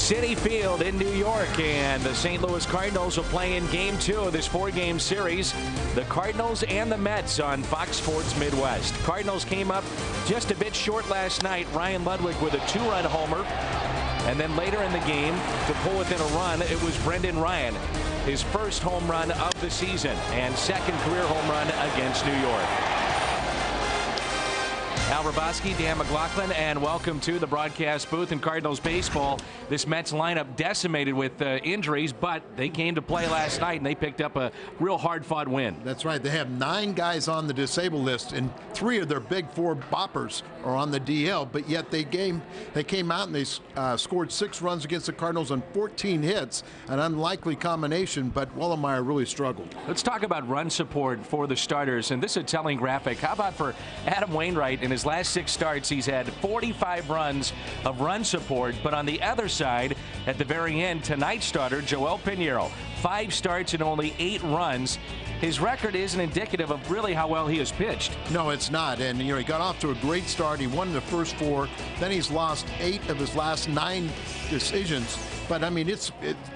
Citi Field in New York, and the St. Louis Cardinals will play in Game 2 of this 4-game series. The Cardinals and the Mets on Fox Sports Midwest. Cardinals came up just a bit short last night. Ryan Ludwig with a 2-run homer. And then later in the game, to pull within a run, it was Brendan Ryan. His first home run of the season and second career home run against New York. Al Raboski, Dan McLaughlin, and welcome to the broadcast booth in Cardinals baseball. This Mets lineup decimated with injuries, but they came to play last night and they picked up a real hard-fought win. That's right. They have 9 guys on the disabled list, and 3 of their big 4 boppers are on the DL. But yet they came out and they scored 6 runs against the Cardinals on 14 hits, an unlikely combination. But Wellemeyer really struggled. Let's talk about run support for the starters, and this is a telling graphic. How about for Adam Wainwright in his last 6 starts? He's had 45 runs of run support, but on the other side, at the very end, tonight's starter, Joel Pinheiro, 5 starts and only 8 runs. His record isn't indicative of really how well he has pitched. No, it's not. And, he got off to a great start. He won the first 4. Then he's lost 8 of his last 9 decisions. But, I mean, it's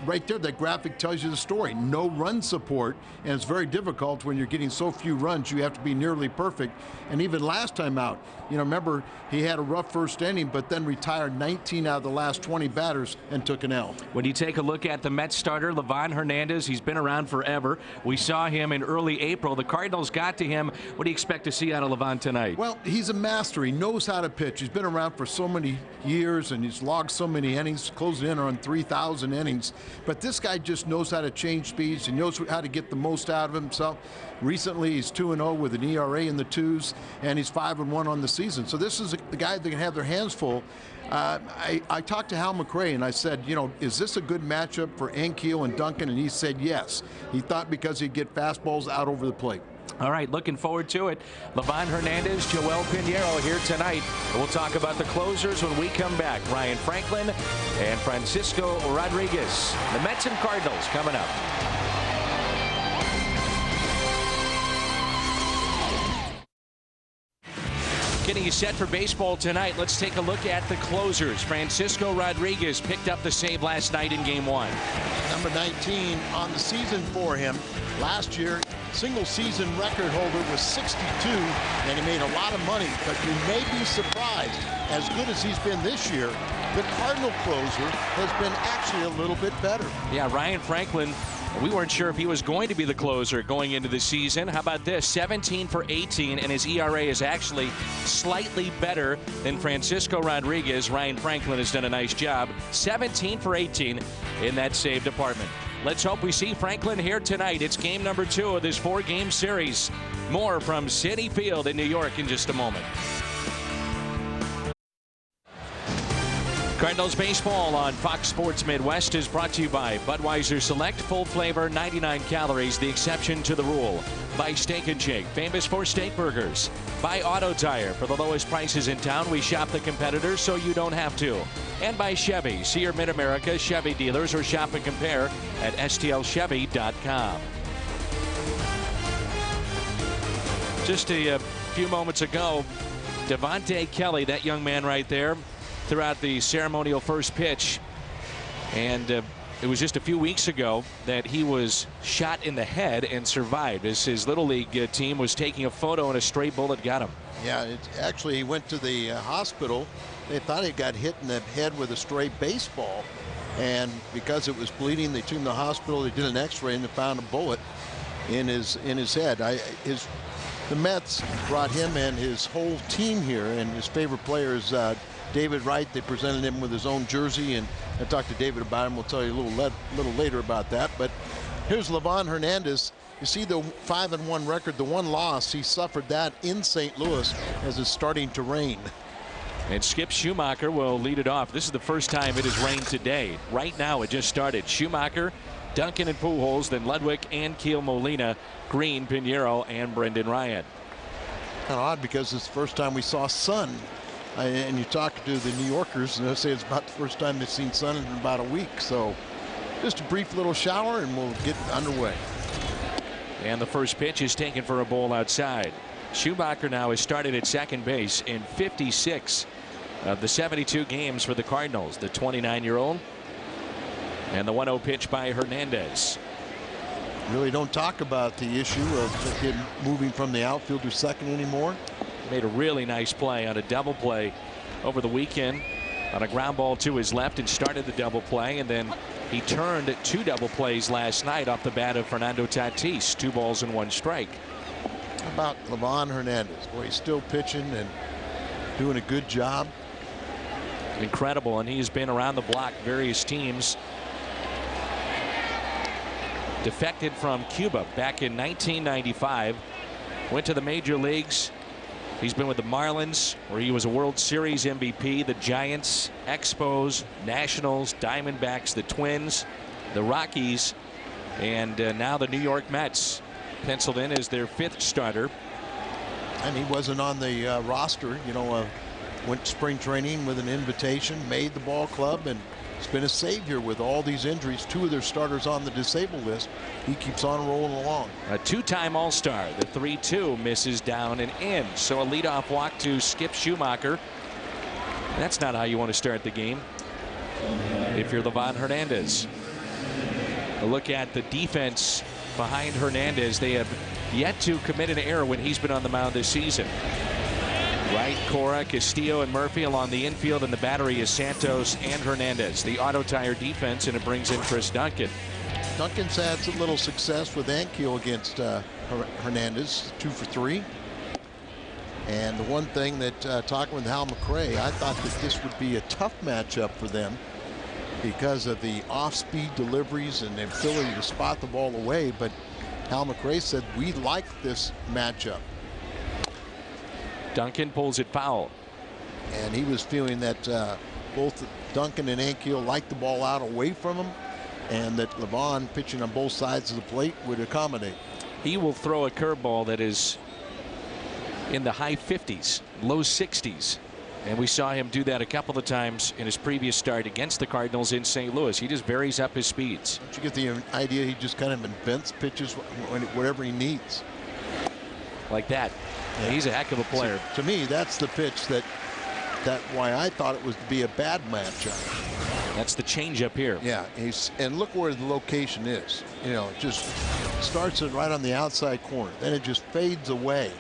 right there. That graphic tells you the story. No run support, and it's very difficult when you're getting so few runs. You have to be nearly perfect. And even last time out, remember, he had a rough first inning, but then retired 19 out of the last 20 batters and took an L. When you take a look at the Mets starter, Livan Hernandez, he's been around forever. We saw him in early April. The Cardinals got to him. What do you expect to see out of Livan tonight? Well, he's a master. He knows how to pitch. He's been around for so many years, and he's logged so many innings, closing in on 3,000 innings. But this guy just knows how to change speeds and knows how to get the most out of himself. Recently, he's 2-0 with an ERA in the 2s, and he's 5-1 on the season. So this is the guy that can have their hands full. I talked to Hal McRae, and I said, is this a good matchup for Ankiel and Duncan? And he said yes. He thought because he'd get fastballs out over the plate. All right, looking forward to it. Livan Hernandez, Joel Pinheiro here tonight. We'll talk about the closers when we come back. Ryan Franklin and Francisco Rodriguez. The Mets and Cardinals coming up. Getting you set for baseball tonight. Let's take a look at the closers. Francisco Rodriguez picked up the save last night in Game 1. Number 19 on the season for him. Last year, single season record holder was 62, and he made a lot of money. But you may be surprised, as good as he's been this year, the Cardinal closer has been actually a little bit better. Yeah, Ryan Franklin, we weren't sure if he was going to be the closer going into the season. How about this? 17 for 18, and his ERA is actually slightly better than Francisco Rodriguez. Ryan Franklin has done a nice job. 17 for 18 in that save department. Let's hope we see Franklin here tonight. It's game number 2 of this 4-game series. More from Citi Field in New York in just a moment. Cardinals baseball on Fox Sports Midwest is brought to you by Budweiser Select Full Flavor, 99 calories, the exception to the rule. By Steak and Shake, famous for steak burgers. By Auto Tire, for the lowest prices in town, we shop the competitors so you don't have to. And by Chevy, see your Mid-America Chevy dealers or shop and compare at stlchevy.com. Just a few moments ago, Devontae Kelly, that young man right there, threw out the ceremonial first pitch, and it was just a few weeks ago that he was shot in the head and survived as his Little League team was taking a photo and a stray bullet got him. Yeah, actually he went to the hospital. They thought he got hit in the head with a stray baseball, and because it was bleeding, they took him to the hospital. They did an x-ray and they found a bullet in his head. The Mets brought him and his whole team here, and his favorite player is David Wright. They presented him with his own jersey, and I talked to David about him. We'll tell you a little later about that. But here's Livan Hernandez. You see the 5-1 record, the 1 loss. He suffered that in St. Louis as it's starting to rain. And Skip Schumacher will lead it off. This is the first time it has rained today. Right now it just started. Schumacher, Duncan and Pujols, then Ludwig, Ankiel, Molina, Green, Pinheiro, and Brendan Ryan. Kind of odd because it's the first time we saw sun. And you talk to the New Yorkers, and they say it's about the first time they've seen sun in about a week. So just a brief little shower, and we'll get underway. And the first pitch is taken for a ball outside. Schumacher now has started at second base in 56 of the 72 games for the Cardinals. The 29-year-old And the 1-0 pitch by Hernandez. Really don't talk about the issue of him moving from the outfield to second anymore. Made a really nice play on a double play over the weekend on a ground ball to his left and started the double play, and then he turned 2 double plays last night off the bat of Fernando Tatis. 2 balls and 1 strike. How about Livan Hernandez? Boy, he's still pitching and doing a good job. Incredible, and he's been around the block, various teams. Defected from Cuba back in 1995. Went to the major leagues. He's been with the Marlins, where he was a World Series MVP, the Giants, Expos, Nationals, Diamondbacks, the Twins, the Rockies, and now the New York Mets. Penciled in as their 5th starter. And he wasn't on the roster. You know, went to spring training with an invitation, made the ball club, and he's been a savior with all these injuries. 2 of their starters on the disabled list. He keeps on rolling along. A 2-time All-Star. The 3-2 misses down and in. So a leadoff walk to Skip Schumacher. That's not how you want to start the game if you're Livan Hernandez. A look at the defense behind Hernandez. They have yet to commit an error when he's been on the mound this season. Wright, Cora, Castillo, and Murphy along the infield, and the battery is Santos and Hernandez. The auto tire defense, and it brings in Chris Duncan. Duncan's had some little success with Ankiel against Hernandez, 2 for 3. And the one thing that talking with Hal McRae, I thought that this would be a tough matchup for them because of the off-speed deliveries and the ability to spot the ball away. But Hal McRae said we like this matchup. Duncan pulls it foul. And he was feeling that both Duncan and Ankiel liked the ball out away from him, and that Livan pitching on both sides of the plate would accommodate. He will throw a curveball that is in the high 50s, low 60s. And we saw him do that a couple of times in his previous start against the Cardinals in St. Louis. He just varies up his speeds. Don't you get the idea he just kind of invents pitches whatever he needs? Like that. Yeah, he's a heck of a player. So, to me, that's the pitch that why I thought it was to be a bad matchup. That's the changeup here. Yeah, and look where the location is. You know, it just starts it right on the outside corner. Then it just fades away.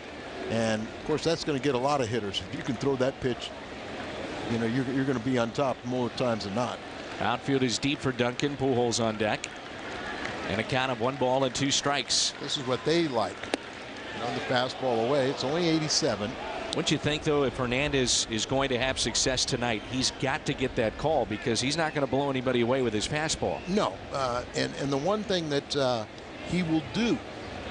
And of course, that's going to get a lot of hitters. If you can throw that pitch, you know, you're going to be on top more times than not. Outfield is deep for Duncan. Pujols on deck. And a count of 1 ball and 2 strikes. This is what they like. On the fastball away. It's only 87. Wouldn't you think, though, if Hernandez is going to have success tonight, he's got to get that call because he's not going to blow anybody away with his fastball. No. And the one thing that he will do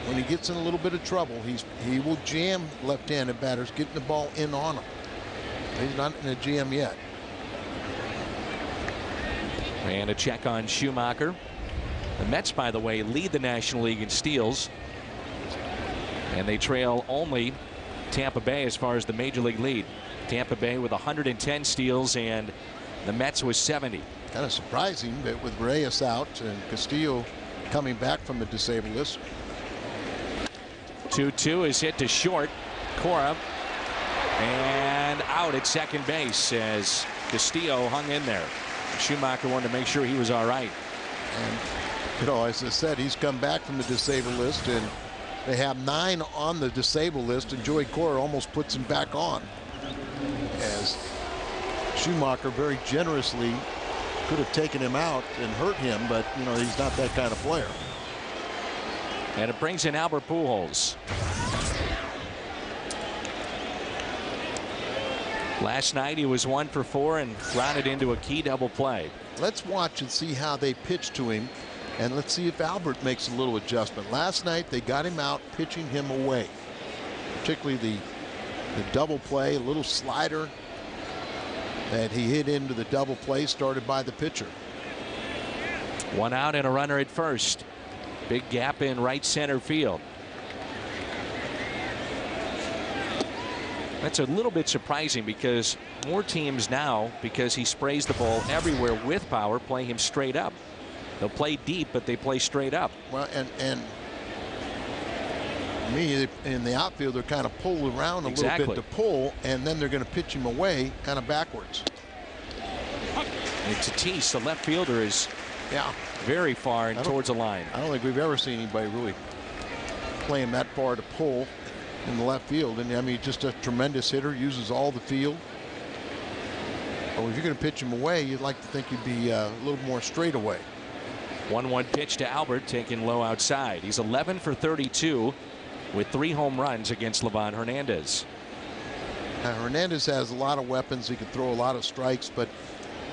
when he gets in a little bit of trouble, he will jam left-handed batters, getting the ball in on him. He's not in a jam yet. And a check on Schumacher. The Mets, by the way, lead the National League in steals. And they trail only Tampa Bay as far as the major league lead. Tampa Bay with 110 steals and the Mets with 70. Kind of surprising that with Reyes out and Castillo coming back from the disabled list. 2-2 is hit to short. Cora and out at second base as Castillo hung in there. Schumacher wanted to make sure he was all right. And you know, as I said, he's come back from the disabled list, and they have 9 on the disabled list, and Joey Cora almost puts him back on, as Schumacher very generously could have taken him out and hurt him, but you know, he's not that kind of player. And it brings in Albert Pujols. Last night he was 1 for 4 and grounded into a key double play. Let's watch and see how they pitch to him, and let's see if Albert makes a little adjustment. Last night they got him out pitching him away, particularly the double play, a little slider that he hit into the double play started by the pitcher. 1 out and a runner at first. Big gap in right center field. That's a little bit surprising because more teams now, because he sprays the ball everywhere with power, play him straight up. They'll play deep, but they play straight up. Well, and me in the outfield, they're kind of pulled around a little bit to pull, and then they're going to pitch him away kind of backwards. And Tatis, the left fielder, is Yeah. Very far and towards the line. I don't think we've ever seen anybody really playing that far to pull in the left field. And I mean, just a tremendous hitter, uses all the field. But if you're going to pitch him away, you'd like to think he'd be a little more straight away. 1-1 pitch to Albert, taken low outside. He's 11 for 32 with 3 home runs against Livan Hernandez. Hernandez has a lot of weapons. He could throw a lot of strikes, but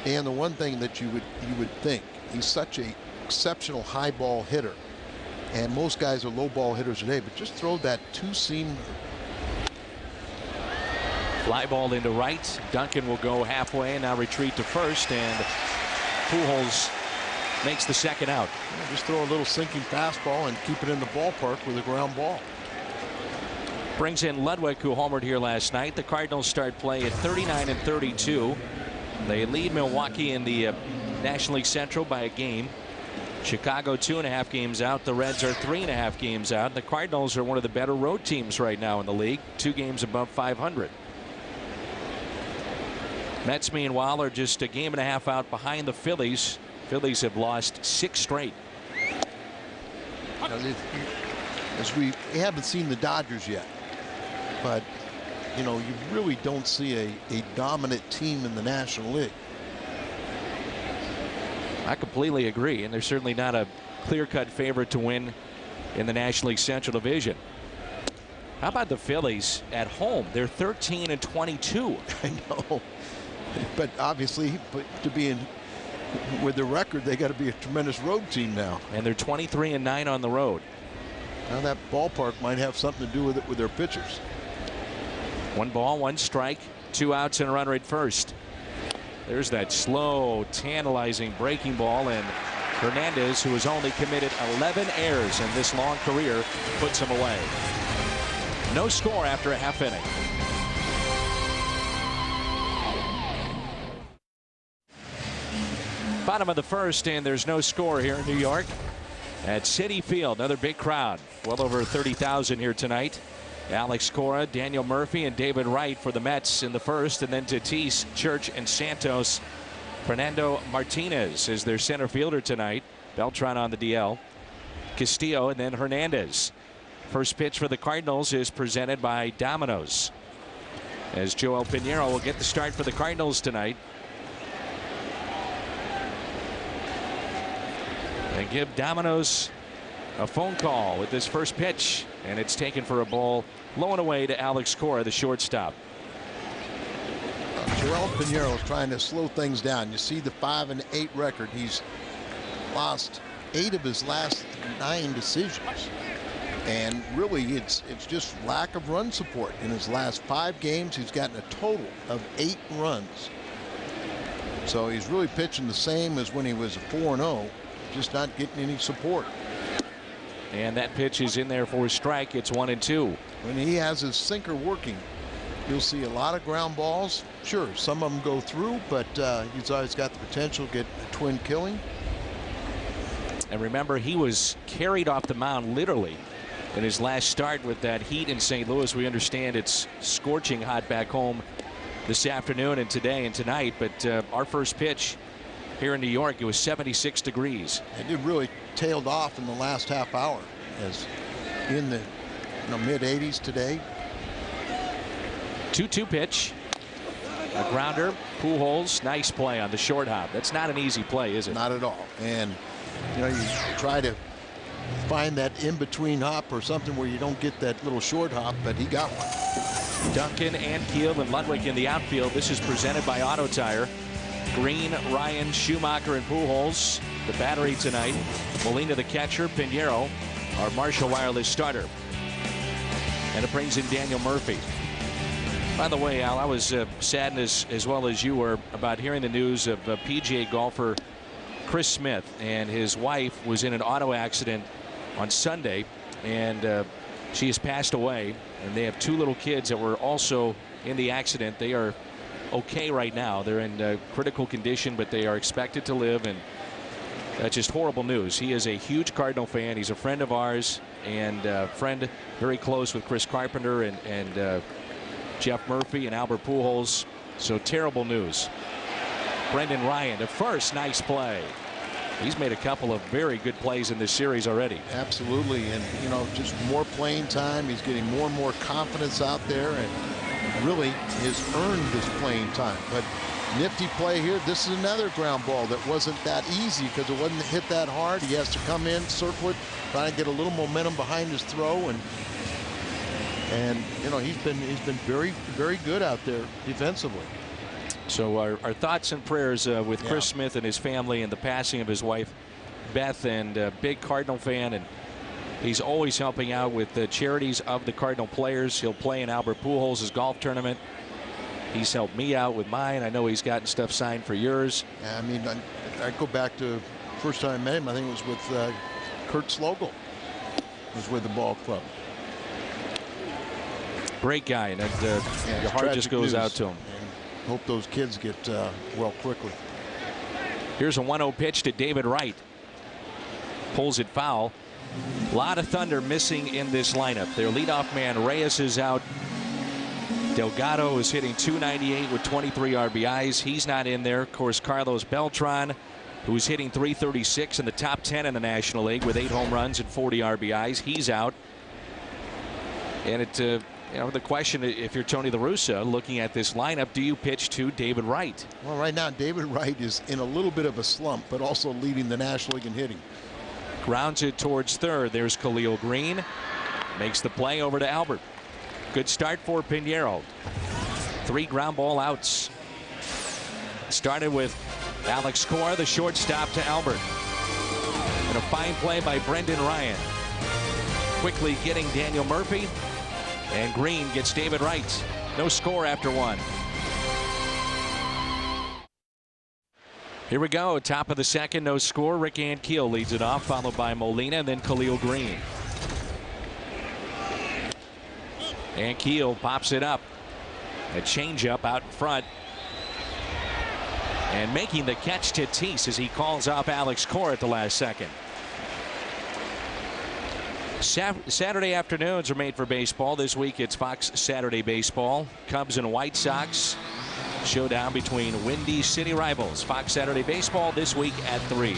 and the one thing that you would think, he's such a exceptional high ball hitter, and most guys are low ball hitters today, but just throw that two-seam. Fly ball into right. Duncan will go halfway and now retreat to first, and Pujols makes the second out. Yeah, just throw a little sinking fastball and keep it in the ballpark with a ground ball. Brings in Ludwig, who homered here last night. The Cardinals start play at 39 and 32. They lead Milwaukee in the National League Central by a game. Chicago 2.5 games out. The Reds are 3.5 games out. The Cardinals are one of the better road teams right now in the league, 2 games above 500. Mets, meanwhile, are just a game and a half out behind the Phillies. Phillies have lost 6 straight. As we haven't seen the Dodgers yet, but you know, you really don't see a dominant team in the National League. I completely agree, and they're certainly not a clear-cut favorite to win in the National League Central Division. How about the Phillies at home? They're 13 and 22. I know, but obviously, to be in with the record, they got to be a tremendous road team now. And they're 23 and 9 on the road. Now that ballpark might have something to do with it with their pitchers. 1 ball, 1 strike, 2 outs and a runner at first. There's that slow, tantalizing breaking ball, and Hernandez, who has only committed 11 errors in this long career, puts him away. No score after a half inning. Bottom of the first, and there's no score here in New York at Citi Field. Another big crowd, well over 30,000 here tonight. Alex Cora, Daniel Murphy, and David Wright for the Mets in the first, and then Tatis, Church, and Santos. Fernando Martinez is their center fielder tonight. Beltran on the DL. Castillo, and then Hernandez. First pitch for the Cardinals is presented by Domino's, as Joel Pinheiro will get the start for the Cardinals tonight. And give Domino's a phone call with this first pitch, and it's taken for a ball low and away to Alex Cora, the shortstop. Joel Pinheiro is trying to slow things down. You see the 5-8 record. He's lost 8 of his last 9 decisions, and really it's just lack of run support. In his last 5 games, he's gotten a total of 8 runs. So he's really pitching the same as when he was a 4-0. Just not getting any support. And that pitch is in there for a strike. It's 1-2. When he has his sinker working, you'll see a lot of ground balls. Sure, some of them go through, but he's always got the potential to get a twin killing. And remember, he was carried off the mound literally in his last start with that heat in St. Louis. We understand it's scorching hot back home this afternoon and today and tonight, but our first pitch here in New York, it was 76 degrees. It really tailed off in the last half hour, as in the mid 80s today. 2-2 pitch. A grounder. Pujols, nice play on the short hop. That's not an easy play, is it? Not at all. And you know, you try to find that in-between hop or something where you don't get that little short hop, but he got one. Duncan, Ankiel, and Ludwig in the outfield. This is presented by Auto Tire. Green, Ryan, Schumacher, and Pujols, the battery tonight. Molina, the catcher. Pinheiro, our Marshall Wireless starter. And it brings in Daniel Murphy. By the way, Al, I was saddened as well as you were about hearing the news of PGA golfer Chris Smith, and his wife was in an auto accident on Sunday, and she has passed away. And they have 2 little kids that were also in the accident. They are okay right now. They're in critical condition, but they are expected to live, and that's just horrible news. He is a huge Cardinal fan. He's a friend of ours, and friend very close with Chris Carpenter and Jeff Murphy and Albert Pujols. So terrible news. Brendan Ryan to first. Nice play. He's made a couple of very good plays in this series already. Absolutely, and just more playing time. He's getting more and more confidence out there, and really has earned this playing time. But nifty play here. This is another ground ball that wasn't that easy because it wasn't hit that hard. He has to come in, circle it, try to get a little momentum behind his throw, and he's been very, very good out there defensively. So our thoughts and prayers with Chris Smith and his family and the passing of his wife Beth, and a big Cardinal fan, and he's always helping out with the charities of the Cardinal players. He'll play in Albert Pujols' golf tournament. He's helped me out with mine. I know he's gotten stuff signed for yours. Yeah, I mean, I go back to first time I met him. I think it was with Kurt Slogel. Was with the ball club. Great guy, and your heart just goes out to him. And hope those kids get well quickly. Here's a 1-0 pitch to David Wright. Pulls it foul. A lot of thunder missing in this lineup. Their leadoff man Reyes is out. Delgado is hitting .298 with 23 RBIs. He's not in there. Of course, Carlos Beltran, who's hitting .336 in the top 10 in the National League with 8 home runs and 40 RBIs. He's out. And the question, if you're Tony La Russa looking at this lineup, do you pitch to David Wright? Well, right now David Wright is in a little bit of a slump, but also leading the National League in hitting. Grounds it towards third. There's Khalil Green. Makes the play over to Albert. Good start for Pinheiro. 3 ground ball outs. Started with Alex Cora, the shortstop, to Albert. And a fine play by Brendan Ryan. Quickly getting Daniel Murphy. And Green gets David Wright. No score after 1. Here we go. Top of the second, no score. Rick Ankiel leads it off, followed by Molina, and then Khalil Green. Ankiel pops it up. A changeup out in front. And making the catch, Tatis, as he calls up Alex Cora at the last second. Saturday afternoons are made for baseball. This week it's Fox Saturday Baseball. Cubs and White Sox. Showdown between Windy City rivals. Fox Saturday Baseball this week at 3. Of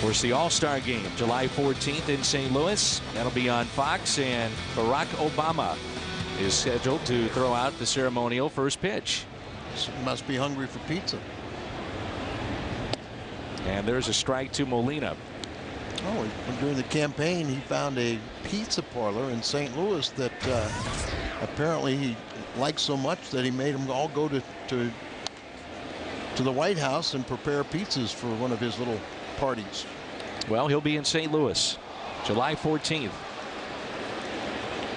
course, the All-Star Game, July 14th in St. Louis. That'll be on Fox, and Barack Obama is scheduled to throw out the ceremonial first pitch. Must be hungry for pizza. And there's a strike to Molina. Oh, during the campaign, he found a pizza parlor in St. Louis that apparently he liked so much that he made them all go to the White House and prepare pizzas for one of his little parties. Well, he'll be in St. Louis July 14th.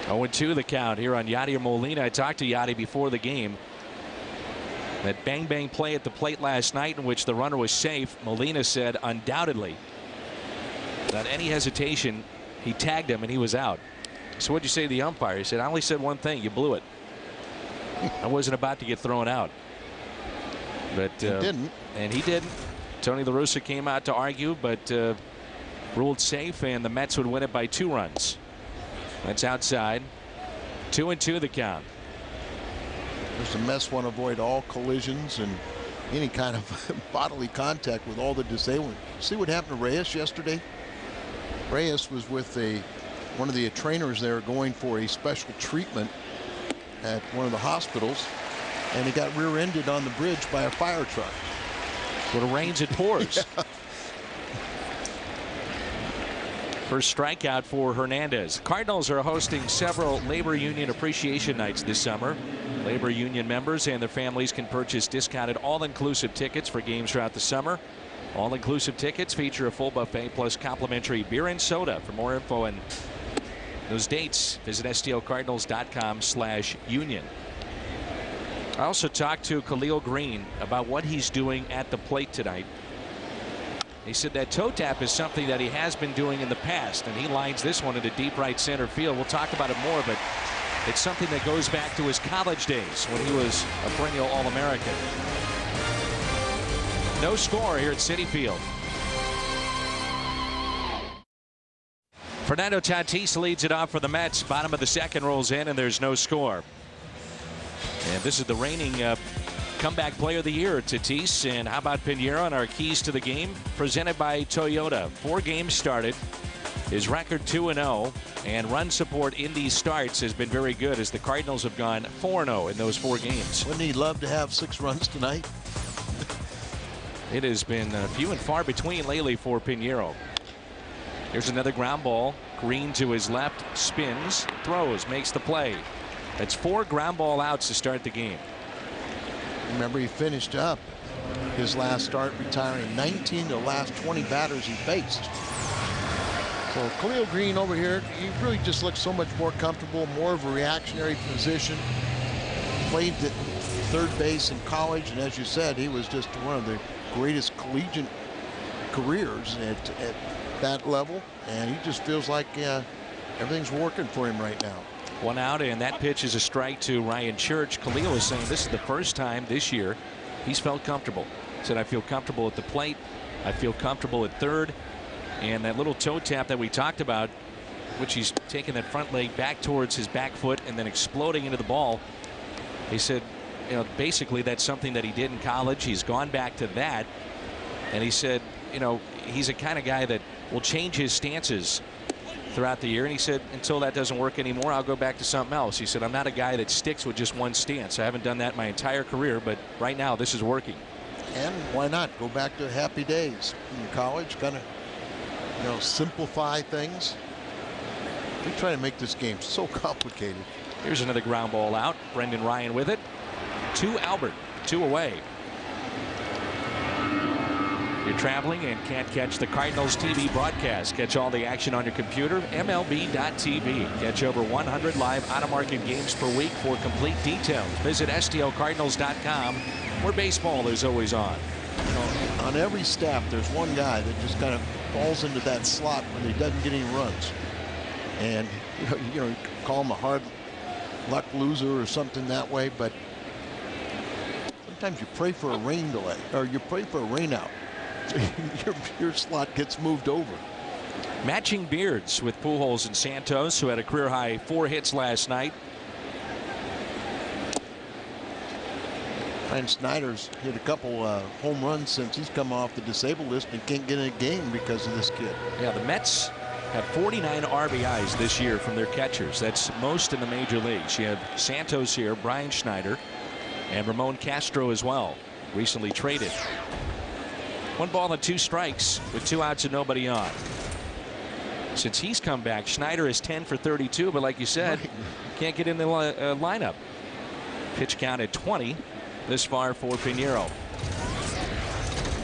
0-2 the count here on Yadier Molina. I talked to Yadi before the game. That bang play at the plate last night in which the runner was safe, Molina said undoubtedly, without any hesitation, he tagged him and he was out. So what'd you say to the umpire? He said, I only said one thing, you blew it. I wasn't about to get thrown out. But he didn't. And he didn't. Tony La Russa came out to argue, but ruled safe, and the Mets would win it by 2 runs. That's outside. 2-2 the count. The Mets want to avoid all collisions and any kind of bodily contact with all the disabled. See what happened to Reyes yesterday? Reyes was with one of the trainers there going for a special treatment at one of the hospitals, and he got rear-ended on the bridge by a fire truck. When it rains, it pours. Yeah. First strikeout for Hernandez. Cardinals are hosting several labor union appreciation nights this summer. Labor union members and their families can purchase discounted all-inclusive tickets for games throughout the summer. All-inclusive tickets feature a full buffet plus complimentary beer and soda. For more info and those dates, visit stlcardinals.com/union. I also talked to Khalil Green about what he's doing at the plate tonight. He said that toe tap is something that he has been doing in the past, and he lines this one into deep right center field. We'll talk about it more, but it's something that goes back to his college days when he was a perennial All-American. No score here at Citi Field. Fernando Tatis leads it off for the Mets. Bottom of the second rolls in, and there's no score. And this is the reigning Comeback Player of the Year, Tatis. And how about Pinheiro and our keys to the game? Presented by Toyota. 4 games started. His record 2-0, and run support in these starts has been very good as the Cardinals have gone 4-0 in those 4 games. Wouldn't he love to have 6 runs tonight? It has been few and far between lately for Pinheiro. Here's another ground ball. Green to his left, spins, throws, makes the play. That's 4 ground ball outs to start the game. Remember, he finished up his last start retiring 19 of the last 20 batters he faced. So Khalil Green over here, he really just looks so much more comfortable, more of a reactionary position. Played at third base in college, and as you said, he was just one of the greatest collegiate careers at that level, and he just feels like everything's working for him right now. 1 out, and that pitch is a strike to Ryan Church. Khalil is saying this is the first time this year he's felt comfortable. Said, I feel comfortable at the plate. I feel comfortable at third. And that little toe tap that we talked about, which he's taking that front leg back towards his back foot and then exploding into the ball. He said, you know, basically that's something that he did in college. He's gone back to that. And he said, you know, he's a kind of guy that will change his stances throughout the year, and he said until that doesn't work anymore, I'll go back to something else. He said, I'm not a guy that sticks with just one stance. I haven't done that my entire career, but right now this is working. And why not go back to happy days in college, kind of, you know, simplify things. We try to make this game so complicated. Here's another ground ball out. Brendan Ryan with it. 2 Albert, 2 away. You're traveling and can't catch the Cardinals TV broadcast. Catch all the action on your computer. MLB.tv. Catch over 100 live out-of-market games per week for complete details. Visit STLCardinals.com, where baseball is always on. You know, on every staff, there's one guy that just kind of falls into that slot when he doesn't get any runs. And, you know, call him a hard luck loser or something that way, but sometimes you pray for a rain delay, or you pray for a rain out. Your slot gets moved over. Matching beards with Pujols and Santos, who had a career high 4 hits last night. And Snyder's hit a couple home runs since he's come off the disabled list and can't get in a game because of this kid. Yeah, the Mets have 49 RBIs this year from their catchers. That's most in the major leagues. You have Santos here, Brian Schneider, and Ramon Castro as well, recently traded. 1 ball and 2 strikes with 2 outs and nobody on. Since he's come back, Schneider is 10 for 32, but like you said, can't get in the lineup. Pitch count at 20 this far for Pinheiro.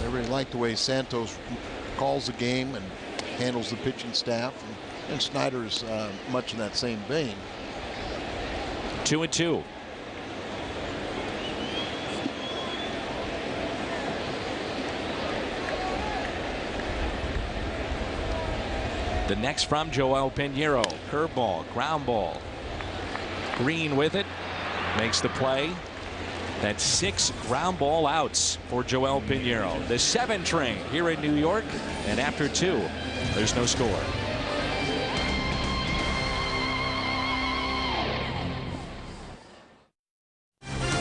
I really like the way Santos calls the game and handles the pitching staff, and Snyder's much in that same vein. 2-2. The next from Joel Pinheiro. Curveball, ground ball. Green with it. Makes the play. That's 6 ground ball outs for Joel Pinheiro. The 7 train here in New York. And after 2, there's no score.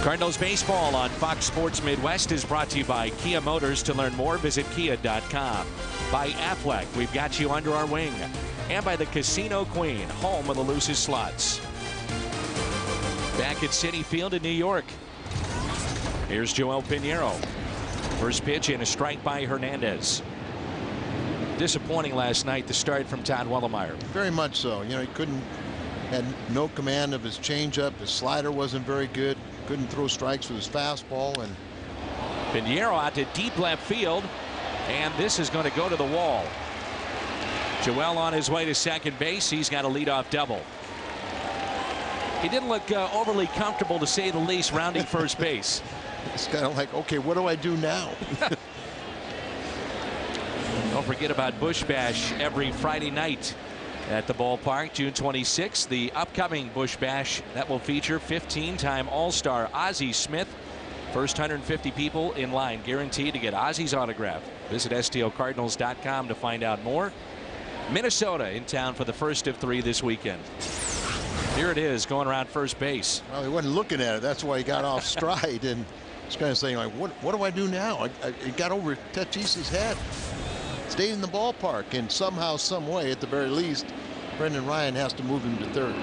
Cardinals baseball on Fox Sports Midwest is brought to you by Kia Motors. To learn more, visit kia.com. By Aflac, we've got you under our wing. And by the Casino Queen, home of the loosest slots. Back at Citi Field in New York. Here's Joel Pinheiro. First pitch and a strike by Hernandez. Disappointing last night, the start from Todd Wellemeyer. Very much so. You know, he had no command of his changeup. His slider wasn't very good. Couldn't throw strikes with his fastball. And Pinheiro out to deep left field, and this is going to go to the wall. Joel on his way to second base. He's got a leadoff double. He didn't look overly comfortable, to say the least, rounding first base. It's kind of like, okay, what do I do now? Don't forget about Bush Bash every Friday night at the ballpark, June 26th. The upcoming Bush Bash that will feature 15-time All-Star Ozzie Smith. First 150 people in line guaranteed to get Ozzie's autograph. Visit STLCardinals.com to find out more. Minnesota in town for the first of 3 this weekend. Here it is, going around first base. Well, he wasn't looking at it. That's why he got off stride, and It's kind of saying, like, what do I do now? It got over Tatis's head. Stayed in the ballpark, and somehow, some way, at the very least, Brendan Ryan has to move him to third.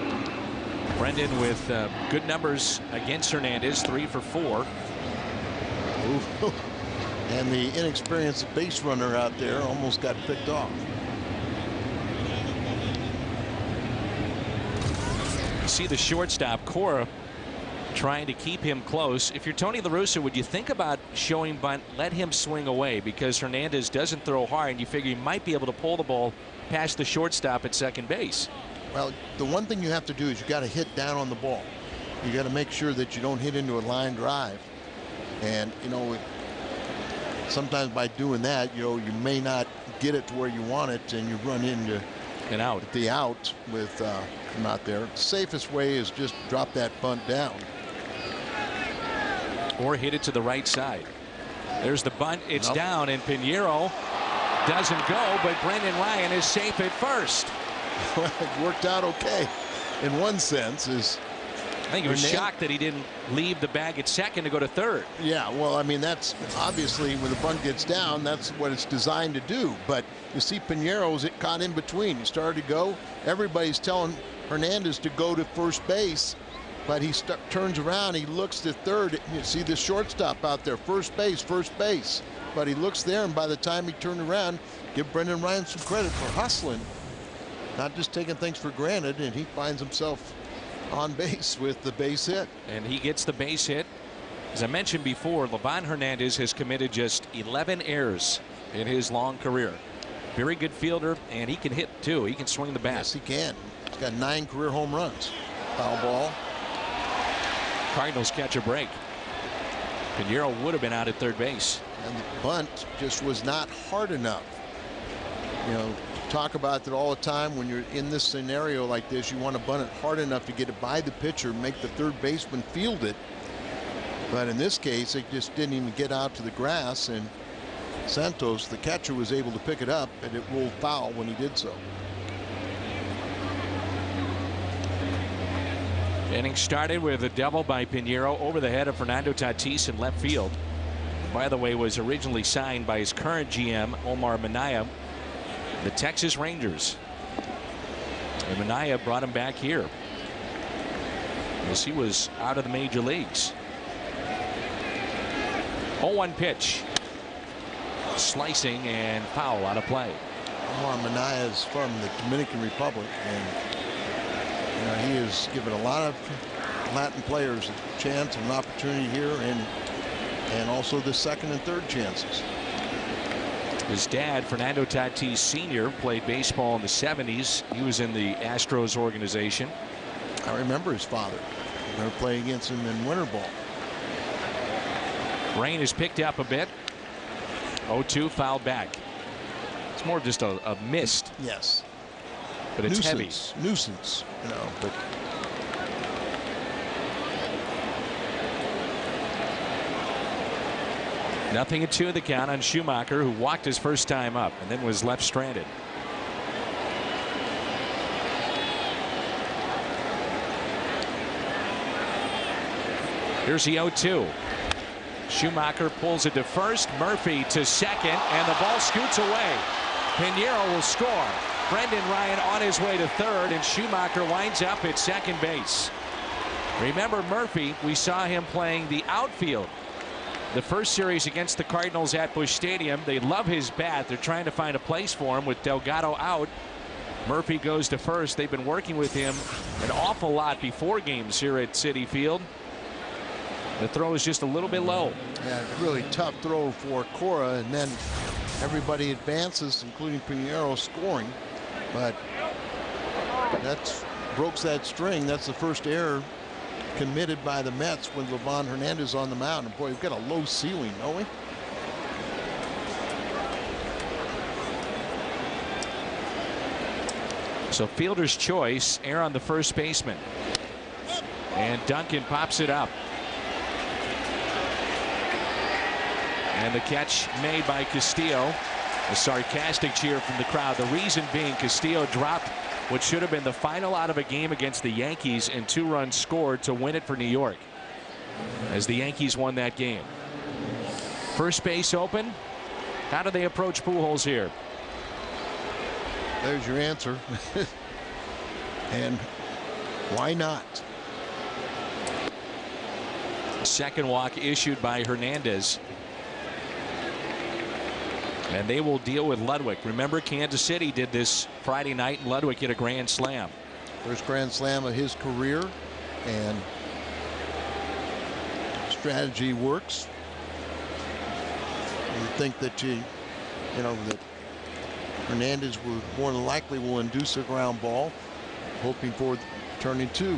Brendan with good numbers against Hernandez, 3 for 4. Ooh. And the inexperienced base runner out there almost got picked off. You see the shortstop, Cora, trying to keep him close. If you're Tony La Russa, would you think about showing bunt, let him swing away, because Hernandez doesn't throw hard and you figure he might be able to pull the ball past the shortstop at second base? Well, the one thing you have to do is you got to hit down on the ball. You got to make sure that you don't hit into a line drive. And, you know, sometimes by doing that, you know, you may not get it to where you want it, and you run into and out. The out with him out there. The safest way is just drop that bunt down. Or hit it to the right side. There's the bunt. It's down, and Pinheiro doesn't go, but Brendan Ryan is safe at first. Well, it worked out okay in one sense. I think he was shocked that he didn't leave the bag at second to go to third. Yeah, well, I mean, that's obviously when the bunt gets down, that's what it's designed to do. But you see Pinheiro's caught in between. He started to go. Everybody's telling Hernandez to go to first base, but he turns around, he looks to third. You see the shortstop out there, first base. But he looks there, and by the time he turned around, give Brendan Ryan some credit for hustling, not just taking things for granted, and he finds himself on base with the base hit. And he gets the base hit. As I mentioned before, Livan Hernandez has committed just 11 errors in his long career. Very good fielder, and he can hit too. He can swing the bat. Yes, he can. He's got 9 career home runs. Foul ball. Cardinals catch a break. Pinheiro would have been out at third base. And the bunt just was not hard enough. You know, talk about that all the time. When you're in this scenario like this, you want to bunt it hard enough to get it by the pitcher, make the third baseman field it. But in this case, it just didn't even get out to the grass, and Santos, the catcher, was able to pick it up, and it rolled foul when he did so. Inning started with a double by Pinheiro over the head of Fernando Tatis in left field. By the way, was originally signed by his current GM, Omar Minaya, the Texas Rangers. And Minaya brought him back here as he was out of the major leagues. 0-1 pitch. Slicing and foul out of play. Omar Minaya is from the Dominican Republic, and you know, he has given a lot of Latin players a chance and an opportunity here, and also the second and third chances. His dad, Fernando Tatis Sr., played baseball in the 70s. He was in the Astros organization. I remember his father. They were playing against him in winter ball. Rain has picked up a bit. 0-2, fouled back. It's more of just a mist. Yes. But it's heavy. Nuisance, you know, but Nothing at 2 the count on Schumacher, who walked his first time up and then was left stranded. Here's the 0-2. Schumacher pulls it to first, Murphy to second, and the ball scoots away. Pinheiro will score. Brendan Ryan on his way to third, and Schumacher winds up at second base. Remember Murphy, we saw him playing the outfield the first series against the Cardinals at Busch Stadium. They love his bat. They're trying to find a place for him with Delgado out. Murphy goes to first. They've been working with him an awful lot before games here at Citi Field. The throw is just a little bit low. Yeah, really tough throw for Cora, and then everybody advances, including Pinheiro, scoring. But that's broke that string. That's the first error committed by the Mets when Livan Hernandez on the mound. And boy, we've got a low ceiling, don't we? So fielder's choice, error on the first baseman. And Duncan pops it up. And the catch made by Castillo. A sarcastic cheer from the crowd. The reason being Castillo dropped what should have been the final out of a game against the Yankees, and 2 runs scored to win it for New York. as the Yankees won that game. First base open. How do they approach Pujols here? There's your answer. And why not? Second walk issued by Hernandez. And they will deal with Ludwig. Remember, Kansas City did this Friday night, and Ludwig hit a grand slam. First grand slam of his career, and strategy works. You think that that Hernandez will more than likely will induce a ground ball, hoping for turning two.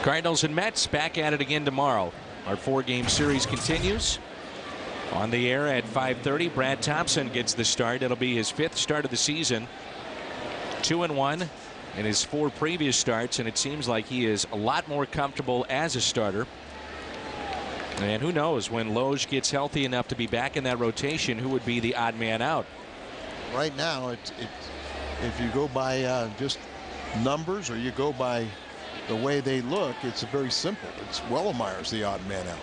Cardinals and Mets back at it again tomorrow. Our 4-game series continues. On the air at 5:30, Brad Thompson gets the start. It'll be his 5th start of the season. 2-1 in his 4 previous starts, and it seems like he is a lot more comfortable as a starter. And who knows, when Loge gets healthy enough to be back in that rotation, who would be the odd man out? Right now, if you go by just numbers or you go by the way they look, it's very simple. It's Wellemeyer's the odd man out.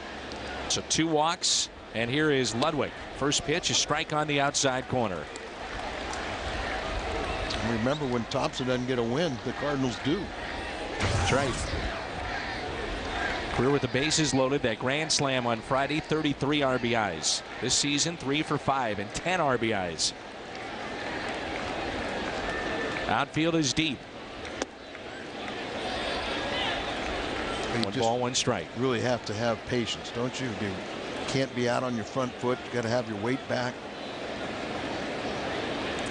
So 2 walks, and here is Ludwig. First pitch, a strike on the outside corner. Remember, when Thompson doesn't get a win, the Cardinals do. That's right. Career with the bases loaded, that grand slam on Friday, 33 RBIs. This season, 3 for 5 and 10 RBIs. Outfield is deep. 1 ball, 1 strike. Really have to have patience, don't you? You can't be out on your front foot. You got to have your weight back.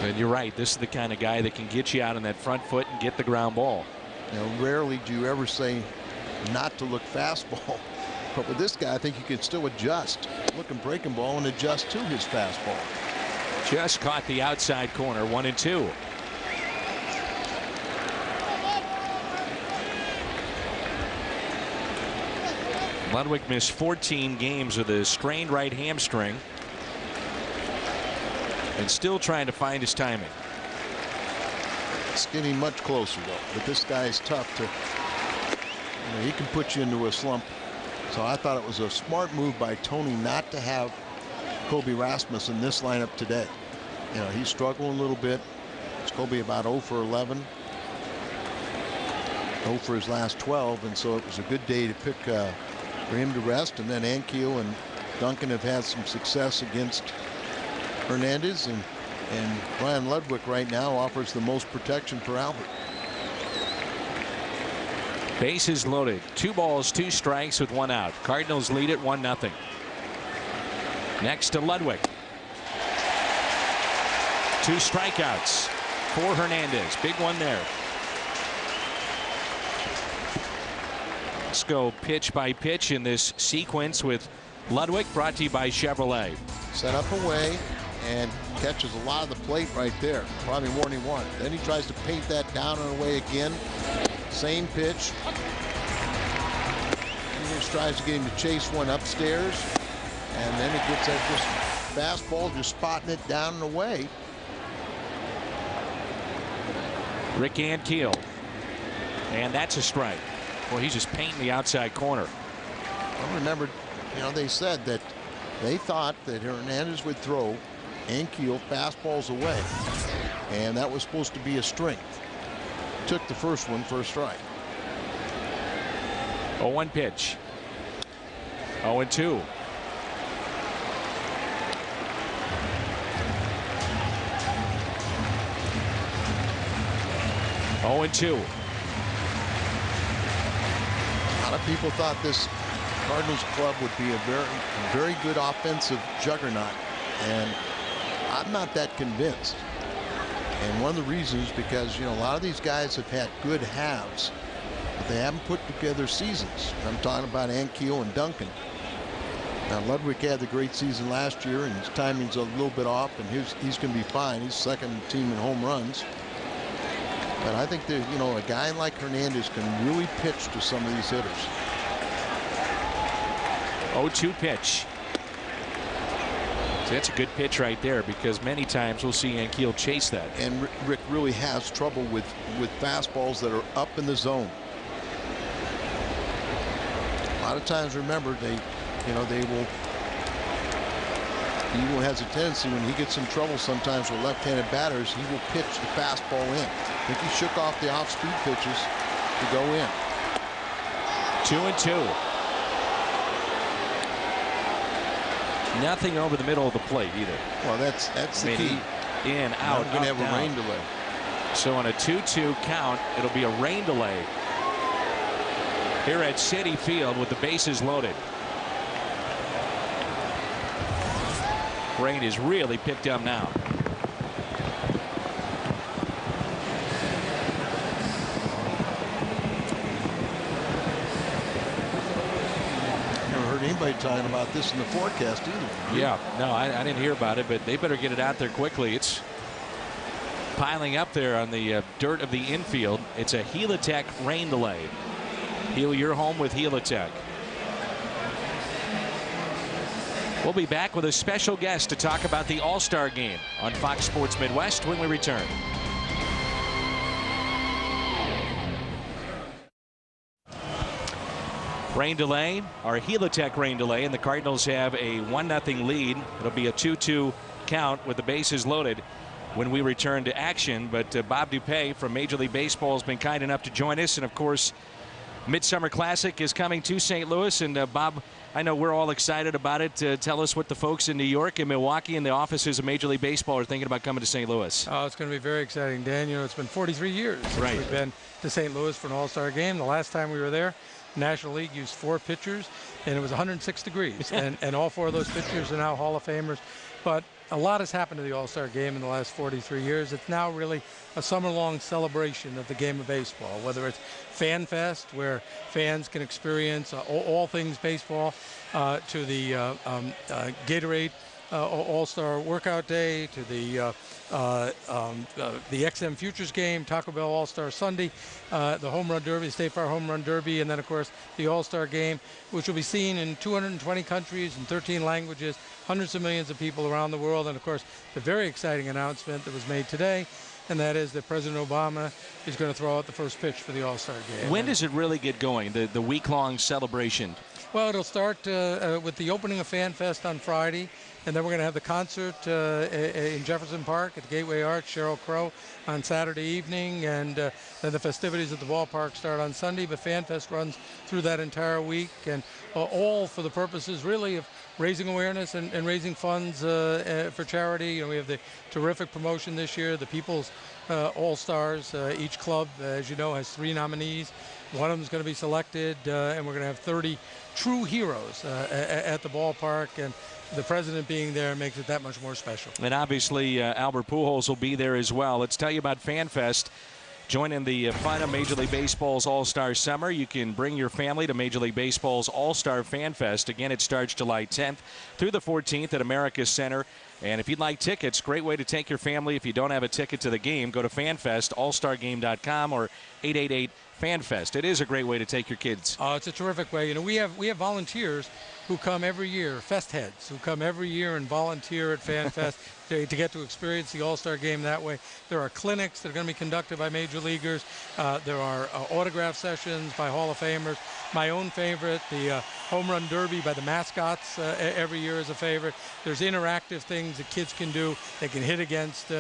And you're right. This is the kind of guy that can get you out on that front foot and get the ground ball. Rarely do you ever say not to look fastball. But with this guy, I think you can still adjust. Look and breaking ball and adjust to his fastball. Just caught the outside corner, 1-2. Ludwig missed 14 games with a strained right hamstring. And still trying to find his timing. It's getting much closer, though. But this guy is tough to. He can put you into a slump. So I thought it was a smart move by Tony not to have Kobe Rasmus in this lineup today. He's struggling a little bit. It's Kobe about 0 for 11. 0 for his last 12, and so it was a good day to pick for him to rest. And then Ankiel and Duncan have had some success against Hernandez, and Brian Ludwig right now offers the most protection for Albert. Bases loaded. 2 balls, 2 strikes with 1 out. Cardinals lead it 1-0. Next to Ludwig. 2 strikeouts for Hernandez. Big one there. Let's go pitch by pitch in this sequence with Ludwig, brought to you by Chevrolet. Set up away and catches a lot of the plate right there. Probably more than he wanted. Then he tries to paint that down and away again. Same pitch. He just tries to get him to chase one upstairs. And then he gets that just fastball, just spotting it down and away. Rick Ankiel. And that's a strike. Well, he's just painting the outside corner. I remember, they said that they thought that Hernandez would throw Ankiel fastballs away, and that was supposed to be a strength. Took the first one for a strike. 0-1 pitch. 0-2. A lot of people thought this Cardinals club would be a very good offensive juggernaut, and I'm not that convinced. And one of the reasons, because a lot of these guys have had good halves, but they haven't put together seasons. I'm talking about Ankiel and Duncan. Now Ludwig had the great season last year, and his timing's a little bit off, and he's going to be fine. He's second team in home runs. But I think that a guy like Hernandez can really pitch to some of these hitters. 0-2 pitch. So that's a good pitch right there, because many times we'll see Ankiel chase that. And Rick really has trouble with fastballs that are up in the zone. A lot of times, remember, he will has a tendency when he gets in trouble sometimes with left-handed batters, he will pitch the fastball in. I think he shook off the off-speed pitches to go in. 2-2. Nothing over the middle of the plate either. Well, that's the key. In, out, we're going to have down. a rain delay. So on a 2-2 count, it'll be a rain delay here at Citi Field with the bases loaded. Rain is really picked up now. Anybody talking about this in the forecast either. Yeah, no, I didn't hear about it, but they better get it out there quickly. It's piling up there on the dirt of the infield. It's a Helitech rain delay. Heal your home with Helitech. We'll be back with a special guest to talk about the All-Star Game on Fox Sports Midwest when we return. Rain delay, our Helitech rain delay, and the Cardinals have a 1-0 lead. It'll be a 2-2 count with the bases loaded when we return to action. But Bob Dupay from Major League Baseball has been kind enough to join us. And, of course, Midsummer Classic is coming to St. Louis. And, Bob, I know we're all excited about it. Tell us what the folks in New York and Milwaukee and the offices of Major League Baseball are thinking about coming to St. Louis. Oh, it's going to be very exciting, Dan. You know, it's been 43 years since we've been to St. Louis for an All-Star Game. The last time we were there, National League used 4 pitchers, and it was 106 degrees. and all 4 of those pitchers are now Hall of Famers. But a lot has happened to the All-Star Game in the last 43 years. It's now really a summer-long celebration of the game of baseball, whether it's Fan Fest, where fans can experience all things baseball, to the Gatorade All-Star Workout Day, to the XM Futures Game, Taco Bell All-Star Sunday, the Home Run Derby, State Farm Home Run Derby, and then, of course, the All-Star Game, which will be seen in 220 countries and 13 languages, hundreds of millions of people around the world. And, of course, the very exciting announcement that was made today, and that is that President Obama is going to throw out the first pitch for the All-Star Game. When does it really get going, the week-long celebration? Well, it'll start with the opening of Fan Fest on Friday, and then we're going to have the concert in Jefferson Park at the Gateway Arch, Sheryl Crow, on Saturday evening, and then the festivities at the ballpark start on Sunday. But Fan Fest runs through that entire week, and all for the purposes really of raising awareness and raising funds for charity. You know, we have the terrific promotion this year, the People's All-Stars. Each club, as you know, has 3 nominees. One of them is going to be selected, and we're going to have 30 true heroes at the ballpark, and the president being there makes it that much more special. And obviously, Albert Pujols will be there as well. Let's tell you about Fan Fest. Join in the fun of Major League Baseball's All-Star Summer. You can bring your family to Major League Baseball's All-Star Fan Fest. Again, it starts July 10th through the 14th at America's Center. And if you'd like tickets, great way to take your family. If you don't have a ticket to the game, go to fanfest.allstargame.com or 888-FANFEST. It is a great way to take your kids. It's a terrific way. You know, we have volunteers who come every year, fest heads, who come every year and volunteer at Fan Fest to get to experience the All-Star Game that way. There are clinics that are going to be conducted by major leaguers. There are autograph sessions by Hall of Famers. My own favorite, the Home Run Derby by the mascots every year is a favorite. There's interactive things that kids can do. They can hit against,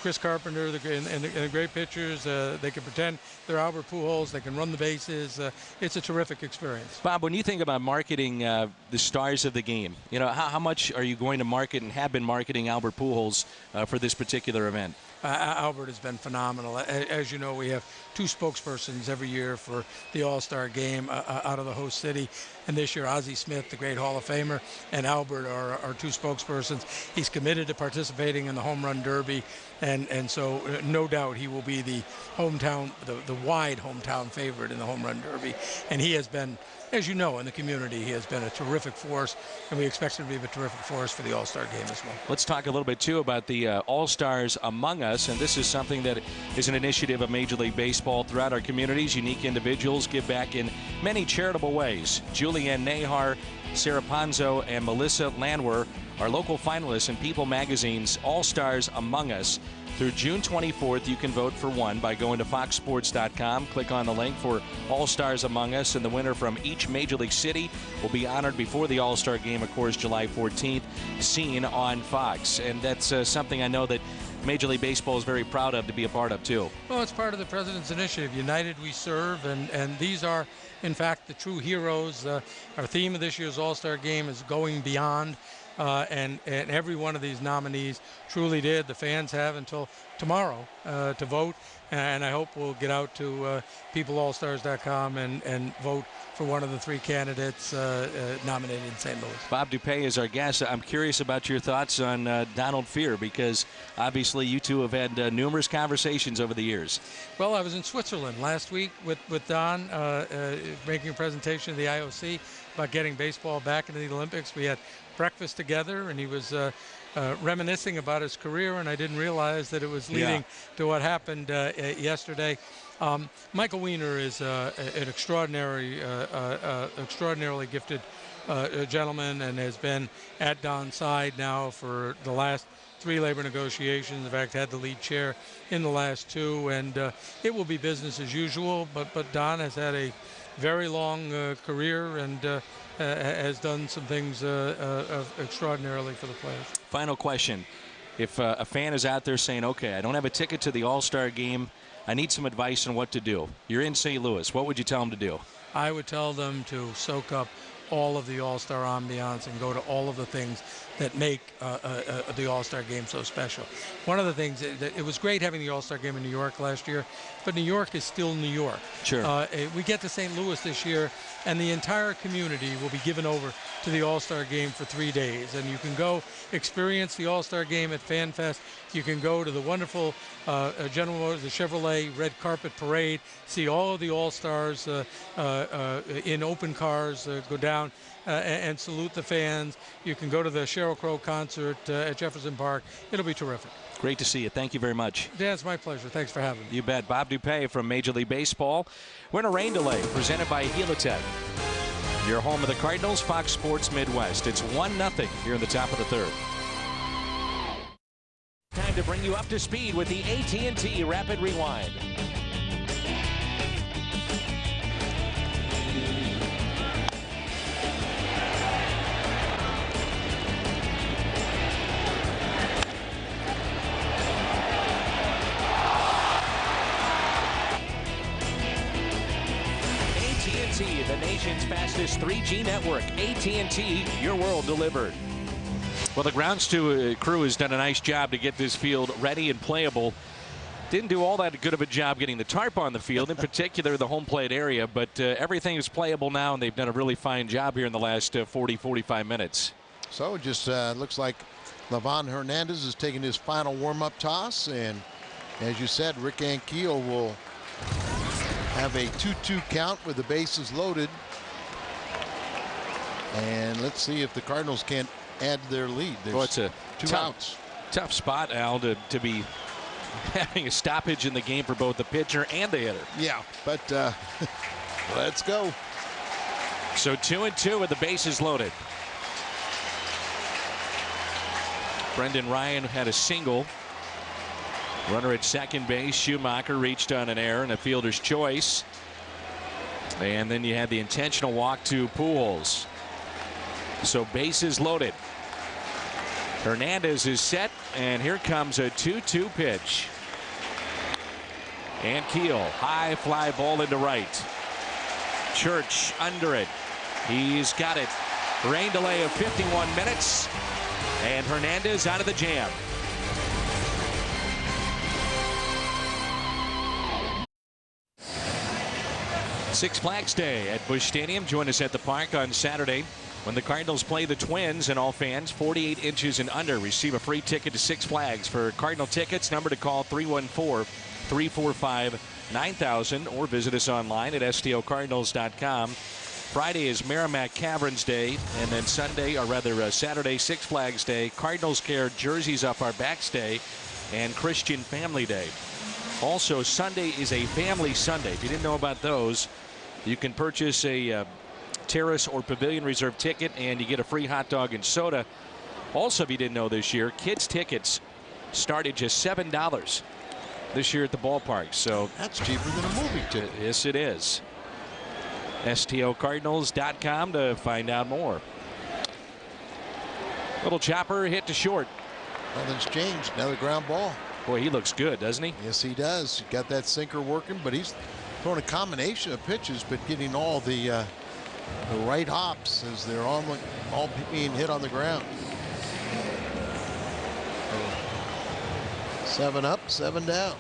Chris Carpenter and the great pitchers. They can pretend they're Albert Pujols. They can run the bases. It's a terrific experience. Bob, when you think about marketing the stars of the game, you know, how much are you going to market and have been marketing Albert Pujols for this particular event? Albert has been phenomenal. As you know, we have 2 spokespersons every year for the All-Star Game out of the host city. And this year, Ozzie Smith, the great Hall of Famer, and Albert are 2 spokespersons. He's committed to participating in the Home Run Derby. And so no doubt he will be the hometown, the wide hometown favorite in the Home Run Derby. And he has been, as you know, in the community, he has been a terrific force, and we expect him to be a terrific force for the All-Star Game as well. Let's talk a little bit, too, about the All-Stars among us. us. And this is something that is an initiative of Major League Baseball throughout our communities. Unique individuals give back in many charitable ways. Julianne Nahar, Sarah Ponzo, and Melissa Landwer are local finalists in People Magazine's All-Stars Among Us. Through June 24th, you can vote for one by going to foxsports.com. Click on the link for All-Stars Among Us, and the winner from each Major League city will be honored before the All-Star Game, of course, July 14th, seen on Fox. And that's something I know that Major League Baseball is very proud of to be a part of, too. Well, it's part of the President's initiative, United We Serve, and these are, in fact, the true heroes. Our theme of this year's All-Star Game is Going Beyond. And every one of these nominees truly did. The fans have until tomorrow to vote, and I hope we'll get out to peopleallstars.com and vote for one of the three candidates nominated in St. Louis. Bob Dupay is our guest. I'm curious about your thoughts on Donald Fehr, because obviously you two have had numerous conversations over the years. Well, I was in Switzerland last week with Don making a presentation to the IOC about getting baseball back into the Olympics. We had breakfast together, and he was reminiscing about his career, and I didn't realize that it was leading to what happened yesterday. Michael Weiner is an extraordinarily gifted gentleman, and has been at Don's side now for the last 3 labor negotiations. In fact, had the lead chair in the last 2, and it will be business as usual. But Don has had a very long career and has done some things extraordinarily for the players. Final question. If a fan is out there saying, okay, I don't have a ticket to the All-Star Game, I need some advice on what to do. You're in St. Louis. What would you tell them to do? I would tell them to soak up all of the All-Star ambiance and go to all of the things that make the All-Star Game so special. One of the things, it was great having the All-Star Game in New York last year, but New York is still New York. Sure. We get to St. Louis this year, and the entire community will be given over to the All-Star Game for 3 days. And you can go experience the All-Star Game at FanFest. You can go to the wonderful General Motors, the Chevrolet Red Carpet Parade, see all of the All-Stars in open cars, go down and salute the fans. You can go to the Sheryl Crow concert at Jefferson Park. It'll be terrific. Great to see you. Thank you very much. Dan, it's my pleasure. Thanks for having me. You bet. Bob Dupay from Major League Baseball. We're in a rain delay presented by Helitech. Your home of the Cardinals, Fox Sports Midwest. It's 1-0 here in the top of the 3rd. Time to bring you up to speed with the AT&T Rapid Rewind. AT&T, the nation's fastest 3G network. AT&T, your world delivered. Well, the grounds crew has done a nice job to get this field ready and playable. Didn't do all that good of a job getting the tarp on the field, in particular the home plate area, but everything is playable now, and they've done a really fine job here in the last 40-45 minutes. So it just looks like Livan Hernandez is taking his final warm-up toss, and as you said, Rick Ankiel will have a 2-2 count with the bases loaded. And let's see if the Cardinals can't add to their lead. There's it's a 2 outs. Tough spot, Al, to be having a stoppage in the game for both the pitcher and the hitter. Yeah, but let's go. So 2-2 with the bases loaded. Brendan Ryan had a single. Runner at second base. Schumacher reached on an error and a fielder's choice. And then you had the intentional walk to Pujols. So bases loaded. Hernandez is set, and here comes a 2-2 pitch. And Keel, high fly ball into right. Church under it. He's got it. Rain delay of 51 minutes, and Hernandez out of the jam. Six Flags Day at Busch Stadium. Join us at the park on Saturday when the Cardinals play the Twins, and all fans 48 inches and under receive a free ticket to Six Flags. For Cardinal tickets, number to call 314-345-9000 or visit us online at stocardinals.com. Friday is Merrimack Caverns Day, and then Saturday, Six Flags Day. Cardinals Care jerseys up our backs day. and Christian Family Day. Also, Sunday is a family Sunday. If you didn't know about those, you can purchase a terrace or pavilion reserve ticket and you get a free hot dog and soda. Also, if you didn't know this year, kids tickets start at just $7 this year at the ballpark. So that's cheaper than a movie ticket. Yes, it is. STOCardinals.com to find out more. Little chopper hit to short. Nothing's changed. Another ground ball. Boy, he looks good, doesn't he? Yes, he does. He got that sinker working, but he's throwing a combination of pitches, but getting all the right hops as they're all being hit on the ground. 7 up, 7 down.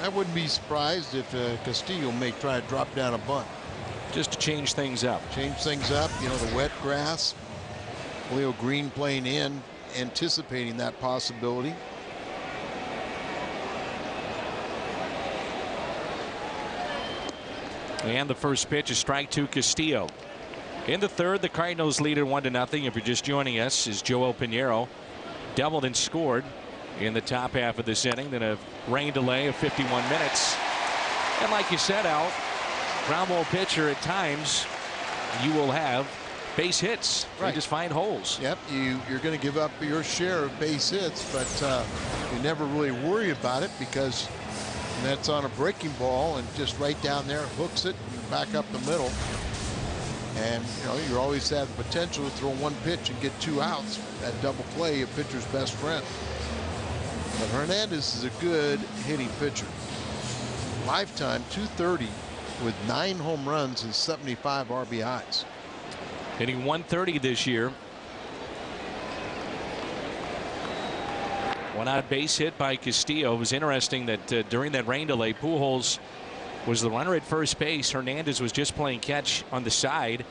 I wouldn't be surprised if Castillo may try to drop down a bunt. Just to change things up. Change things up. You know, the wet grass. Leo Green playing in, anticipating that possibility. And the first pitch is strike to Castillo. In the third, the Cardinals lead at 1-0. If you're just joining us, is Joel Pinheiro. Doubled and scored in the top half of this inning. Then a rain delay of 51 minutes. And like you said, Al, ground ball pitcher at times, you will have base hits. Right. You just find holes. Yep, you're going to give up your share of base hits, but you never really worry about it because that's on a breaking ball and just right down there, hooks it and back up the middle. And you know, you always have the potential to throw one pitch and get 2 outs. That double play, a pitcher's best friend. But Hernandez is a good hitting pitcher. Lifetime 230 with 9 home runs and 75 RBIs. Hitting 130 this year. One out base hit by Castillo. It was interesting that during that rain delay, Pujols was the runner at first base. Hernandez was just playing catch on the side.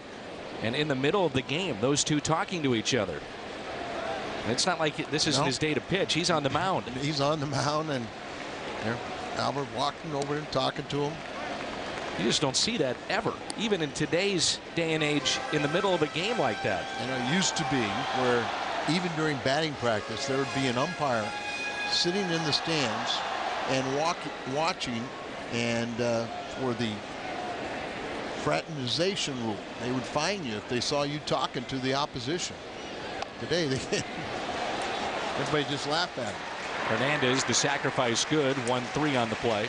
And in the middle of the game, those two talking to each other. It's not like this isn't his day to pitch. He's on the mound. He's on the mound, and Albert walking over and talking to him. You just don't see that ever, even in today's day and age, in the middle of a game like that. And it used to be where even during batting practice, there would be an umpire sitting in the stands and watching, and for the fraternization rule, they would fine you if they saw you talking to the opposition. Today, everybody just laughed at him. Hernandez, the sacrifice good, 1-3 on the play.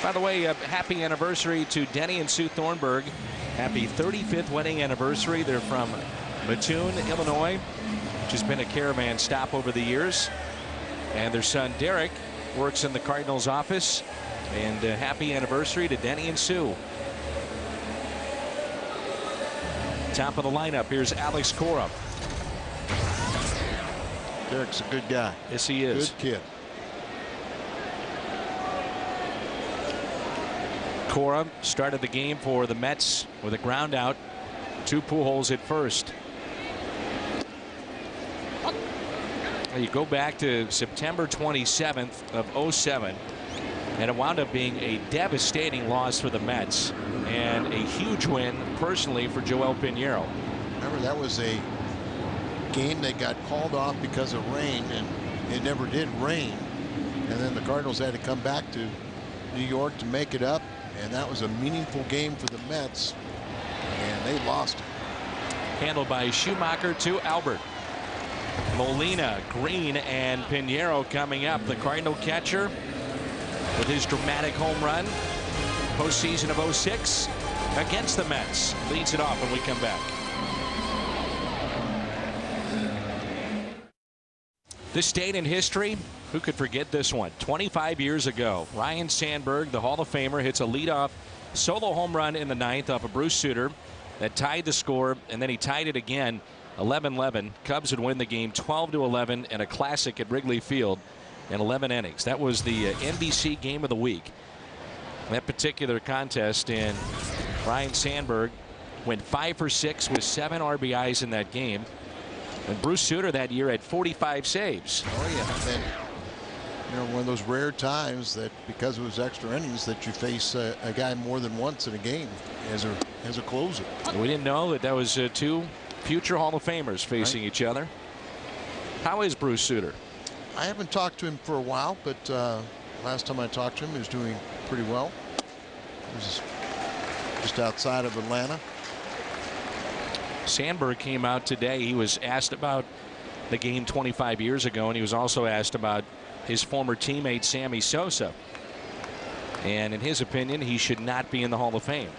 By the way, happy anniversary to Denny and Sue Thornburg. Happy 35th wedding anniversary. They're from Mattoon, Illinois, which has been a caravan stop over the years. And their son Derek works in the Cardinals office. And happy anniversary to Denny and Sue. Top of the lineup, here's Alex Cora. Derek's a good guy. Yes, he is. Good kid. Cora started the game for the Mets with a ground out to Pujols at first. You go back to September 27th of 07, and it wound up being a devastating loss for the Mets and a huge win personally for Joel Pinheiro. Remember, that was a game that got called off because of rain, and it never did rain. And then the Cardinals had to come back to New York to make it up. And that was a meaningful game for the Mets, and they lost it. Handled by Schumacher to Albert. Molina, Green, and Pinheiro coming up. The Cardinal catcher with his dramatic home run. Postseason of 06 against the Mets. Leads it off when we come back. This date in history, who could forget this one? 25 years ago, Ryne Sandberg, the Hall of Famer, hits a leadoff solo home run in the 9th off of Bruce Sutter that tied the score, and then he tied it again, 11-11. Cubs would win the game 12-11 in a classic at Wrigley Field in 11 innings. That was the NBC game of the week. That particular contest, and Ryne Sandberg went 5 for 6 with 7 RBIs in that game. And Bruce Sutter that year had 45 saves. Oh yeah, and you know, one of those rare times that because it was extra innings that you face a guy more than once in a game as a closer. We didn't know that was 2 future Hall of Famers facing each other. How is Bruce Sutter? I haven't talked to him for a while, but last time I talked to him, he was doing pretty well. He was just outside of Atlanta. Sandberg came out today. He was asked about the game 25 years ago, and he was also asked about his former teammate Sammy Sosa. And in his opinion, he should not be in the Hall of Fame.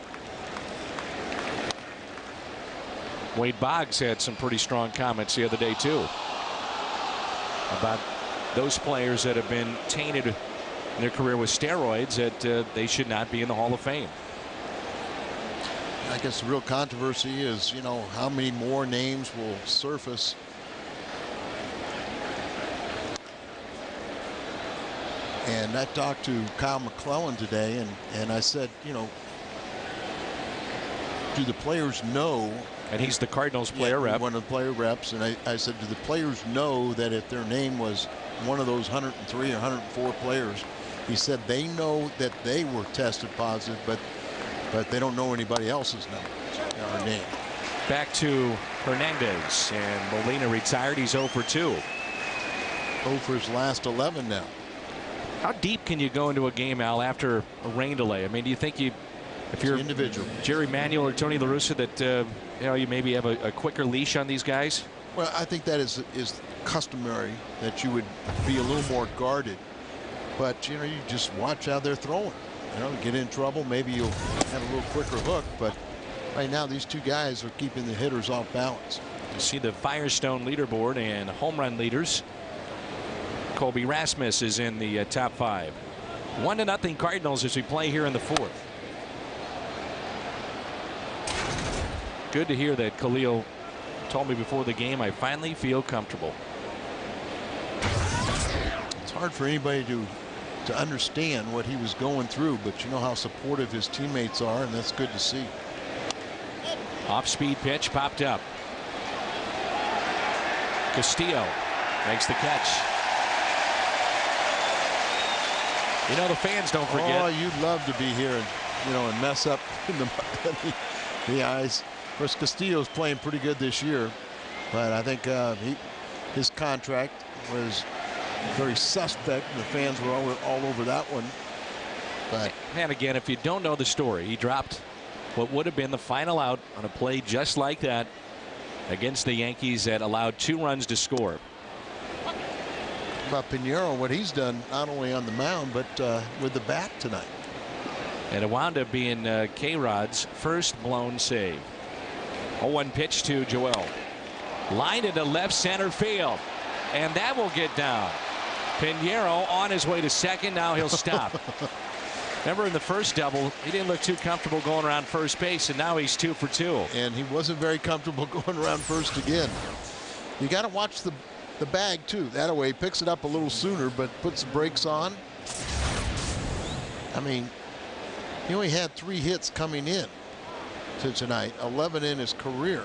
Wade Boggs had some pretty strong comments the other day too about those players that have been tainted in their career with steroids, that they should not be in the Hall of Fame. I guess the real controversy is, you know, how many more names will surface. And I talked to Kyle McClellan today, and I said, you know, do the players know? And he's the Cardinals player rep. One of the player reps. And I said, do the players know that if their name was one of those 103 or 104 players, he said they know that they were tested positive, but they don't know anybody else's number or name. Back to Hernandez, and Molina retired. He's 0 for 2. 0 for his last 11 now. How deep can you go into a game, Al, after a rain delay? I mean, do you think if you're individual, Jerry Manuel or Tony La Russa, that you know, you maybe have a quicker leash on these guys? Well, I think that is customary, that you would be a little more guarded, but you know, you just watch how they're throwing. You know, get in trouble, maybe you'll have a little quicker hook, but right now these two guys are keeping the hitters off balance. You see the Firestone leaderboard and home run leaders. Colby Rasmus is in the top 5. 1-0 Cardinals as we play here in the 4th. Good to hear that Khalil told me before the game, I finally feel comfortable. It's hard for anybody to understand what he was going through, but you know how supportive his teammates are, and that's good to see. Off-speed pitch popped up. Castillo makes the catch. You know, the fans don't forget. Oh, you'd love to be here and, you know, and mess up in the eyes. Of course, Castillo's playing pretty good this year, but I think his contract was very suspect, and the fans were all over that one. But and again, if you don't know the story, he dropped what would have been the final out on a play just like that against the Yankees that allowed 2 runs to score. About Pinheiro, what he's done not only on the mound but with the bat tonight. And it wound up being K-Rod's first blown save. 0-1 pitch to Joel. Lined into left center field, and that will get down. Pinheiro on his way to second. Now he'll stop. Remember in the first double, he didn't look too comfortable going around first base, and now he's 2 for 2. And he wasn't very comfortable going around first again. You got to watch the bag too. That way he picks it up a little sooner, but puts the brakes on. I mean, he only had 3 hits coming in to tonight, 11 in his career.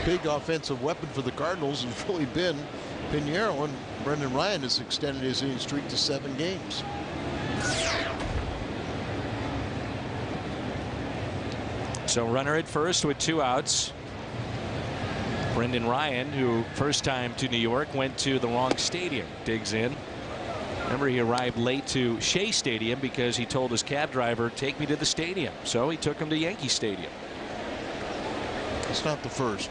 Big offensive weapon for the Cardinals has really been Pinheiro, and Brendan Ryan has extended his inning streak to 7 games. So runner at first with 2 outs. Brendan Ryan, who first time to New York, went to the wrong stadium, digs in. Remember, he arrived late to Shea Stadium because he told his cab driver, take me to the stadium. So he took him to Yankee Stadium. It's not the first.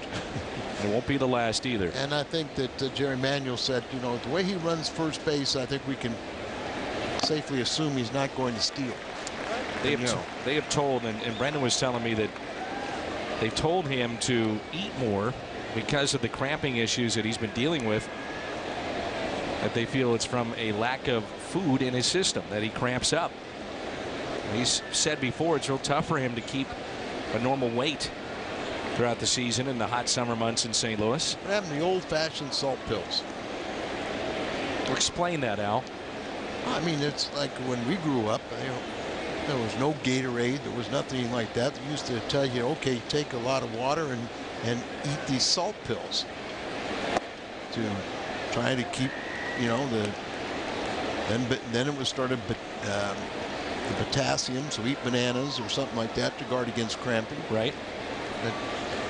It won't be the last either. And I think that Jerry Manuel said, you know, the way he runs first base, I think we can safely assume he's not going to steal. They have told, and Brendan was telling me that they've told him to eat more because of the cramping issues that he's been dealing with, that they feel it's from a lack of food in his system that he cramps up. He's said before it's real tough for him to keep a normal weight throughout the season in the hot summer months in St. Louis. What happened to the old-fashioned salt pills? Explain that, Al. I mean, it's like when we grew up, there was no Gatorade, there was nothing like that. They used to tell you, okay, take a lot of water and eat these salt pills to try to keep, you know, then it was started the potassium, so eat bananas or something like that to guard against cramping. Right. But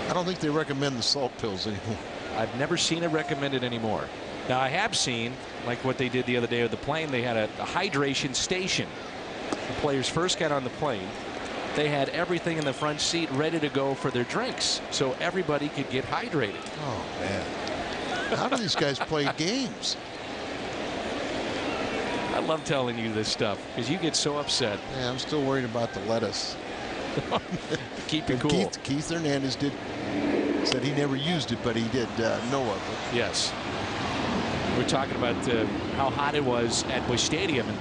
I don't think they recommend the salt pills anymore. I've never seen it recommended anymore. Now, I have seen, like what they did the other day with the plane, they had a hydration station. The players first got on the plane. They had everything in the front seat ready to go for their drinks, so everybody could get hydrated. Oh, man. How do these guys play games? I love telling you this stuff because you get so upset. Yeah, I'm still worried about the lettuce. Keep it cool. Keith Hernandez said he never used it, but he did know of it. Yes. We're talking about how hot it was at Busch Stadium. And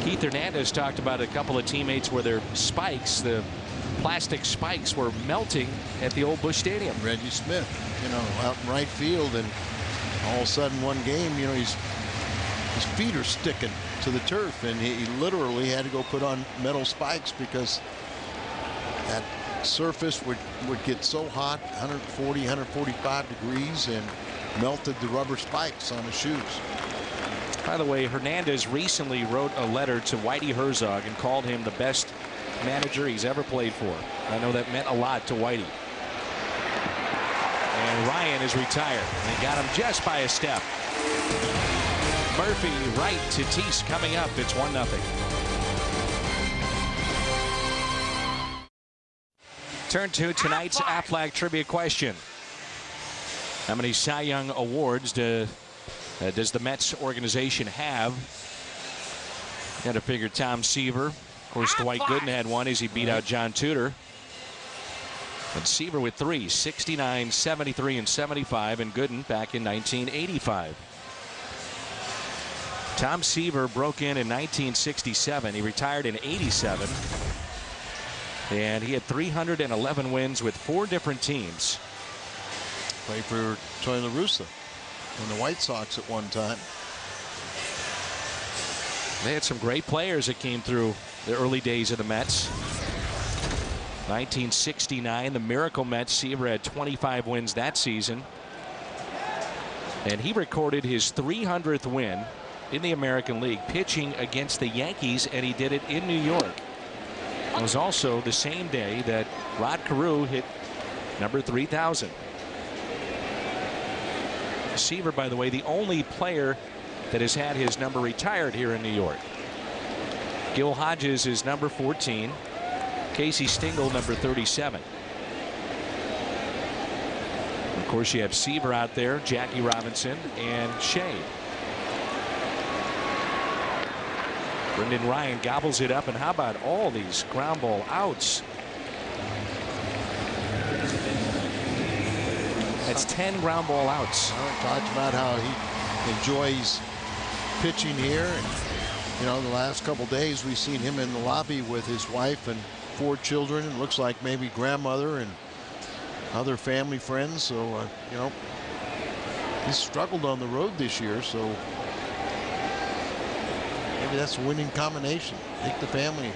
Keith Hernandez talked about a couple of teammates where their spikes, the plastic spikes, were melting at the old Busch Stadium. Reggie Smith, out in right field, and all of a sudden one game, his feet are sticking to the turf, and he literally had to go put on metal spikes because that surface would get so hot, 140, 145 degrees, and melted the rubber spikes on his shoes. By the way, Hernandez recently wrote a letter to Whitey Herzog and called him the best manager he's ever played for. I know that meant a lot to Whitey. And Ryan is retired. They got him just by a step. Murphy, right, Tatis coming up. It's 1-0. Turn to tonight's Aflac trivia question. How many Cy Young awards does the Mets organization have? Got to figure Tom Seaver. Of course, Dwight Gooden had one as he beat out John Tudor. But Seaver with 3, 69, 73, and 75, and Gooden back in 1985. Tom Seaver broke in 1967. He retired in 87. And he had 311 wins with 4 different teams. Played for Tony La Russa and the White Sox at one time. They had some great players that came through the early days of the Mets. 1969, the Miracle Mets. Seaver had 25 wins that season. And he recorded his 300th win in the American League pitching against the Yankees, and he did it in New York. It was also the same day that Rod Carew hit number 3,000. Seaver, by the way, the only player that has had his number retired here in New York. Gil Hodges is number 14. Casey Stengel number 37. Of course, you have Seaver out there, Jackie Robinson, and Shea. Brendan Ryan gobbles it up, and how about all these ground ball outs? That's 10 ground ball outs. Well, he talked about how he enjoys pitching here, and the last couple days we've seen him in the lobby with his wife and 4 children, and looks like maybe grandmother and other family friends. So he's struggled on the road this year, so maybe that's a winning combination. Take the family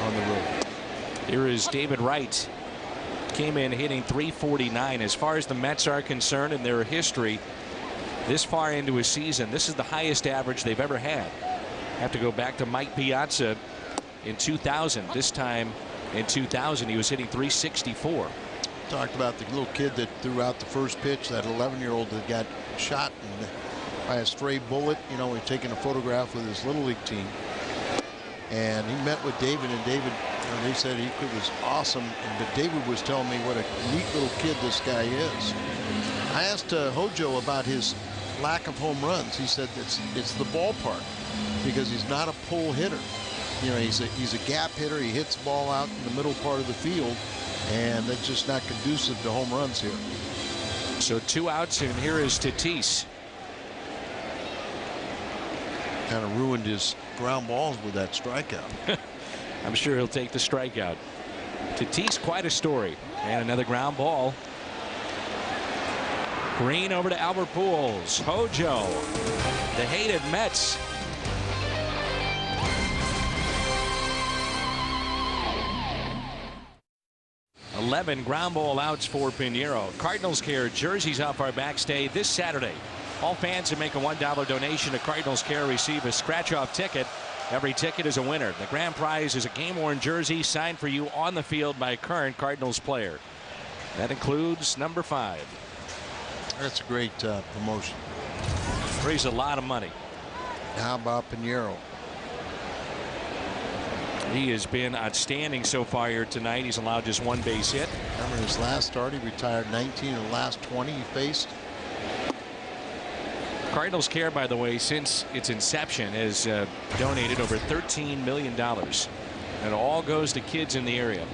on the road. Here is David Wright. Came in hitting 349. As far as the Mets are concerned in their history, this far into a season, this is the highest average they've ever had. Have to go back to Mike Piazza in 2000. This time in 2000, he was hitting 364. Talked about the little kid that threw out the first pitch, that 11-year-old that got shot by a stray bullet. He's taking a photograph with his Little League team. And he met with David, and David, they said he was awesome. But David was telling me what a neat little kid this guy is. I asked Hojo about his lack of home runs. He said it's the ballpark, because he's not a pull hitter. He's a gap hitter. He hits the ball out in the middle part of the field, and that's just not conducive to home runs here. So 2 outs, and here is Tatis. Kind of ruined his ground balls with that strikeout. I'm sure he'll take the strikeout. Tatis, quite a story. And another ground ball. Green over to Albert Pujols. Hojo, the hated Mets. $11 ground ball outs for Pinheiro. Cardinals Care jerseys off our backstay this Saturday. All fans who make a $1 donation to Cardinals Care receive a scratch-off ticket. Every ticket is a winner. The grand prize is a game-worn jersey signed for you on the field by a current Cardinals player. That includes number 5. That's a great promotion. Raised a lot of money. How about Pinheiro? He has been outstanding so far here tonight. He's allowed just 1 base hit. Remember his last start, he retired 19 of the last 20 he faced. Cardinals Care, by the way, since its inception, has donated over $13 million. And it all goes to kids in the area.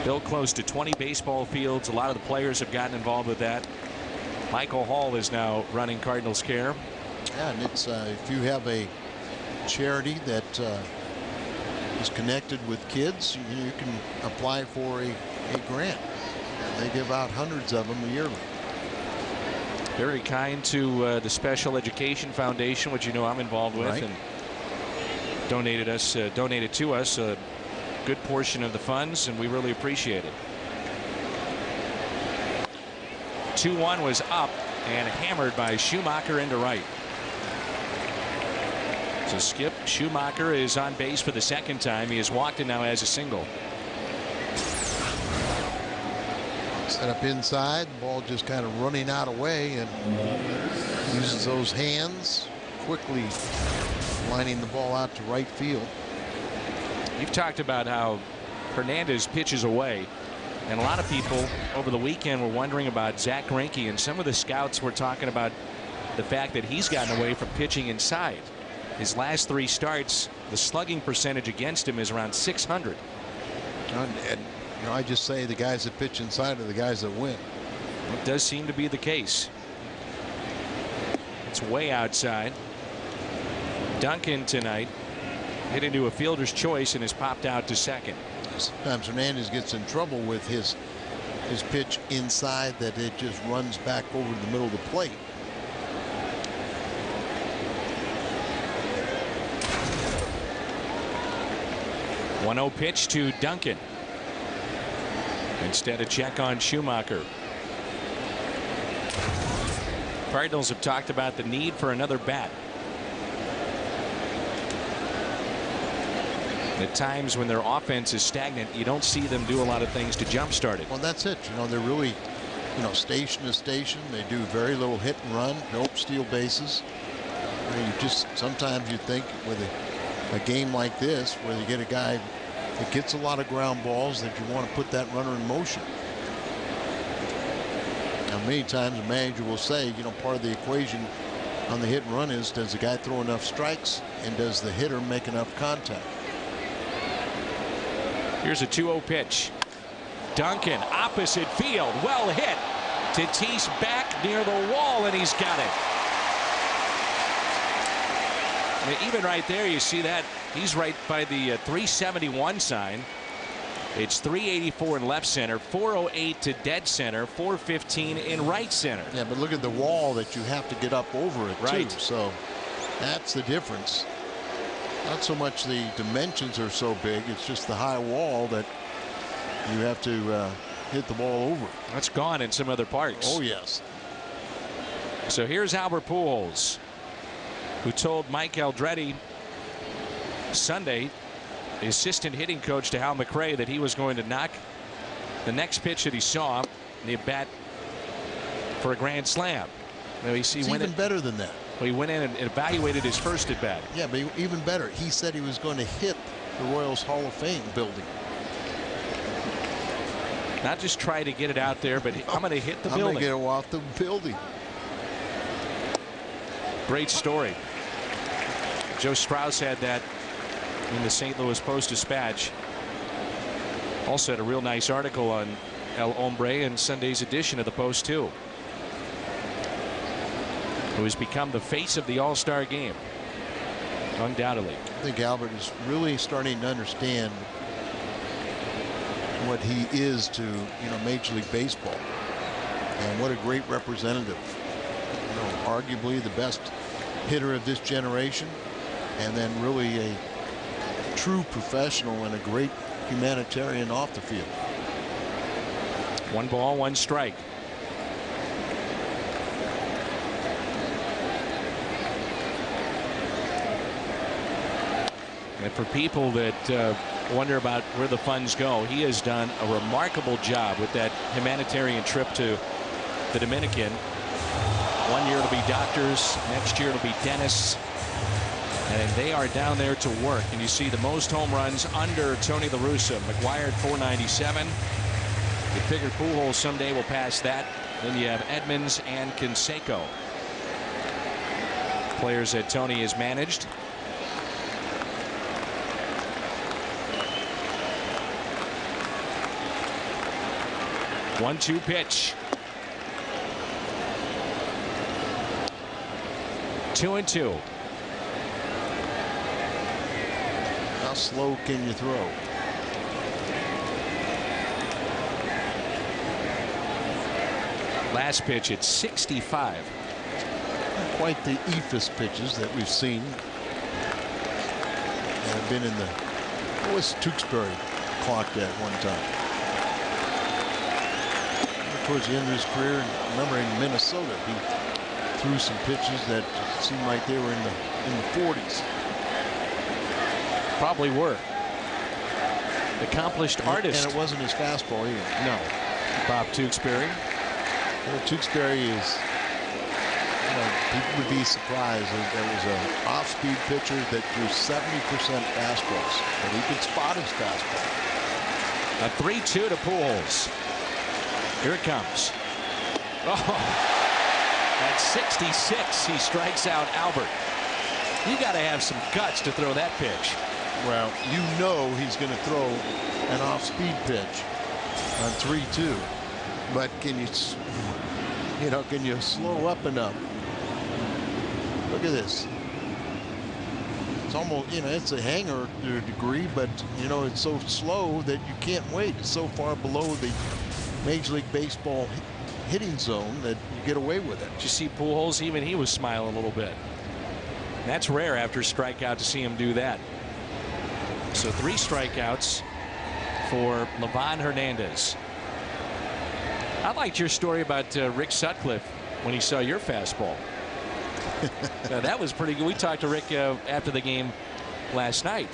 Built close to 20 baseball fields. A lot of the players have gotten involved with that. Michael Hall is now running Cardinals Care. Yeah, and it's if you have a charity that is connected with kids, you can apply for a grant. They give out hundreds of them yearly. Very kind to the Special Education Foundation, which you know I'm involved with, right. And donated to us a good portion of the funds, and we really appreciate it. 2-1 was up and hammered by Schumacher into right. So Skip Schumacher is on base for the 2nd time. He has walked and now has a single. Set up inside, ball just kind of running out of way, and uses those hands, quickly lining the ball out to right field. You've talked about how Hernandez pitches away, and a lot of people over the weekend were wondering about Zach Greinke, and some of the scouts were talking about the fact that he's gotten away from pitching inside. His last 3 starts, the slugging percentage against him is around .600. And you know, I just say the guys that pitch inside are the guys that win. It does seem to be the case. It's way outside. Duncan tonight hit into a fielder's choice and is popped out to 2nd. Sometimes Hernandez gets in trouble with his pitch inside, that it just runs back over the middle of the plate. One-0 pitch to Duncan. Instead, a check on Schumacher. Cardinals have talked about the need for another bat. At times when their offense is stagnant, you don't see them do a lot of things to jumpstart it. Well, that's it. You know, they're really, you know, station to station. They do very little hit and run, nope, steal bases. I mean, you just sometimes you think with a game like this, where you get a guy that gets a lot of ground balls, that you want to put that runner in motion. Now, many times a manager will say, you know, part of the equation on the hit and run is, does the guy throw enough strikes, and does the hitter make enough contact? Here's a 2-0 pitch. Duncan, opposite field, well hit. Tatis back near the wall, and he's got it. I mean, even right there, you see that he's right by the 371 sign. It's 384 in left center, 408 to dead center, 415 in right center. Yeah, but look at the wall that you have to get up over it, right, too. So that's the difference. Not so much the dimensions are so big, it's just the high wall that you have to hit the ball over. That's gone in some other parks. Oh, yes. So here's Albert Pujols, who told Mike Eldretti Sunday, the assistant hitting coach to Hal McRae, that he was going to knock the next pitch that he saw, the bat for a grand slam. Now, it's even better than that. Well, he went in and evaluated his first at bat. Yeah, but even better, he said he was going to hit the Royals Hall of Fame building. Not just try to get it out there, but I'm going to hit the building. I'm going to get it off the building. Great story. Joe Strauss had that in the St. Louis Post-Dispatch. Also had a real nice article on El Hombre in Sunday's edition of the Post, too. Who has become the face of the All-Star game, undoubtedly. I think Albert is really starting to understand what he is to, you know, Major League Baseball, and what a great representative. You know, arguably the best hitter of this generation, and then really a true professional and a great humanitarian off the field. 1 ball, 1 strike. And for people that wonder about where the funds go. He has done a remarkable job with that humanitarian trip to the Dominican. 1 year it'll be doctors, next year it'll be dentists, and they are down there to work. And you see the most home runs under Tony La Russa. McGuire at 497. You figure Pujols someday will pass that. Then you have Edmonds and Canseco, players that Tony has managed. One-two pitch. 2-2. How slow can you throw? Last pitch at 65. Not quite the eephus pitches that we've seen. And have been in the. What was Tewksbury clocked at one time? Towards the end of his career, remember in Minnesota, he threw some pitches that seemed like they were in the 40s. Probably were. Accomplished artist. And it wasn't his fastball either. No. Bob Tewksbury. Well, Tewksbury is, people would be surprised that there was an off-speed pitcher that threw 70% fastballs, but he could spot his fastball. A 3-2 to Pujols. Here it comes. Oh, at 66, he strikes out Albert. You got to have some guts to throw that pitch. Well, you know he's going to throw an off-speed pitch on 3-2, but can you slow up enough? Look at this. It's almost, it's a hanger to a degree, but it's so slow that you can't wait. It's so far below the Major League Baseball hitting zone that you get away with it. Did you see Pujols? Even he was smiling a little bit. And that's rare after a strikeout to see him do that. So 3 strikeouts for Livan Hernandez. I liked your story about Rick Sutcliffe when he saw your fastball. That was pretty good. We talked to Rick after the game last night,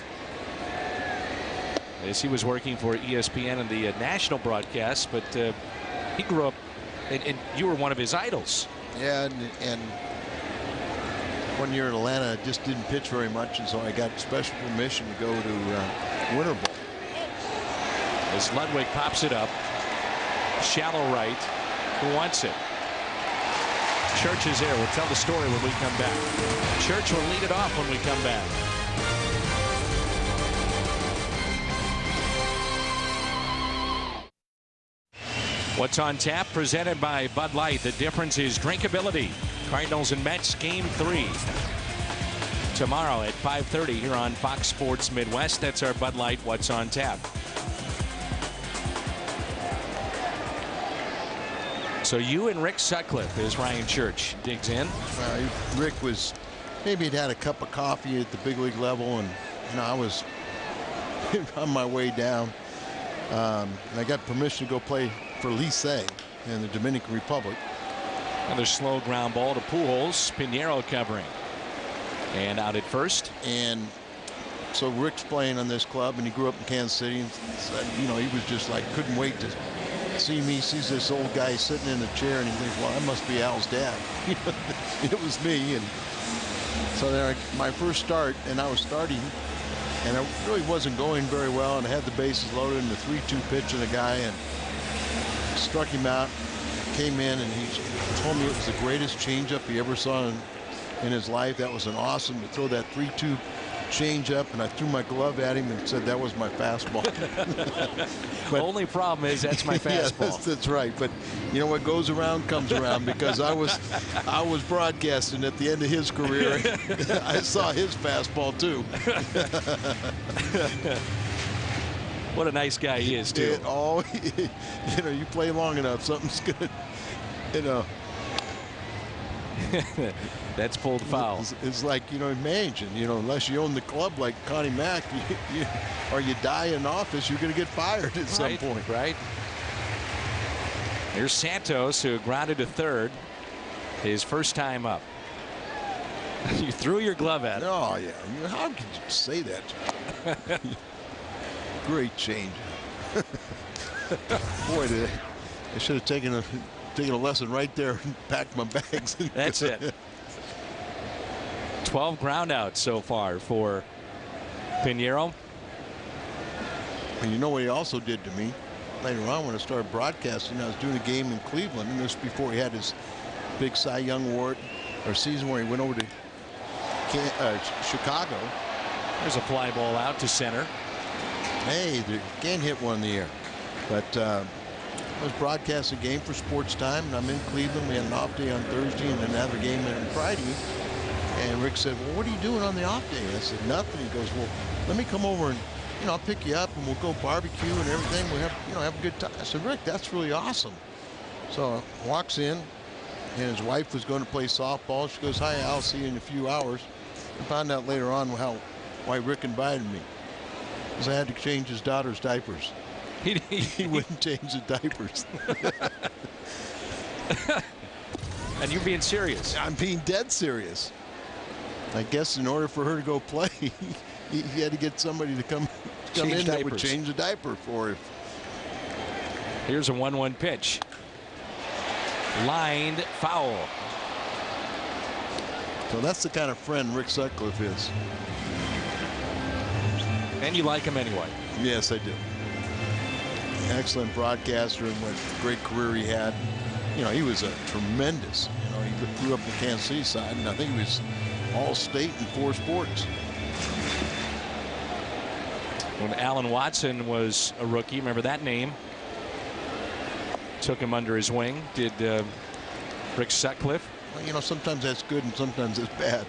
as he was working for ESPN and the national broadcast, but he grew up, and you were one of his idols. Yeah, and one year in Atlanta, I just didn't pitch very much, and so I got special permission to go to Winter Bowl. As Ludwig pops it up, shallow right, who wants it? Church is there. We'll tell the story when we come back. Church will lead it off when we come back. What's on tap? Presented by Bud Light. The difference is drinkability. Cardinals and Mets Game 3 tomorrow at 5:30 here on Fox Sports Midwest. That's our Bud Light What's on Tap. So you and Rick Sutcliffe, as Ryan Church digs in. Rick was, maybe he'd had a cup of coffee at the big league level, and I was on my way down. And I got permission to go play for Licey in the Dominican Republic. Another slow ground ball to Pujols. Pinheiro covering. And out at first. And so Rick's playing on this club, and he grew up in Kansas City, and said, he was just like, couldn't wait to see me. Sees this old guy sitting in a chair, and he thinks, well, I must be Al's dad. It was me. And so there, my first start, and I was starting, and I really wasn't going very well, and I had the bases loaded, and the 3-2 pitch, and the guy and struck him out, came in, and he told me it was the greatest changeup he ever saw in his life. That was an awesome to throw that 3-2 change up, and I threw my glove at him and said that was my fastball. But only problem is that's my fastball. Yeah, that's right. But what goes around comes around, because I was broadcasting at the end of his career. I saw his fastball too. What a nice guy he is too. You play long enough, something's good. That's pulled foul. It's like, managing, unless you own the club like Connie Mack, or you die in office, you're going to get fired at some point. Right. Here's Santos, who grounded to third his first time up. You threw your glove at him. Oh, yeah. How could you say that? Great change. Boy, I should have taken a lesson right there and packed my bags. That's it. 12 groundouts so far for Pinheiro. And you know what he also did to me? Later on when I started broadcasting, I was doing a game in Cleveland, and this was before he had his big Cy Young award or season where he went over to Chicago. There's a fly ball out to center. Hey, they can't hit one in the air. But I was broadcasting a game for Sports Time, and I'm in Cleveland. We had an off day on Thursday and another game on Friday. And Rick said, well, what are you doing on the off day? I said, nothing. He goes, well, let me come over and, I'll pick you up and we'll go barbecue and everything. We'll have, have a good time. I said, Rick, that's really awesome. So walks in, and his wife was going to play softball. She goes, hi, I'll see you in a few hours. I found out later on why Rick invited me. Because I had to change his daughter's diapers. He wouldn't change the diapers. And you're being serious? I'm being dead serious. I guess in order for her to go play, he had to get somebody to come in that would change the diaper for him. Here's a 1-1 pitch. Lined foul. So that's the kind of friend Rick Sutcliffe is. And you like him anyway? Yes, I do. Excellent broadcaster, and what a great career he had. He was a tremendous. He grew up in the Kansas City side, and I think he was all-state in 4 sports. When Alan Watson was a rookie, remember that name? Took him under his wing. Did Rick Sutcliffe? Well, sometimes that's good and sometimes it's bad.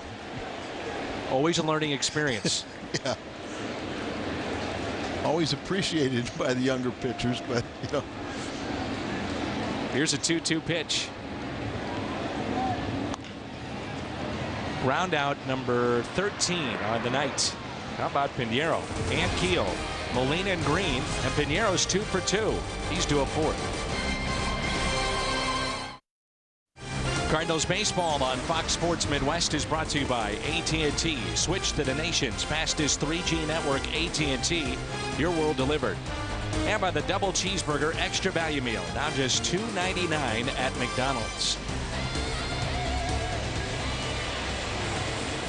Always a learning experience. Yeah. Always appreciated by the younger pitchers, but Here's a 2-2 pitch. Ground out number 13 on the night. How about Pinheiro and Keel, Molina and Green, and Pinheiro's 2 for 2. He's due a 4th. Cardinals baseball on Fox Sports Midwest is brought to you by AT&T. Switch to the nation's fastest 3G network, AT&T. Your world delivered. And by the double cheeseburger extra value meal, now just $2.99 at McDonald's.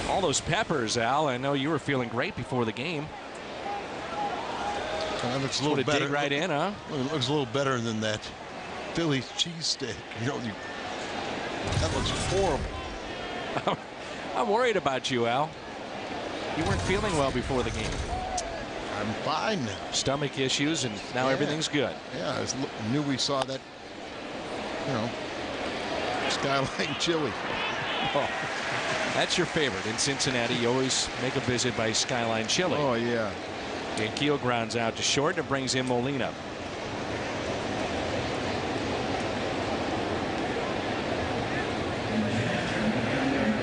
All those peppers, Al. I know you were feeling great before the game. That looks a little better. Dig right in, huh? It looks a little better than that Philly cheesesteak. That looks horrible. I'm worried about you, Al. You weren't feeling well before the game. I'm fine now. Stomach issues, and now everything's good. Yeah, I knew we saw that, Skyline chili. Oh, that's your favorite. In Cincinnati, you always make a visit by Skyline Chili. Oh, yeah. And Keel grounds out to short and brings in Molina.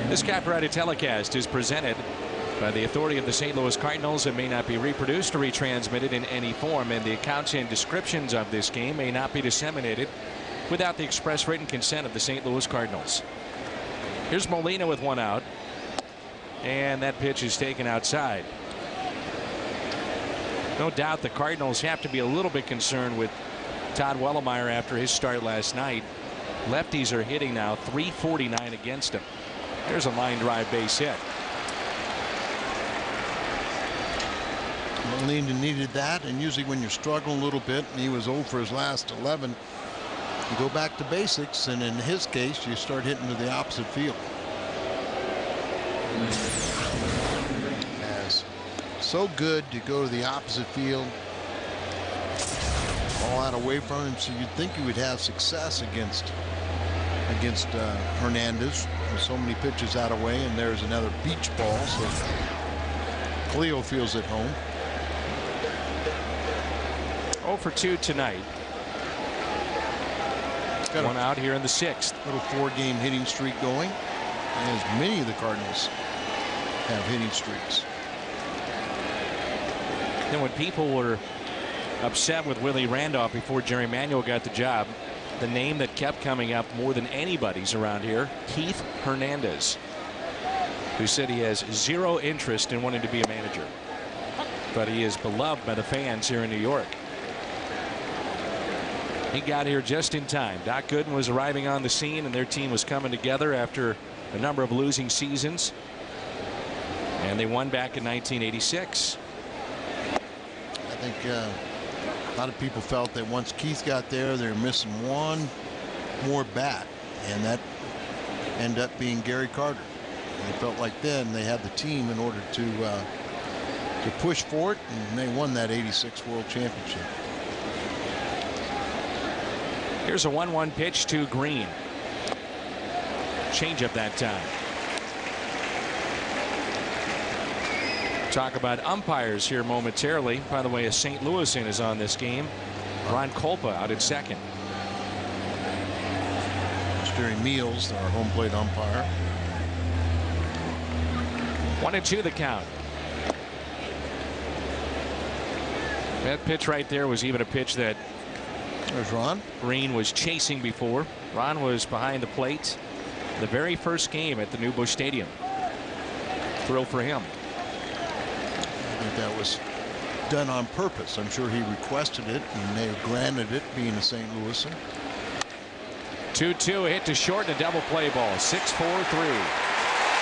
This copyrighted telecast is presented by the authority of the St. Louis Cardinals and may not be reproduced or retransmitted in any form, and the accounts and descriptions of this game may not be disseminated without the express written consent of the St. Louis Cardinals. Here's Molina with 1 out, and that pitch is taken outside. No doubt the Cardinals have to be a little bit concerned with Todd Wellemeyer after his start last night. Lefties are hitting now .349 against him. There's a line drive base hit. Molina needed that, and usually when you're struggling a little bit, and he was 0 for his last 11, you go back to basics, and in his case, you start hitting to the opposite field. As so good to go to the opposite field, all out away from him, so you'd think he would have success against Hernandez. With so many pitches out of way, and there's another beach ball, so Cleo feels at home. 0 for 2 tonight. Got 1 out here in the 6th. Little 4-game hitting streak going, as many of the Cardinals have hitting streaks. Then when people were upset with Willie Randolph before Jerry Manuel got the job, the name that kept coming up more than anybody's around here, Keith Hernandez, who said he has 0 interest in wanting to be a manager. but he is beloved by the fans here in New York. He got here just in time. Doc Gooden was arriving on the scene, and their team was coming together after a number of losing seasons. And they won back in 1986. I think a lot of people felt that once Keith got there, they were missing one more bat, and that ended up being Gary Carter. And they felt like then they had the team in order to push for it, and they won that '86 World Championship. Here's a 1-1 pitch to Green. Changeup that time. Talk about umpires here momentarily. By the way, a St. Louisan is on this game. Ron Kolpa out at second. Jerry Meals, our home plate umpire. 1-2 the count. That pitch right there was even a pitch that There's Ron. Green was chasing before. Ron was behind the plate the very first game at the new Busch Stadium. Thrill for him. I think that was done on purpose. I'm sure he requested it, and they granted it, being a St. Louisan. 2-2, hit to short and a double play ball. 6-4-3.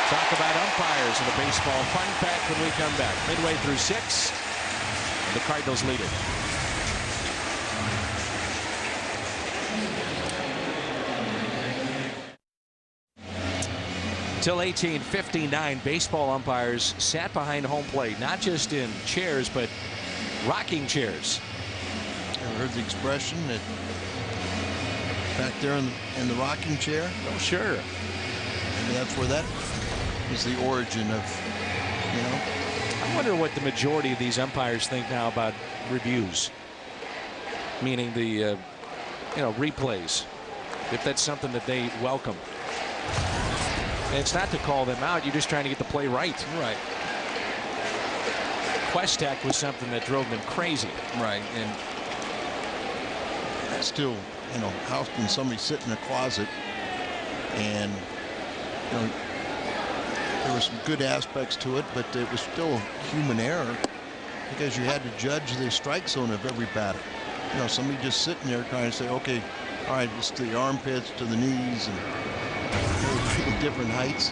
Talk about umpires in the baseball fun fact when we come back. Midway through 6, the Cardinals lead it. Till 1859, baseball umpires sat behind home plate, not just in chairs, but rocking chairs. Ever heard the expression that back there in the rocking chair? Oh, sure. Maybe that's where that is the origin of, you know. I wonder what the majority of these umpires think now about reviews, meaning the replays, if that's something that they welcome. And it's not to call them out. You're just trying to get the play right. Right. Questek was something that drove them crazy. Right. And Still, you know, how can somebody sit in a closet and, you know, there were some good aspects to it, but it was still human error because you had to judge the strike zone of every batter. You know, somebody just sitting there trying to say, okay, all right, it's to the armpits, to the knees, and different heights.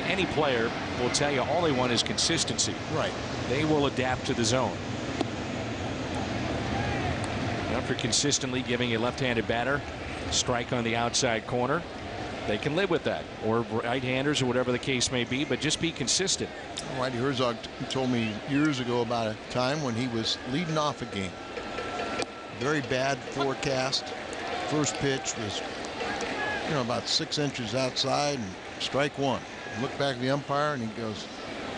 Any player will tell you all they want is consistency. Right. They will adapt to the zone. For consistently giving a left-handed batter strike on the outside corner, they can live with that, or right-handers, or whatever the case may be, but just be consistent. Whitey Herzog told me years ago about a time when he was leading off a game. Very bad forecast. First pitch was, you know, about 6 inches outside, and strike one. Looked back at the umpire, and he goes,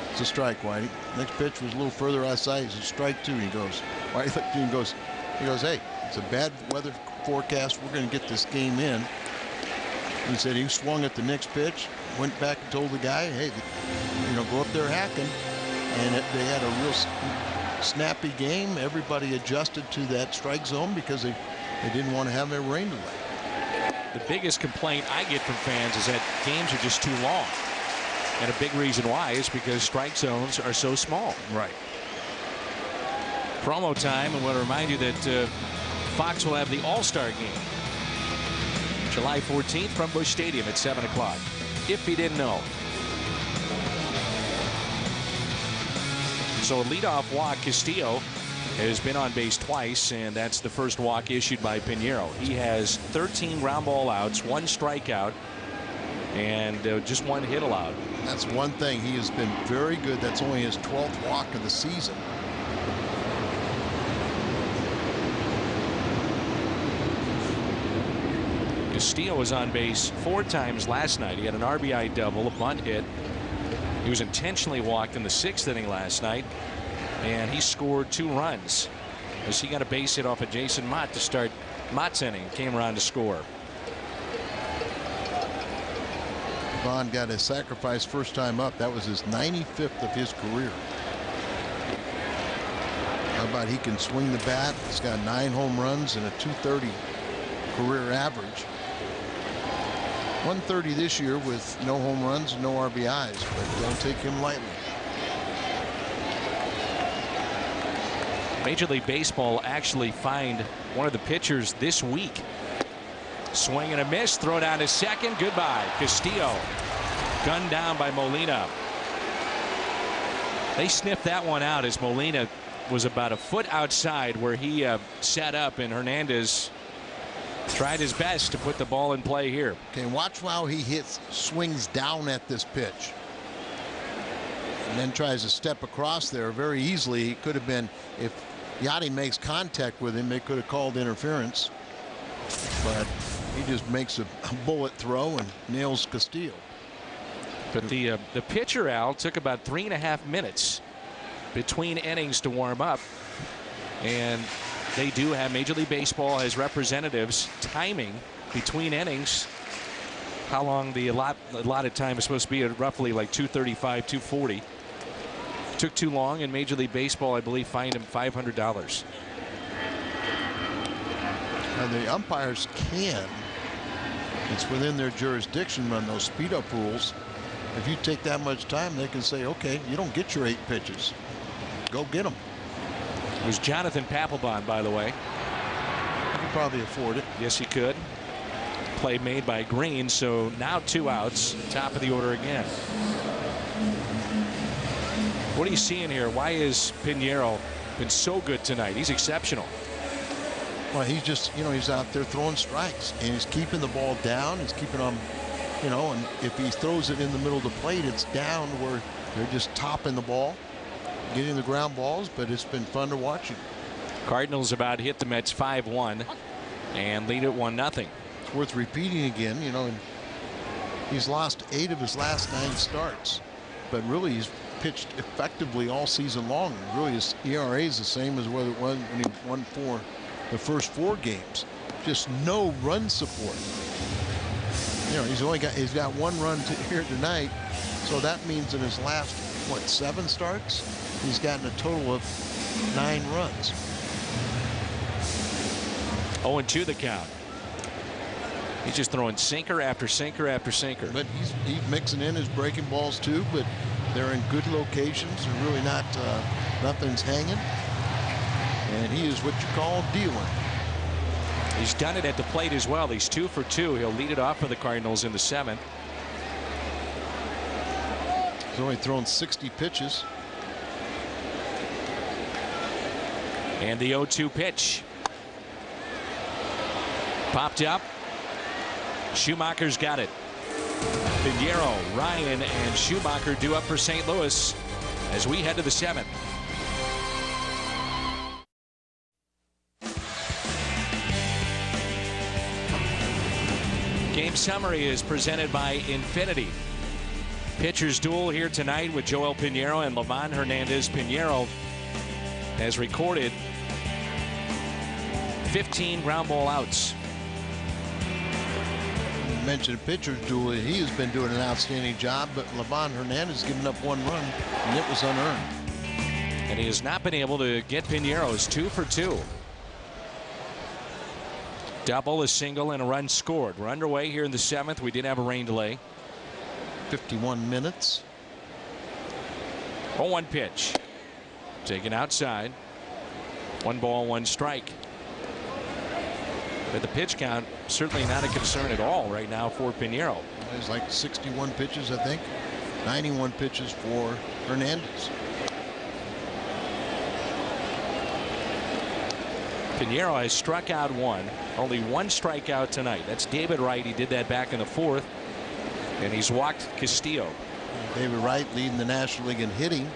"It's a strike, Whitey." Next pitch was a little further outside. It's a strike two. And he goes, Whitey looked at him and goes, "Hey, it's a bad weather forecast. We're going to get this game in." He said he swung at the next pitch, went back and told the guy, "Hey, you know, go up there hacking." And they had a real snappy game. Everybody adjusted to that strike zone because they didn't want to have their rain delay. The biggest complaint I get from fans is that games are just too long. And a big reason why is because strike zones are so small. right. Promo time, and I want to remind you that Fox will have the All-Star game July 14th from Busch Stadium at 7 o'clock. If you didn't know. So a leadoff walk, Castillo has been on base twice, and that's the first walk issued by Pinheiro. He has 13 ground ball outs, 1 strikeout, and just 1 hit allowed. That's one thing. He has been very good. That's only his 12th walk of the season. Castillo was on base 4 times last night. He had an RBI double, a bunt hit. He was intentionally walked in the 6th inning last night, and he scored 2 runs as he got a base hit off of Jason Mott to start Mott's inning. Came around to score. Vaughn got a sacrifice first time up. That was his 95th of his career. How about he can swing the bat? He's got 9 home runs and a .230 career average. 130 this year with no home runs, no RBIs, but don't take him lightly. Major League Baseball actually fined one of the pitchers this week. Swing and a miss. Throw down to second. Goodbye. Castillo. Gunned down by Molina. They sniffed that one out as Molina was about a foot outside where he sat up, and Hernandez tried his best to put the ball in play here. Okay, watch how he swings down at this pitch. And then tries to step across there very easily. He could have been, if Yachty makes contact with him, they could have called interference. But he just makes a bullet throw and nails Castillo. But the pitcher, Al, took about 3.5 minutes between innings to warm up. And they do have, Major League Baseball has representatives timing between innings how long the allotted time is supposed to be, at roughly like 2:35, 2:40. Took too long, and Major League Baseball, I believe, fined him $500. And the umpires can, it's within their jurisdiction, run those speed up rules. If you take that much time, they can say, okay, you don't get your 8 pitches. Go get them. It was Jonathan Papelbon, by the way. You could probably afford it. Yes, he could. Play made by Green, so now 2 outs. Top of the order again. What are you seeing here? Why is Pinheiro been so good tonight? He's exceptional. Well, he's just, he's out there throwing strikes, and he's keeping the ball down. He's keeping them, and if he throws it in the middle of the plate, it's down where they're just topping the ball, getting the ground balls, but it's been fun to watch him. Cardinals about hit the Mets 5-1 and lead it 1-0. It's worth repeating again, and he's lost 8 of his last 9 starts, but really he's pitched effectively all season long. Really, his ERA is the same as what it was when he won for the first 4 games. Just no run support. He's got 1 run here tonight, so that means in his last 7 starts, he's gotten a total of 9 runs. 0-2 the count. He's just throwing sinker after sinker after sinker. But he's mixing in his breaking balls too, but they're in good locations. They're really not, nothing's hanging. And he is what you call dealing. He's done it at the plate as well. He's 2 for 2. He'll lead it off for the Cardinals in the 7th. He's only thrown 60 pitches. And the 0-2 pitch. Popped up. Schumacher's got it. Pinheiro, Ryan, and Schumacher due up for St. Louis as we head to the 7th. Game summary is presented by Infinity. Pitchers duel here tonight with Joel Pinheiro and Livan Hernandez. Pinheiro has recorded 15 ground ball outs. You mentioned pitcher's duel. He has been doing an outstanding job, but Livan Hernandez has given up 1 run, and it was unearned. And he has not been able to get Pinheiro's 2 for 2. Double, a single, and a run scored. We're underway here in the 7th. We did have a rain delay. 51 minutes. 0-1 pitch. Taken outside. 1 ball, 1 strike. But the pitch count certainly not a concern at all right now for Pinheiro. There's like 61 pitches, I think. 91 pitches for Hernandez. Pinheiro has struck out 1. Only 1 strikeout tonight. That's David Wright. He did that back in the 4th. And he's walked Castillo. David Wright leading the National League in hitting.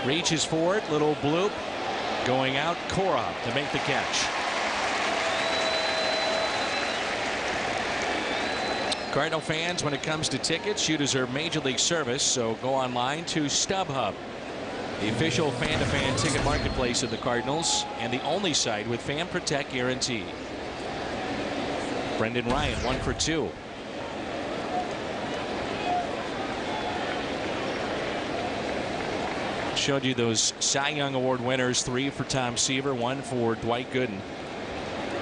Reaches for it. Little bloop. Going out. Cora to make the catch. Cardinal fans, when it comes to tickets, you deserve Major League service, so go online to StubHub, the official fan-to-fan ticket marketplace of the Cardinals, and the only site with Fan Protect guarantee. Brendan Ryan, 1 for 2. Showed you those Cy Young Award winners, 3 for Tom Seaver, 1 for Dwight Gooden,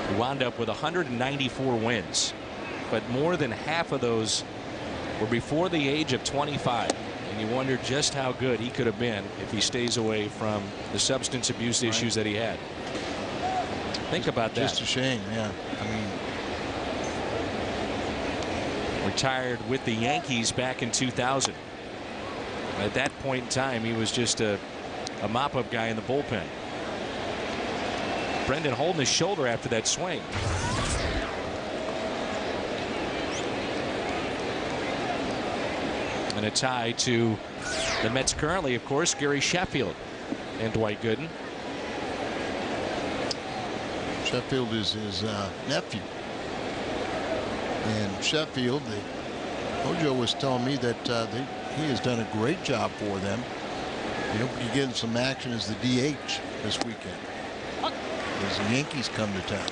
who wound up with 194 wins. but more than half of those were before the age of 25. And you wonder just how good he could have been if he stays away from the substance abuse issues that he had. Think about that. Just a shame, yeah. I mean, retired with the Yankees back in 2000. At that point in time, he was just a mop-up guy in the bullpen. Brendan holding his shoulder after that swing. And a tie to the Mets currently, of course, Gary Sheffield and Dwight Gooden. Sheffield is his nephew. And Sheffield, Ojo was telling me that he has done a great job for them. He hope he gets some action as the DH this weekend as the Yankees come to town.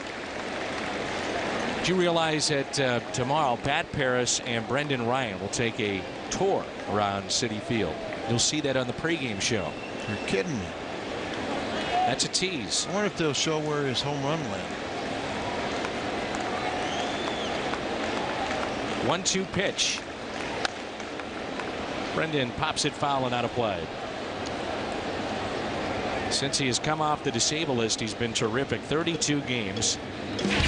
Do you realize that tomorrow Pat Paris and Brendan Ryan will take a tour around Citi Field? You'll see that on the pregame show. You're kidding me. That's a tease. I wonder if they'll show where his home run went. 1-2 pitch. Brendan pops it foul and out of play. Since he has come off the disabled list, he's been terrific. 32 games,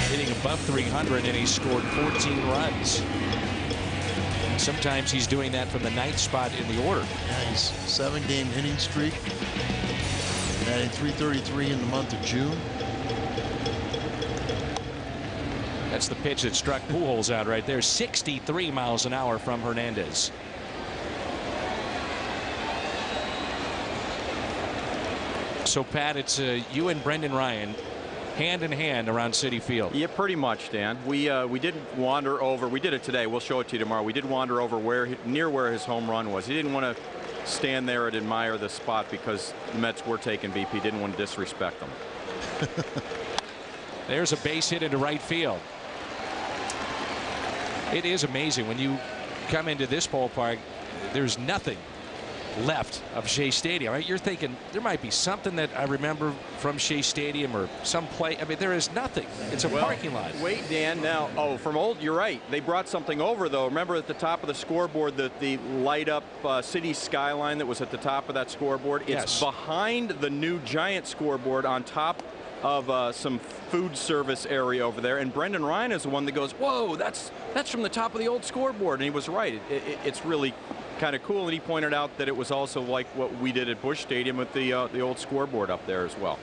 hitting above 300, and he's scored 14 runs. Sometimes he's doing that from the 9th spot in the order. Yeah, he's 7-game hitting streak. Batting .333 in the month of June. That's the pitch that struck Pujols out right there. 63 miles an hour from Hernandez. So, Pat, it's you and Brendan Ryan hand in hand around Citi Field. Yeah, pretty much, Dan. We did wander over. We did it today. We'll show it to you tomorrow. We did wander over near where his home run was. He didn't want to stand there and admire the spot because the Mets were taking BP. Didn't want to disrespect them. There's a base hit into right field. It is amazing when you come into this ballpark. There's nothing left of Shea Stadium. Right? You're thinking there might be something that I remember from Shea Stadium or some play. I mean, there is nothing. It's a parking lot. Wait, Dan. Now, from old, you're right. They brought something over, though. Remember at the top of the scoreboard, the light up city skyline that was at the top of that scoreboard? It's Yes. behind the new giant scoreboard on top of some food service area over there. And Brendan Ryan is the one that goes, whoa, that's from the top of the old scoreboard. And he was right. It's really kind of cool. And he pointed out that it was also like what we did at Busch Stadium with the old scoreboard up there as well.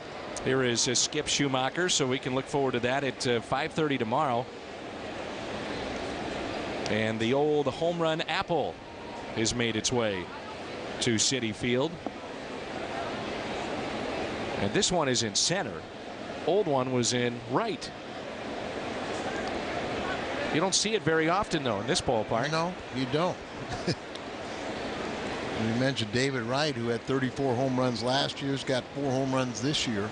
Here is Skip Schumacher, so we can look forward to that at 5:30 tomorrow. And the old home run apple has made its way to Citi Field. And this one is in center. Old one was in right. You don't see it very often, though, in this ballpark. No, you don't. You mentioned David Wright, who had 34 home runs last year. He's got 4 home runs this year.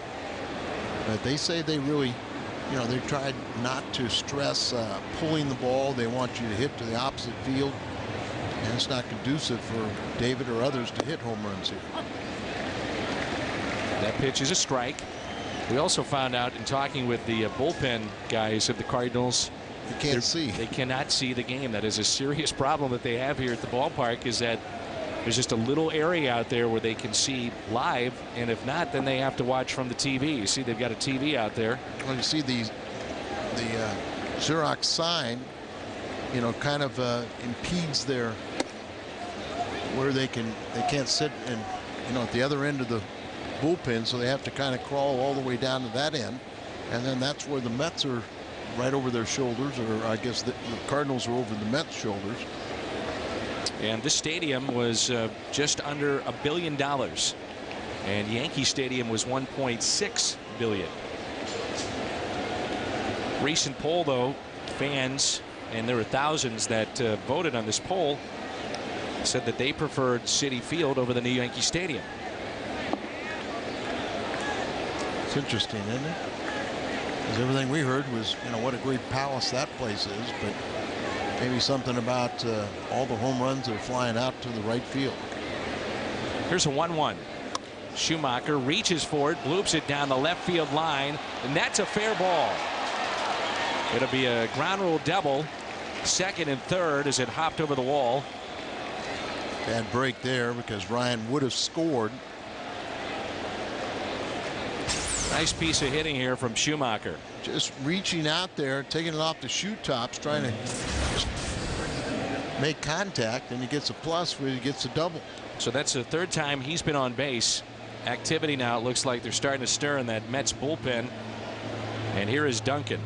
But they say they really, they tried not to stress pulling the ball. They want you to hit to the opposite field. And it's not conducive for David or others to hit home runs here. That pitch is a strike. We also found out in talking with the bullpen guys of the Cardinals, you can't see. They cannot see the game. That is a serious problem that they have here at the ballpark, is that there's just a little area out there where they can see live, and if not, then they have to watch from the TV. You see, they've got a TV out there. Well, you see the Xerox sign, kind of impedes their where they can't sit and at the other end of the bullpen, so they have to kind of crawl all the way down to that end, and then that's where the Mets are right over their shoulders, or I guess the Cardinals are over the Mets' shoulders. And this stadium was just under $1 billion, and Yankee Stadium was $1.6 billion. Recent poll, though, fans, and there were thousands that voted on this poll, said that they preferred Citi Field over the new Yankee Stadium. It's interesting, isn't it? Because everything we heard was, what a great palace that place is, but maybe something about all the home runs that are flying out to the right field. Here's a 1-1. Schumacher reaches for it, bloops it down the left field line, and that's a fair ball. It'll be a ground rule double, second and third as it hopped over the wall. Bad break there because Ryan would have scored. Nice piece of hitting here from Schumacher. Just reaching out there, taking it off the shoe tops, trying to make contact, and he gets a plus where he gets a double. So that's the third time he's been on base. Activity now, it looks like they're starting to stir in that Mets bullpen. And here is Duncan.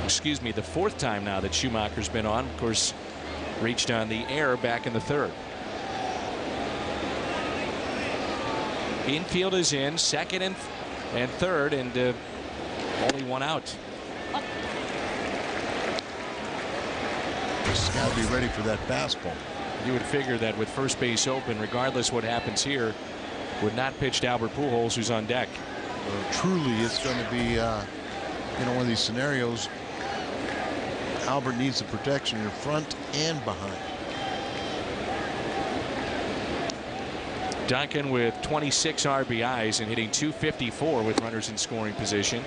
Excuse me, the fourth time now that Schumacher's been on. Of course, reached on the air back in the third. Infield is in, second and third, and only one out. Just got to be ready for that fastball. You would figure that with first base open, regardless what happens here, would not pitch to Albert Pujols, who's on deck. Truly, it's going to be one of these scenarios. Albert needs the protection in front and behind. Duncan with 26 RBIs and hitting .254 with runners in scoring position.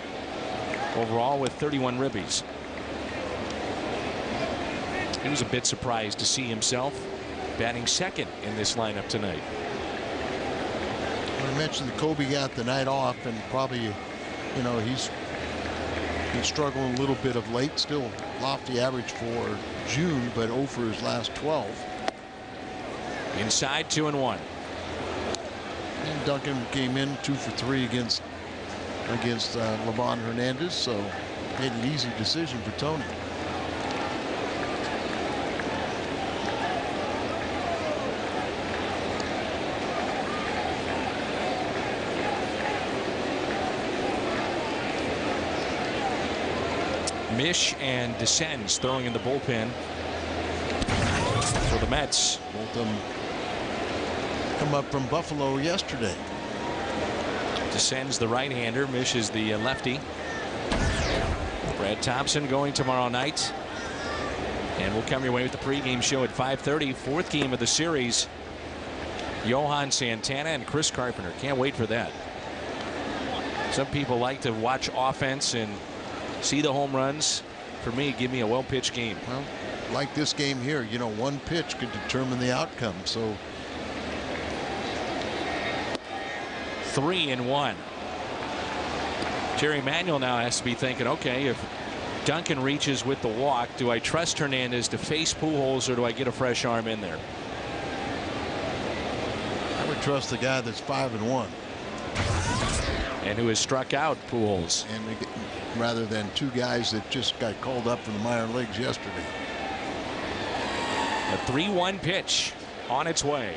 Overall with 31 ribbies. He was a bit surprised to see himself batting second in this lineup tonight. I mentioned that Kobe got the night off, and probably, he's been struggling a little bit of late. Still lofty average for June, but 0 for his last 12. Inside 2-1. And Duncan came in 2 for 3 against Livan Hernandez, so made an easy decision for Tony. Mish and Descends throwing in the bullpen for the Mets. Both of them come up from Buffalo yesterday. Descends the right-hander. Mish is the lefty. Brad Thompson going tomorrow night. And we'll come your way with the pregame show at 5:30. Fourth game of the series. Johan Santana and Chris Carpenter. Can't wait for that. Some people like to watch offense and see the home runs. For me, give me a well-pitched game. Well, like this game here, one pitch could determine the outcome. So 3-1. Jerry Manuel now has to be thinking, okay, if Duncan reaches with the walk, do I trust Hernandez to face Pujols, or do I get a fresh arm in there? I would trust the guy that's 5-1. And who has struck out Pujols. And rather than two guys that just got called up from the minor leagues yesterday. A 3-1 pitch on its way.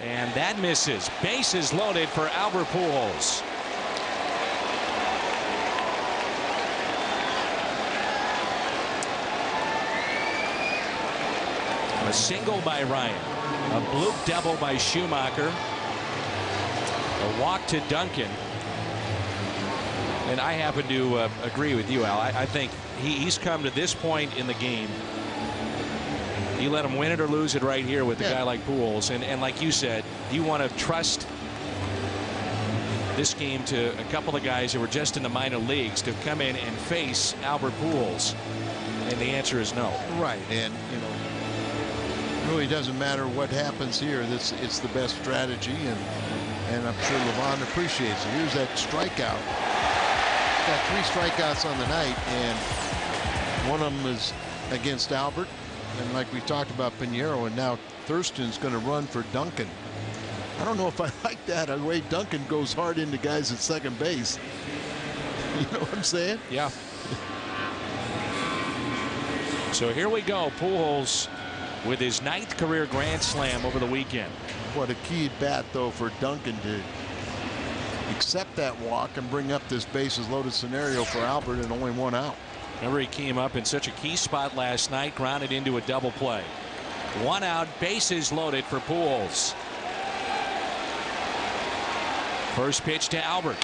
And that misses. Bases loaded for Albert Pujols. A single by Ryan. A bloop double by Schumacher. A walk to Duncan. And I happen to agree with you, Al. I think he's come to this point in the game. You let him win it or lose it right here with a guy like Pujols. And like you said, do you want to trust this game to a couple of guys who were just in the minor leagues to come in and face Albert Pujols? And the answer is no. Right. And, it really doesn't matter what happens here. It's the best strategy, and I'm sure Livan appreciates it. Here's that strikeout. Got 3 strikeouts on the night, and one of them is against Albert, and like we talked about Pinheiro, and now Thurston's going to run for Duncan. I don't know if I like that, the way Duncan goes hard into guys at second base. You know what I'm saying? Yeah. So here we go. Pujols with his 9th career grand slam over the weekend. What a key at bat, though, for Duncan to accept that walk and bring up this bases loaded scenario for Albert, and only 1 out. Remember, he came up in such a key spot last night, grounded into a double play. 1 out, bases loaded for Pujols. First pitch to Albert.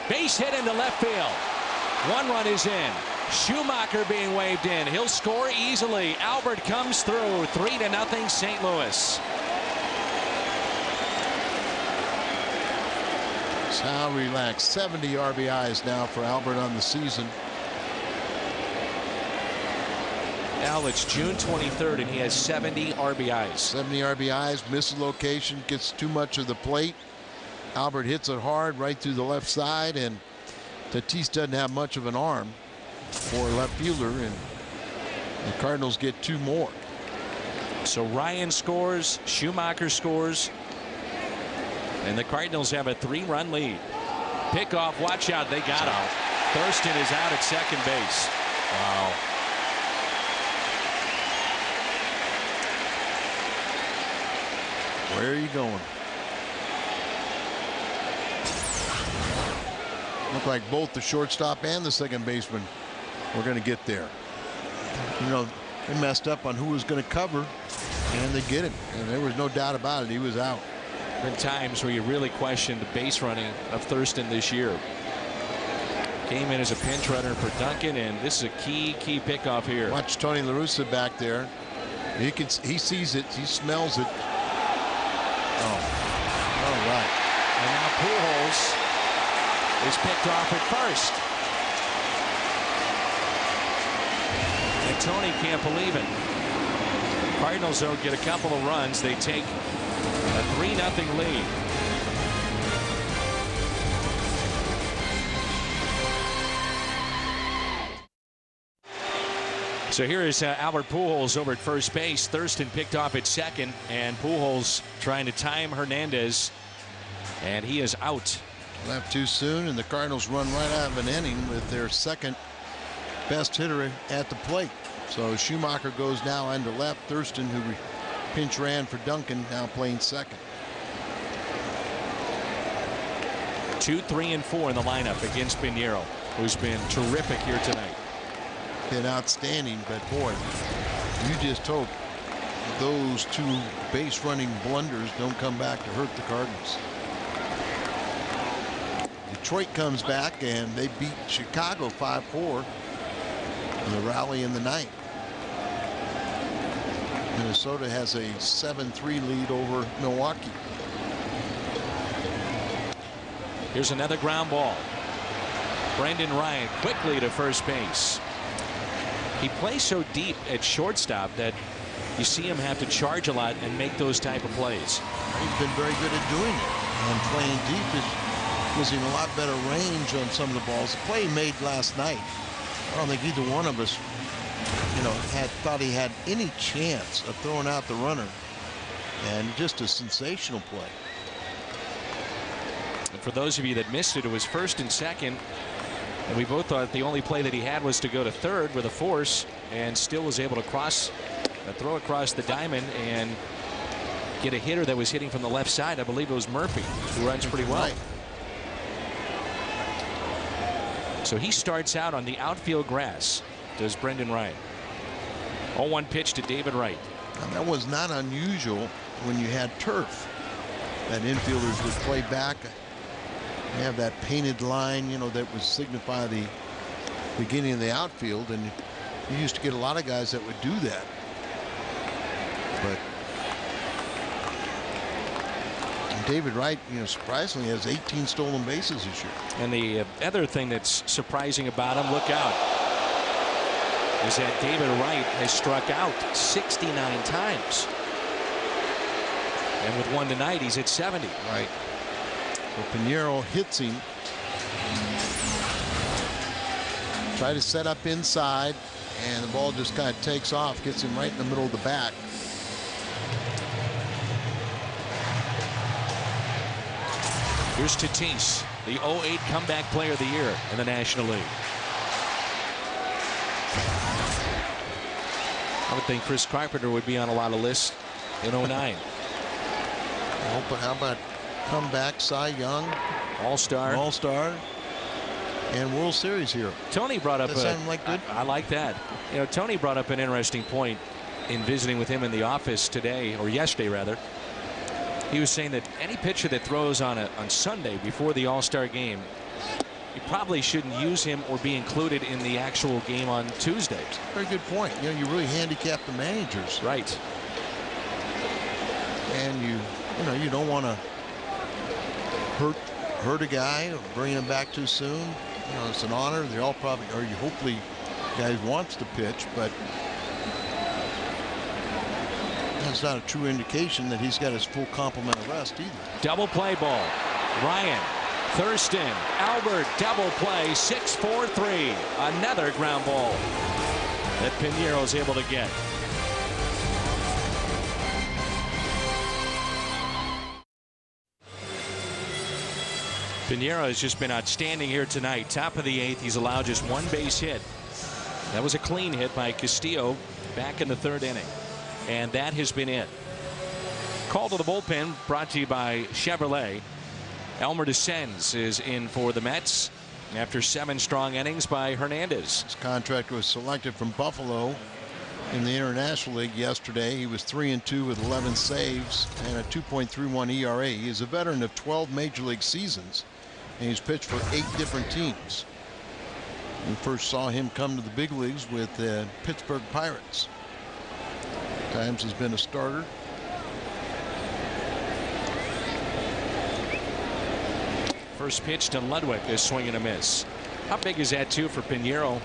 Base hit into left field. 1 run is in. Schumacher being waved in. He'll score easily. Albert comes through. 3-0 St. Louis. relaxed. How relaxed. 70 RBIs now for Albert on the season. Al, it's June 23rd, and he has 70 RBIs. 70 RBIs, misses location, gets too much of the plate. Albert hits it hard right through the left side, and Tatis doesn't have much of an arm for a left fielder, and the Cardinals get 2 more. So Ryan scores, Schumacher scores, and the Cardinals have a 3-run lead. Pickoff, watch out, they got him. Thurston is out at second base. Wow. Where are you going? Look like both the shortstop and the second baseman were going to get there. You know, they messed up on who was going to cover, and they get him. And there was no doubt about it. He was out. Been times where you really questioned the base running of Thurston this year. Came in as a pinch runner for Duncan, and this is a key pickoff here. Watch Tony La Russa back there. He sees it. He smells it. Oh, all right. And now Pujols is picked off at first. And Tony can't believe it. Cardinals don't get a couple of runs. They take a 3-0 lead. So here is Albert Pujols over at first base. Thurston picked off at second, and Pujols trying to time Hernandez, and he is out. Left too soon, and the Cardinals run right out of an inning with their second best hitter at the plate. So Schumacher goes now into left. Thurston, who pinch ran for Duncan, now playing second. 2, 3, and 4 in the lineup against Pinheiro, who's been terrific here tonight. Been outstanding, but boy, you just hope those 2 base running blunders don't come back to hurt the Cardinals. Detroit comes back, and they beat Chicago 5-4 in the rally in the ninth. Minnesota has a 7-3 lead over Milwaukee. Here's another ground ball. Brendan Ryan quickly to first base. He plays so deep at shortstop that you see him have to charge a lot and make those type of plays. He's been very good at doing it, and playing deep gives him a lot better range on some of the balls. The play he made last night, I don't think either one of us, thought he had any chance of throwing out the runner, and just a sensational play. And for those of you that missed it, it was first and second, and we both thought the only play that he had was to go to third with a force, and still was able to throw across the diamond and get a hitter that was hitting from the left side. I believe it was Murphy, who runs pretty well. Right. So he starts out on the outfield grass, does Brendan Ryan. 0-1 pitch to David Wright. And that was not unusual when you had turf, that infielders would play back. You have that painted line, that would signify the beginning of the outfield, and you used to get a lot of guys that would do that. But David Wright, surprisingly has 18 stolen bases this year. And the other thing that's surprising about him, look out, is that David Wright has struck out 69 times. And with 1 tonight, he's at 70. Right. So Pinheiro hits him. Try to set up inside, and the ball just kind of takes off, gets him right in the middle of the bat. Here's Tatis, the 08 comeback player of the year in the National League. I would think Chris Carpenter would be on a lot of lists in 09. Well, but how about comeback Cy Young, All-Star, and World Series hero? Tony brought up. That sound like good? I like that. Tony brought up an interesting point in visiting with him in the office today, or yesterday rather. He was saying that any pitcher that throws on Sunday before the All-Star game, you probably shouldn't use him or be included in the actual game on Tuesday. Very good point. You really handicap the managers. Right. And you don't want to hurt hurt a guy or bring him back too soon. You know, it's an honor. They all probably, or you hopefully, guys wants to pitch, but that's not a true indication that he's got his full complement of rest either. Double play ball. Ryan, Thurston, Albert, double play, 6-4-3. Another ground ball that Pinheiro is able to get. Pinheiro has just been outstanding here tonight. Top of the 8th. He's allowed just one base hit. That was a clean hit by Castillo back in the 3rd inning. And that has been it. Call to the bullpen brought to you by Chevrolet. Elmer Descends is in for the Mets after 7 strong innings by Hernandez. His contract was selected from Buffalo in the International League yesterday. He was 3-2 with 11 saves and a 2.31 ERA. He is a veteran of 12 major league seasons, and he's pitched for 8 different teams. We first saw him come to the big leagues with the Pittsburgh Pirates. Times has been a starter. First pitch to Ludwig, a swing and a miss. How big is that too for Pinheiro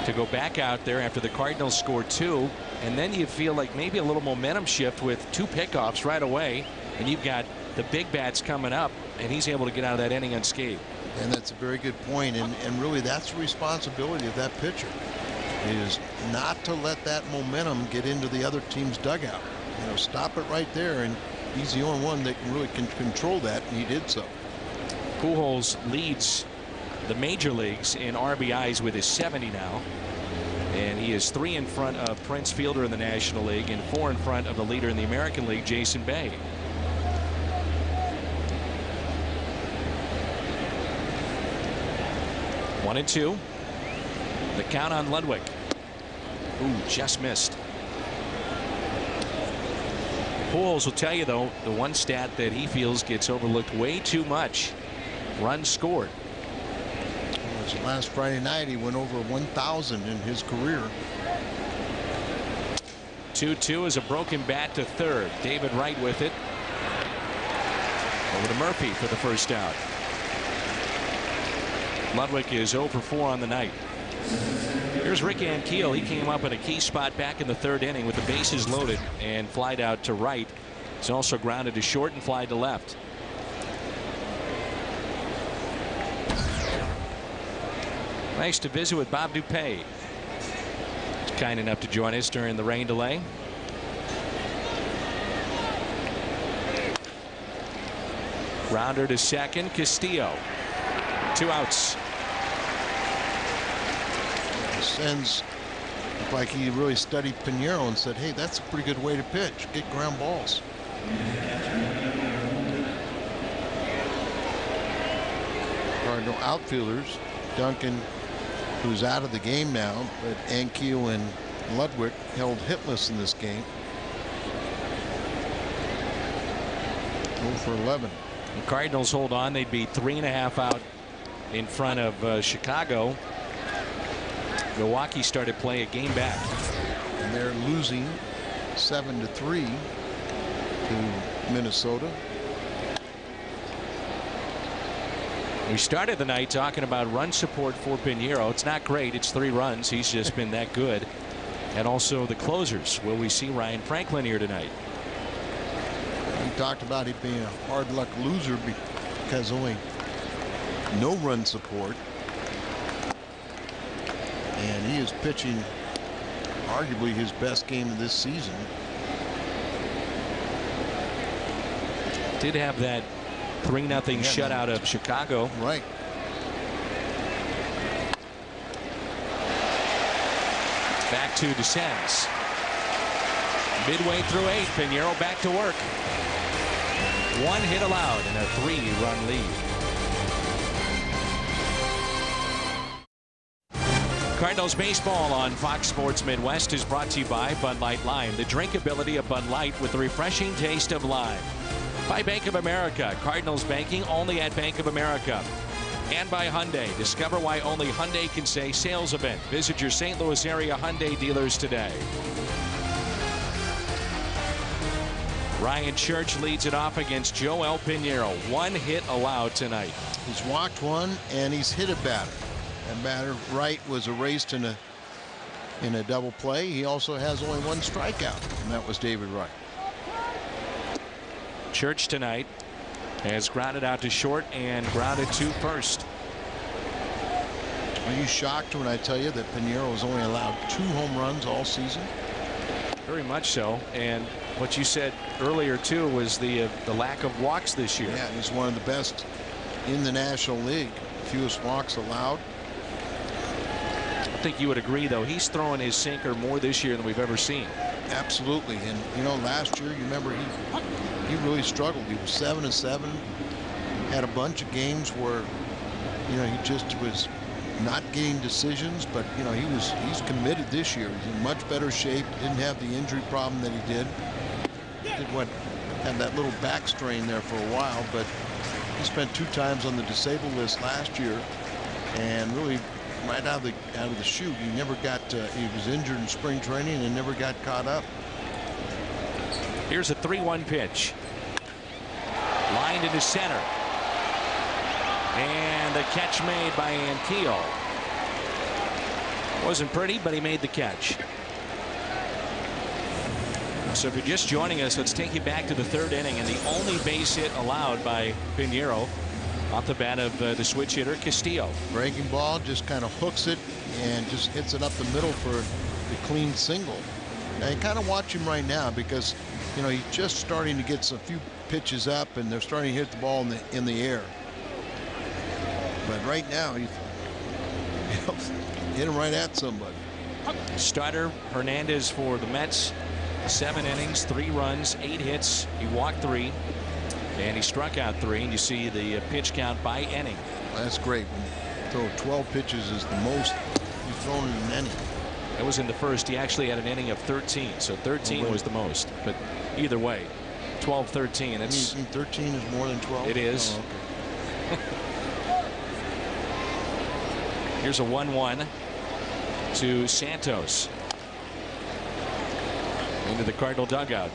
to go back out there after the Cardinals scored 2, and then you feel like maybe a little momentum shift with 2 pickoffs right away, and you've got the big bats coming up, and he's able to get out of that inning unscathed. And that's a very good point, and really that's the responsibility of that pitcher, is not to let that momentum get into the other team's dugout. You know, stop it right there, and he's the only one that can control that, and he did so. Pujols leads the major leagues in RBIs with his 70 now, and he is 3 in front of Prince Fielder in the National League and 4 in front of the leader in the American League, Jason Bay. One and 2. The count on Ludwig. Ooh, just missed. Pujols will tell you, though, the one stat that he feels gets overlooked way too much: runs scored. Well, last Friday night he went over 1,000 in his career. 2-2 is a broken bat to third. David Wright with it. Over to Murphy for the first out. Ludwig is 0 for 4 on the night. Here's Rick Ankiel. He came up in a key spot back in the 3rd inning with the bases loaded and flied out to right. He's also grounded to short and flied to left. Nice to visit with Bob Dupay. He's kind enough to join us during the rain delay. Rounder to second. Castillo. 2 outs. Sends like he really studied Pinheiro and said, hey, that's a pretty good way to pitch. Get ground balls. Cardinal outfielders, Duncan, who's out of the game now, but Ankiel and Ludwig held hitless in this game. 0 for 11. The Cardinals hold on. They'd be 3.5 out in front of Chicago. Milwaukee started play a game back, and they're losing 7-3 to Minnesota. We started the night talking about run support for Pinheiro. It's not great. It's 3 runs. He's just been that good. And also the closers. Will we see Ryan Franklin here tonight? He talked about it being a hard luck loser because only no run support. And he is pitching arguably his best game of this season. Did have that 3-0 shutout of Chicago. Right. Back to Descends. Midway through 8, Pinheiro back to work. 1 hit allowed and a 3-run lead. Cardinals baseball on Fox Sports Midwest is brought to you by Bud Light Lime, the drinkability of Bud Light with the refreshing taste of lime. By Bank of America, Cardinals banking only at Bank of America. And by Hyundai, discover why only Hyundai can say sales event. Visit your St. Louis area Hyundai dealers today. Ryan Church leads it off against Joel Pinheiro. 1 hit allowed tonight. He's walked one and he's hit a batter. And batter right was erased in a double play. He also has only 1 strikeout, and that was David Wright. Church tonight has grounded out to short and grounded to first. Are you shocked when I tell you that Pinheiro has only allowed 2 home runs all season? Very much so. And what you said earlier too was the lack of walks this year. Yeah, he's one of the best in the National League. Fewest walks allowed. I think you would agree, though, he's throwing his sinker more this year than we've ever seen. Absolutely. And you know, last year, you remember he really struggled. He was 7-7, had a bunch of games where, you know, he just was not getting decisions, but you know, he's committed this year. He's in much better shape. Didn't have the injury problem that he did. Had that little back strain there for a while, but he spent 2 times on the disabled list last year, and really right out of the chute, he never got. He was injured in spring training and never got caught up. Here's a 3-1 pitch. Lined into center. And the catch made by Anquillo. Wasn't pretty, but he made the catch. So if you're just joining us, let's take you back to the 3rd inning, and the only base hit allowed by Pinheiro off the bat of the switch hitter Castillo. Breaking ball, just kind of hooks it and just hits it up the middle for the clean single. Now you kind of watch him right now because, you know, he's just starting to get some few pitches up, and they're starting to hit the ball in the air. But right now, he's hit him right at somebody. Starter Hernandez for the Mets. 7 innings, 3 runs, 8 hits. He walked 3, and he struck out 3. And you see the pitch count by inning. That's great. When 12 pitches is the most you've thrown in an inning. It was in the first. He actually had an inning of 13, so 13 was the most. But either way, 12-13. That's 13 is more than 12. It is. Oh, okay. Here's a 1-1 to Santos. Into the Cardinal dugout.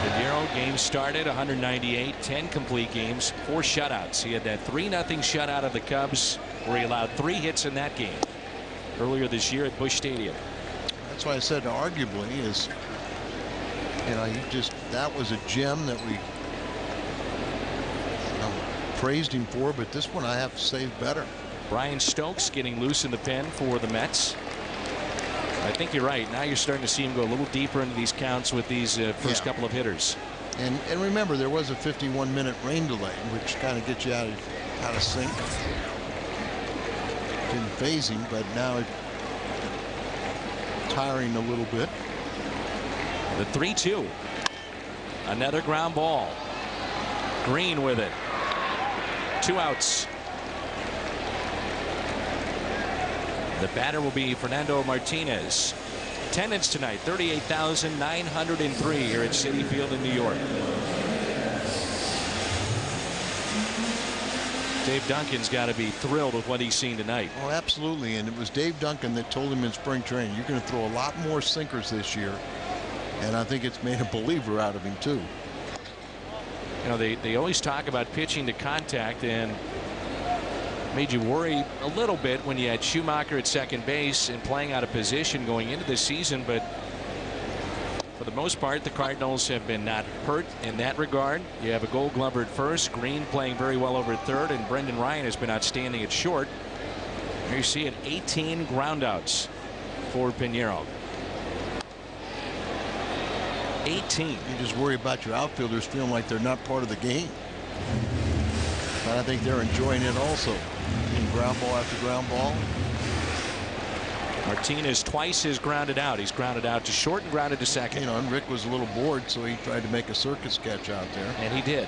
Pinheiro, game started 198, 10 complete games, 4 shutouts. He had that 3-0 shutout of the Cubs where he allowed 3 hits in that game earlier this year at Busch Stadium. That's why I said arguably is, you know, that was a gem that we praised him for, but this one I have to say better. Brian Stokes getting loose in the pen for the Mets. I think you're right. Now you're starting to see him go a little deeper into these counts with these first couple of hitters. And remember, there was a 51-minute rain delay, which kind of gets you out of sync. Didn't phase him, but now it's tiring a little bit. The 3-2. Another ground ball. Green with it. 2 outs. The batter will be Fernando Martinez. Attendance tonight, 38,903 here at Citi Field in New York. Dave Duncan's got to be thrilled with what he's seen tonight. Oh, absolutely. And it was Dave Duncan that told him in spring training, you're going to throw a lot more sinkers this year. And I think it's made a believer out of him, too. You know, they always talk about pitching to contact, and made you worry a little bit when you had Schumacher at second base and playing out of position going into this season. But for the most part, the Cardinals have been not hurt in that regard. You have a Gold Glover at first, Green playing very well over at third, and Brendan Ryan has been outstanding at short. Here you see it, 18 groundouts for Pinheiro. 18. You just worry about your outfielders feeling like they're not part of the game. But I think they're enjoying it also. Ground ball after ground ball. Martinez twice has grounded out. He's grounded out to short and grounded to second. You know, and Rick was a little bored, so he tried to make a circus catch out there. And he did.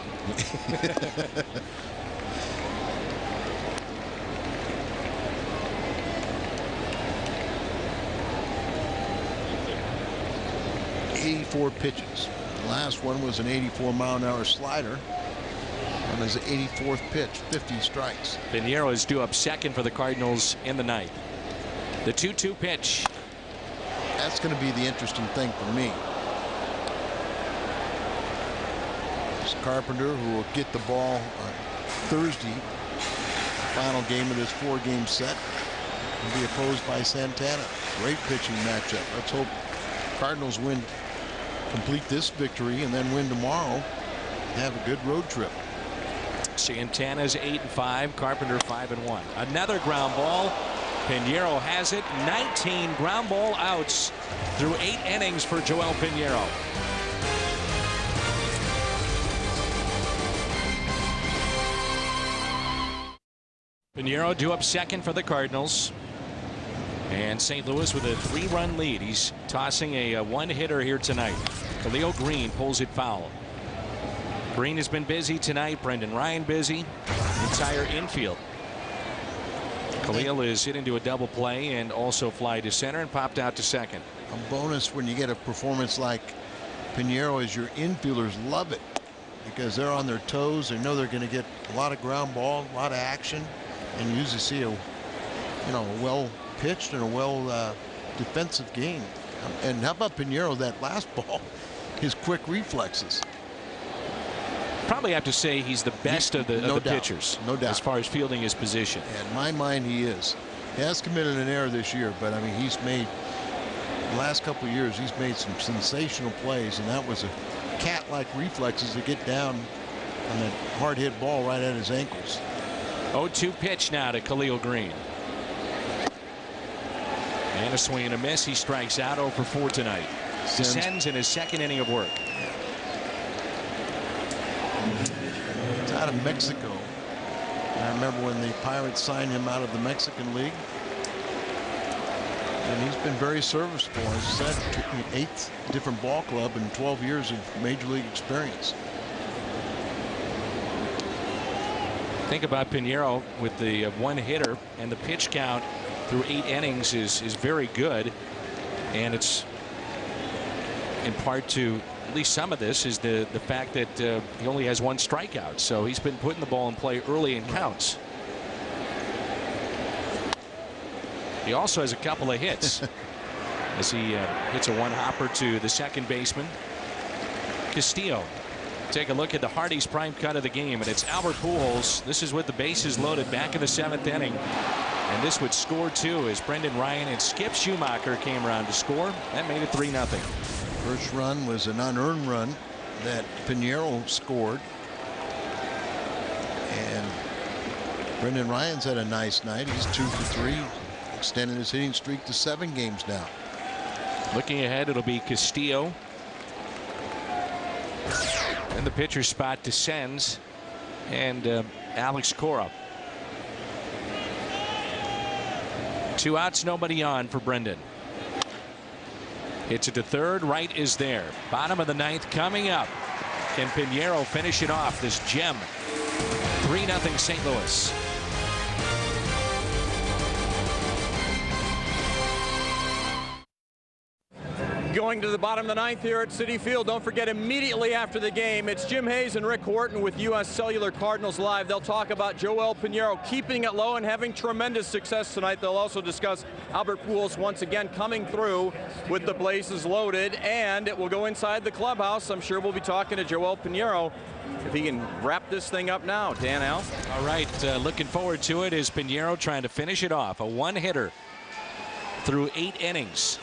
.84 pitches. The last one was an 84-mile-an-hour slider. And on his 84th pitch, 50 strikes. Pinheiro is due up second for the Cardinals in the ninth. The 2-2 pitch. That's going to be the interesting thing for me. It's Carpenter, who will get the ball on Thursday, final game of this 4-game set, and be opposed by Santana. Great pitching matchup. Let's hope Cardinals complete this victory and then win tomorrow and have a good road trip. Santana's 8-5, Carpenter 5-1. Another ground ball. Pinheiro has it. 19 ground ball outs through 8 innings for Joel Pinheiro. Pinheiro due up second for the Cardinals. And St. Louis with a 3-run lead. He's tossing a one-hitter here tonight. Khalil Green pulls it foul. Green has been busy tonight. Brendan Ryan busy. Entire infield. Khalil is hit into a double play and also fly to center and popped out to second. A bonus when you get a performance like Pinheiro is your infielders love it because they're on their toes. They know they're going to get a lot of ground ball, a lot of action, and you usually see a well pitched and a well defensive game. And how about Pinheiro, that last ball, his quick reflexes. Probably have to say he's the best of the pitchers. No doubt. As far as fielding his position. In my mind, he is. He has committed an error this year, but I mean, he's made, the last couple of years, he's made some sensational plays, and that was a cat-like reflexes to get down on that hard hit ball right at his ankles. 0-2 pitch now to Khalil Green. And a swing and a miss. He strikes out 0 for 4 tonight. Descends in his second inning of work. It's out of Mexico. I remember when the Pirates signed him out of the Mexican League. And he's been very serviceable. As I said, 8th different ball club in 12 years of major league experience. Think about Pinheiro with the one hitter, and the pitch count through 8 innings is very good. And it's in part to at least some of this is the fact that he only has 1 strikeout. So he's been putting the ball in play early in counts. He also has a couple of hits as he hits a one-hopper to the second baseman. Castillo. Take a look at the Hardy's prime cut of the game, and it's Albert Pujols. This is with the bases loaded back in the 7th inning. And this would score 2 as Brendan Ryan and Skip Schumacher came around to score. That made it 3-0. First run was an unearned run that Pinheiro scored. And Brendan Ryan's had a nice night. He's 2 for 3, extending his hitting streak to 7 games now. Looking ahead, it'll be Castillo. And the pitcher spot descends, and Alex Cora. 2 outs, nobody on for Brendan. Hits it to third. Right is there. Bottom of the 9th coming up. Can Pinheiro finish it off? This gem. 3-0 St. Louis. Going to the bottom of the 9th here at Citi Field. Don't forget, immediately after the game, it's Jim Hayes and Rick Horton with U.S. Cellular Cardinals Live. They'll talk about Joel Pinheiro keeping it low and having tremendous success tonight. They'll also discuss Albert Pujols once again coming through with the bases loaded, and it will go inside the clubhouse. I'm sure we'll be talking to Joel Pinheiro if he can wrap this thing up now. Dan, Al? All right, looking forward to it is Pinheiro trying to finish it off. A one-hitter through 8 innings.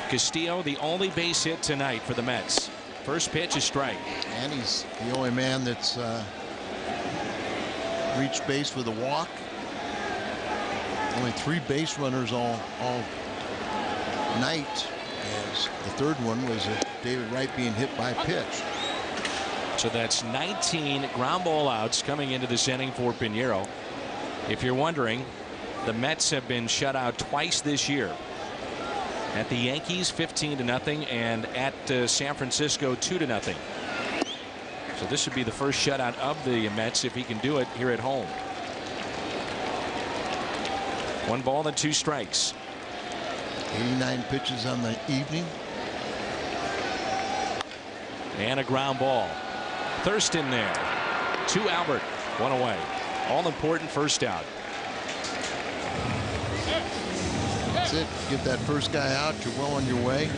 Castillo, the only base hit tonight for the Mets. First pitch, a strike. And he's the only man that's reached base with a walk. Only 3 base runners all night, as the third one was David Wright being hit by a pitch. So that's 19 ground ball outs coming into this inning for Pinheiro. If you're wondering, the Mets have been shut out twice this year. At the Yankees 15-0 and at San Francisco 2-0. So this would be the first shutout of the Mets if he can do it here at home. 1 ball and 2 strikes. 89 pitches on the evening. And a ground ball. Thurston there. To Albert. One away. All important first down. That's it. Get that first guy out. You're well on your way.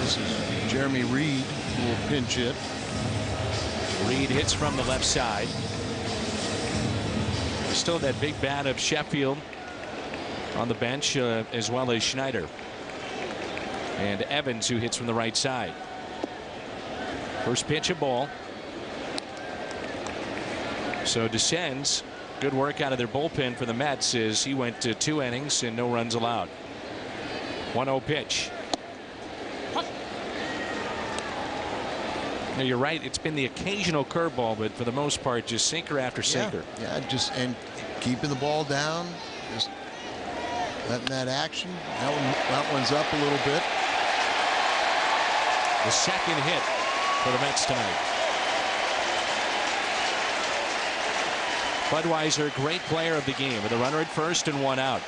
This is Jeremy Reed who will pinch hit. Reed hits from the left side. Still that big bat of Sheffield on the bench, as well as Schneider. And Evans, who hits from the right side. First pitch, a ball. So descends. Good work out of their bullpen for the Mets as he went to 2 innings and no runs allowed. 1-0 pitch. Now, you're right. It's been the occasional curveball, but for the most part, just sinker after sinker. Yeah, just and keeping the ball down, just letting that action. That one's up a little bit. The second hit for the Mets tonight. Budweiser, great player of the game, with a runner at first and 1 out.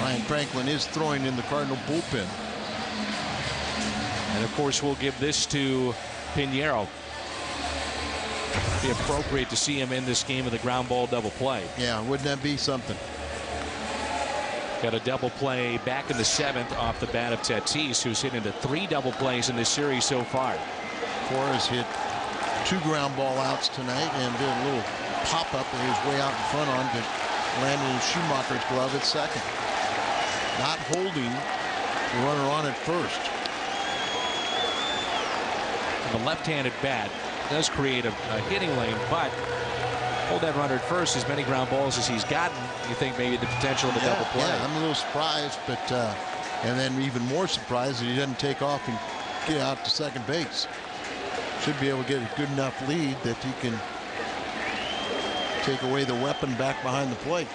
Ryan Franklin is throwing in the Cardinal bullpen. And of course, we'll give this to Pinheiro. Be appropriate to see him in this game with a ground ball double play. Yeah, wouldn't that be something? Got a double play back in the 7th off the bat of Tatis, who's hit into 3 double plays in this series so far. Flores hit 2 ground ball outs tonight and did a little pop-up that he was way out in front on to land in Schumacher's glove at second. Not holding the runner on at first. The left-handed bat does create a hitting lane, but hold that runner at first. As many ground balls as he's gotten, you think maybe the potential of a double play. Yeah, I'm a little surprised, but and then even more surprised that he doesn't take off and get out to second base. Should be able to get a good enough lead that he can take away the weapon back behind the plate.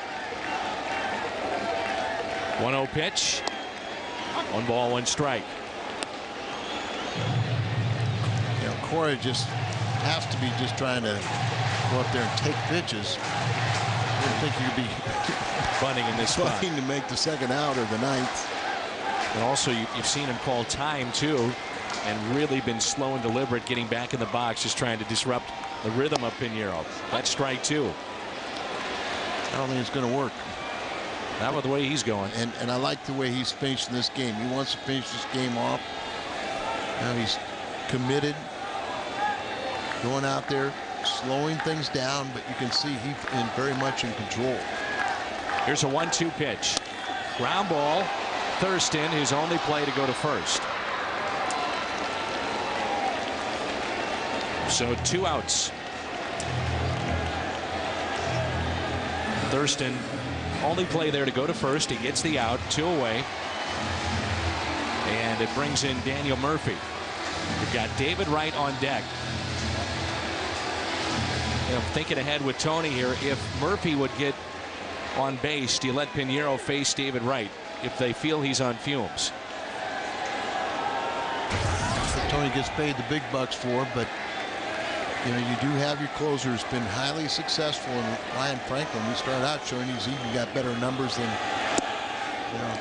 1-0 pitch. 1 ball, 1 strike. You know, Cora just has to be just trying to go up there and take pitches. I don't think you could be bunting in this spot. to make the second out or the 9th. And also, you've seen him call time too, and really been slow and deliberate getting back in the box, just trying to disrupt the rhythm of Pinheiro. That's strike 2. I don't think it's going to work. Not with the way he's going. And I like the way he's finishing this game. He wants to finish this game off. Now he's committed, going out there, slowing things down, but you can see he's very much in control. Here's a 1-2 pitch. Ground ball. Thurston, his only play to go to first. So 2 outs. Thurston, only play there to go to first. He gets the out, 2 away. And it brings in Daniel Murphy. We've got David Wright on deck. You know, thinking ahead with Tony here, if Murphy would get on base, do you let Pinheiro face David Wright if they feel he's on fumes? That's what Tony gets paid the big bucks for, but you know, you do have your closer who's been highly successful in Ryan Franklin. We started out showing he's even got better numbers than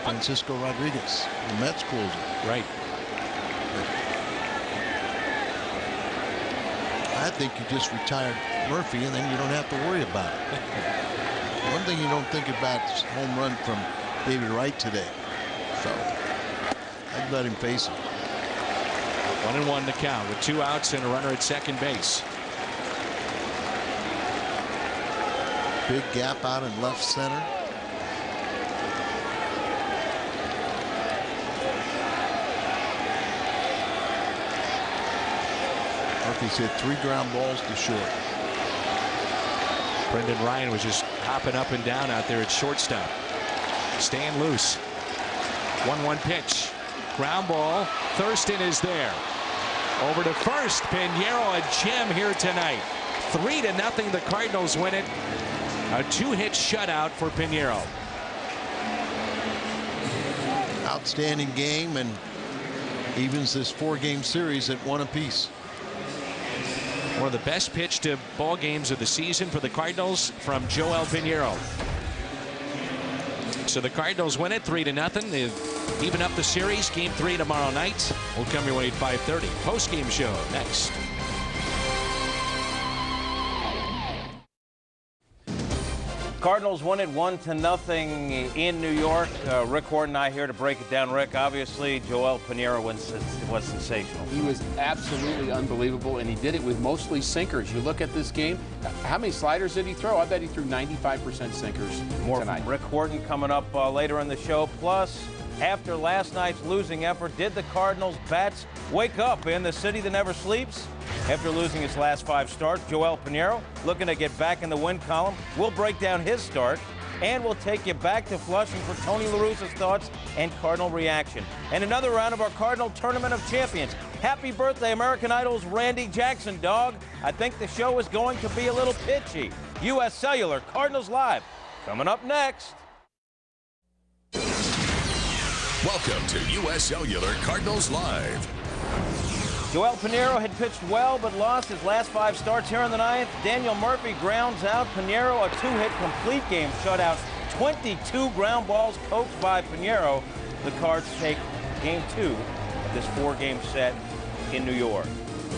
Francisco Rodriguez, the Mets closer. Right. I think you just retired Murphy and then you don't have to worry about it. One thing you don't think about is home run from David Wright today. So I'd let him face him. 1-1 to count with 2 outs and a runner at second base. Big gap out in left center. Murphy's hit 3 ground balls to short. Brendan Ryan was just hopping up and down out there at shortstop. Staying loose. 1-1 pitch. Ground ball. Thurston is there. Over to first. Pinheiro, a gem here tonight. 3-0. The Cardinals win it. A 2-hit shutout for Pinheiro. Outstanding game and evens this 4-game series at 1 apiece. One of the best pitched ball games of the season for the Cardinals from Joel Pinheiro. So the Cardinals win it 3-0. They even up the series. Game 3 tomorrow night. We'll come your way at 5:30. Post-game show next. Cardinals won it 1-0 in New York. Rick Horton and I here to break it down. Rick, obviously, Joel Pinheiro was sensational. He was absolutely unbelievable, and he did it with mostly sinkers. You look at this game, how many sliders did he throw? I bet he threw 95% sinkers More tonight. from Rick Horton coming up later in the show. Plus, after last night's losing effort, did the Cardinals bats wake up in the city that never sleeps? After losing his last 5 starts, Joel Pinheiro looking to get back in the win column. We'll break down his start, and we'll take you back to Flushing for Tony La Russa's thoughts and Cardinal reaction. And another round of our Cardinal Tournament of Champions. Happy birthday, American Idol's Randy Jackson, dog. I think the show is going to be a little pitchy. U.S. Cellular, Cardinals Live, coming up next. Welcome to U.S. Cellular Cardinals Live. Joel Pinheiro had pitched well but lost his last 5 starts here in the 9th. Daniel Murphy grounds out Pinheiro, a 2-hit complete game shutout. 22 ground balls coaxed by Pinheiro. The Cards take game 2 of this 4-game set in New York.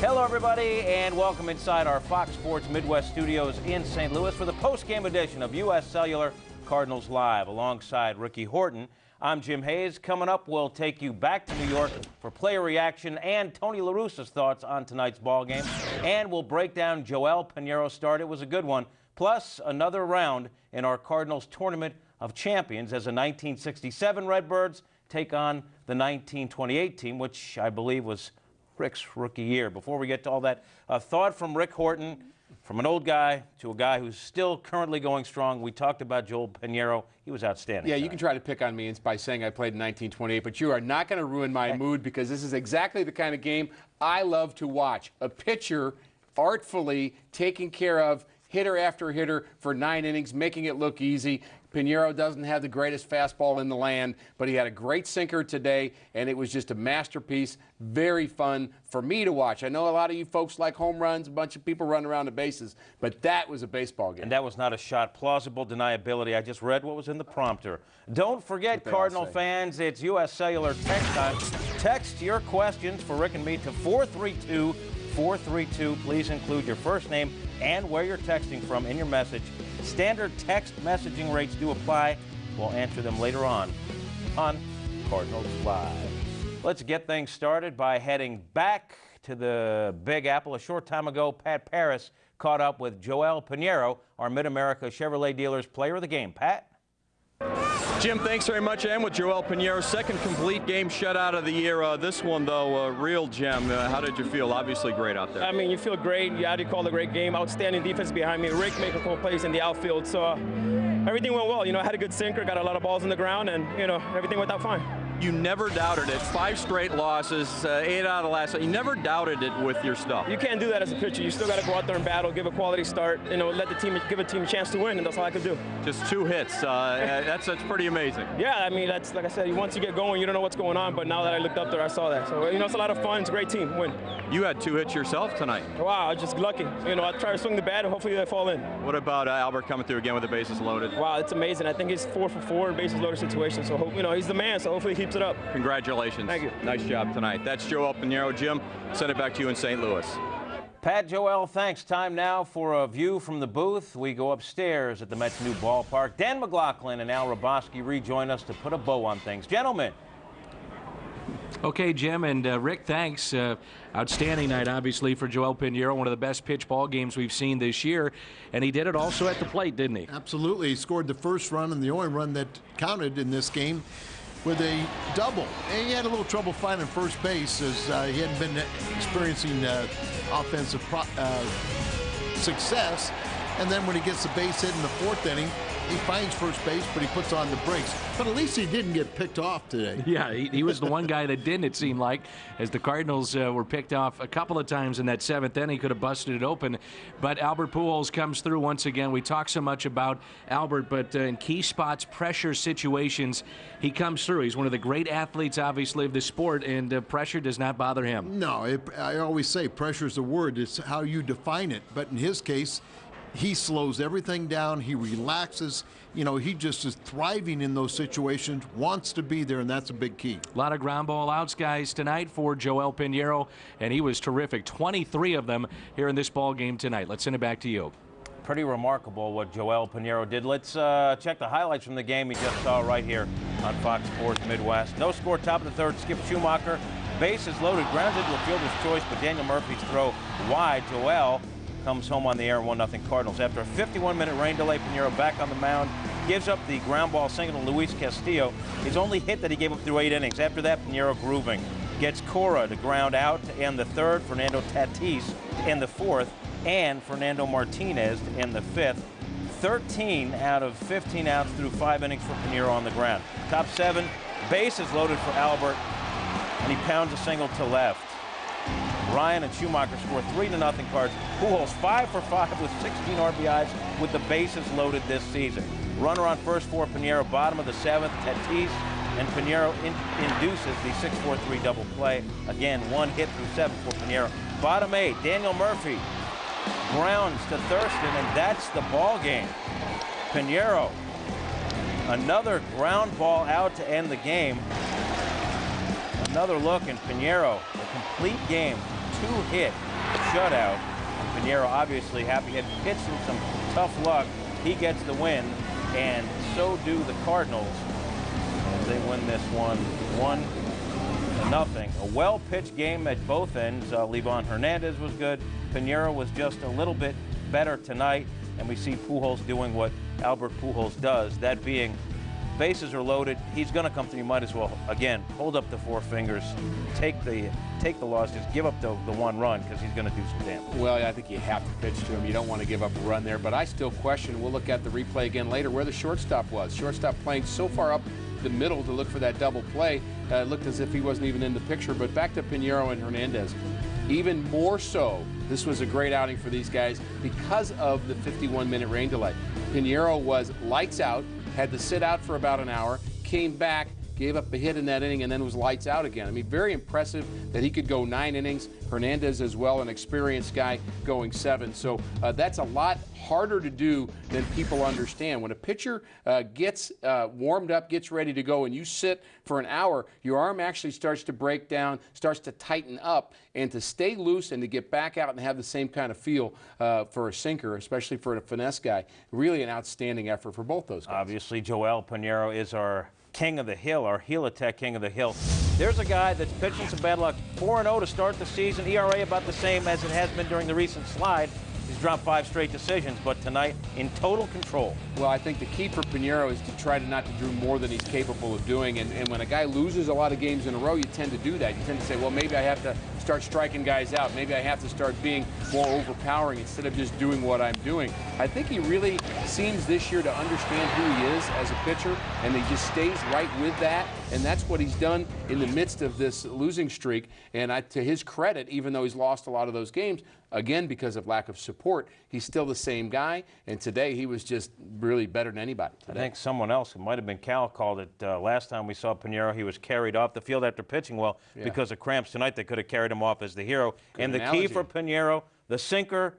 Hello, everybody, and welcome inside our Fox Sports Midwest studios in St. Louis for the post-game edition of U.S. Cellular Cardinals Live alongside Ricky Horton. I'm Jim Hayes. Coming up, we'll take you back to New York for player reaction and Tony La Russa's thoughts on tonight's ball game. And we'll break down Joel Pinheiro's start. It was a good one. Plus, another round in our Cardinals Tournament of Champions as the 1967 Redbirds take on the 1928 team, which I believe was Rick's rookie year. Before we get to all that, a thought from Rick Horton. From an old guy to a guy who's still currently going strong. We talked about Joel Pinheiro. He was outstanding. Yeah, you can try to pick on me by saying I played in 1928, but you are not going to ruin my mood because this is exactly the kind of game I love to watch. A pitcher artfully taking care of hitter after hitter for 9 innings, making it look easy. Pinheiro doesn't have the greatest fastball in the land, but he had a great sinker today, and it was just a masterpiece. Very fun for me to watch. I know a lot of you folks like home runs, a bunch of people running around the bases, but that was a baseball game. And that was not a shot. Plausible deniability. I just read what was in the prompter. Don't forget, Cardinal fans, it's U.S. Cellular text time. Text your questions for Rick and me to 432-432. Please include your first name and where you're texting from in your message. Standard text messaging rates do apply. We'll answer them later on Cardinals Live. Let's get things started by heading back to the Big Apple. A short time ago, Pat Paris caught up with Joel Pinheiro, our Mid-America Chevrolet Dealers Player of the Game. Pat? Jim, thanks very much. I'm with Joel Pinheiro, second complete game shutout of the year. This one, though, a real gem. How did you feel? Obviously great out there. I mean, you feel great. You had to call a great game. Outstanding defense behind me. Rick making a couple plays in the outfield. So everything went well. You know, I had a good sinker, got a lot of balls on the ground, and, you know, everything went out fine. You never doubted it. 5 straight losses, 8 out of the last. You never doubted it with your stuff. You can't do that as a pitcher. You still got to go out there and battle, give a quality start, you know, give a team a chance to win, and that's all I could do. Just 2 hits. That's pretty amazing. Yeah, I mean, that's like I said. Once you get going, you don't know what's going on. But now that I looked up there, I saw that. So you know, it's a lot of fun. It's a great team. Win. You had 2 hits yourself tonight. Wow, I'm just lucky. You know, I try to swing the bat, and hopefully they fall in. What about Albert coming through again with the bases loaded? Wow, it's amazing. I think he's 4 for 4 in bases loaded situation. So you know, he's the man. So hopefully he keeps it up. Congratulations. Thank you. Nice job tonight. That's Joel Pinheiro. Jim, send it back to you in St. Louis. Pat, Joel, thanks. Time now for a view from the booth. We go upstairs at the Mets' new ballpark. Dan McLaughlin and Al Roboski rejoin us to put a bow on things. Gentlemen. Okay, Jim and Rick, thanks. Outstanding night, obviously, for Joel Pinheiro, one of the best pitch ball games we've seen this year. And he did it also at the plate, didn't he? Absolutely. He scored the first run and the only run that counted in this game with a double. And he had a little trouble finding first base as he hadn't been experiencing offensive success. And then when he gets the base hit in the 4th inning, he finds first base, but he puts on the brakes. But at least he didn't get picked off today. Yeah, he was the one guy that didn't, it seemed like, as the Cardinals were picked off a couple of times in that 7th inning. He could have busted it open. But Albert Pujols comes through once again. We talk so much about Albert, but in key spots, pressure situations, he comes through. He's one of the great athletes, obviously, of the sport, and pressure does not bother him. No, I always say pressure is a word. It's how you define it. But in his case, he slows everything down. He relaxes. You know, he just is thriving in those situations, wants to be there, and that's a big key. A lot of ground ball outs, guys, tonight for Joel Pinheiro, and he was terrific. 23 of them here in this ball game tonight. Let's send it back to you. Pretty remarkable what Joel Pinheiro did. Let's check the highlights from the game we just saw right here on Fox Sports Midwest. No score, top of the third. Skip Schumacher, bases loaded, grounds into a fielder's choice, but Daniel Murphy's throw wide. Joel comes home on the air, 1-0 Cardinals. After a 51-minute rain delay, Pinheiro back on the mound, gives up the ground ball single to Luis Castillo, his only hit that he gave up through 8 innings. After that, Pinheiro grooving. Gets Cora to ground out to end the third, Fernando Tatis to end the fourth, and Fernando Martinez to end the fifth. 13 out of 15 outs through 5 innings for Pinheiro on the ground. Top 7, bases loaded for Albert, and he pounds a single to left. Ryan and Schumacher score 3-0 Cards. Pujols 5 for 5 with 16 RBIs with the bases loaded this season. Runner on first for Pinheiro, bottom of the 7th, Tatis, and Pinheiro induces the 6-4-3 double play. Again, 1 hit through 7 for Pinheiro. Bottom 8, Daniel Murphy grounds to Thurston, and that's the ball game. Pinheiro, another ground ball out to end the game. Another look, and Pinheiro, a complete game, 2-hit shutout. Pinheiro obviously happy, had pitched in some tough luck. He gets the win, and so do the Cardinals as they win this one 1-0. A well-pitched game at both ends. Livan Hernandez was good. Pinheiro was just a little bit better tonight, and we see Pujols doing what Albert Pujols does, that being bases are loaded. He's going to come through. You might as well, again, hold up the 4 fingers, take the loss, just give up the 1 run because he's going to do some damage. Well, I think you have to pitch to him. You don't want to give up a run there, but I still question, we'll look at the replay again later, where the shortstop was. Shortstop playing so far up the middle to look for that double play. It looked as if he wasn't even in the picture, but back to Pinheiro and Hernandez. Even more so, this was a great outing for these guys because of the 51-minute rain delay. Pinheiro was lights out, had to sit out for about an hour, came back, gave up a hit in that inning, and then was lights out again. I mean, very impressive that he could go 9 innings. Hernandez as well, an experienced guy, going 7. So that's a lot harder to do than people understand. When a pitcher gets warmed up, gets ready to go, and you sit for an hour, your arm actually starts to break down, starts to tighten up, and to stay loose and to get back out and have the same kind of feel for a sinker, especially for a finesse guy, really an outstanding effort for both those guys. Obviously, Joel Pinheiro is our king of the hill, our heel attack king of the hill. There's a guy that's pitching some bad luck. 4-0 to start the season, ERA about the same as it has been during the recent slide. He's dropped 5 straight decisions, but tonight in total control. Well, I think the key for Pinheiro is to try not to do more than he's capable of doing. And when a guy loses a lot of games in a row, you tend to do that. You tend to say, well, maybe I have to start striking guys out. Maybe I have to start being more overpowering instead of just doing what I'm doing. I think he really seems this year to understand who he is as a pitcher, and he just stays right with that. And that's what he's done in the midst of this losing streak. And to his credit, even though he's lost a lot of those games, again, because of lack of support, he's still the same guy. And today he was just really better than anybody today. I think someone else, it might have been Cal, called it last time we saw Pinheiro. He was carried off the field after pitching well because of cramps. Tonight they could have carried him off as the hero. Good and analogy. The key for Pinheiro, the sinker,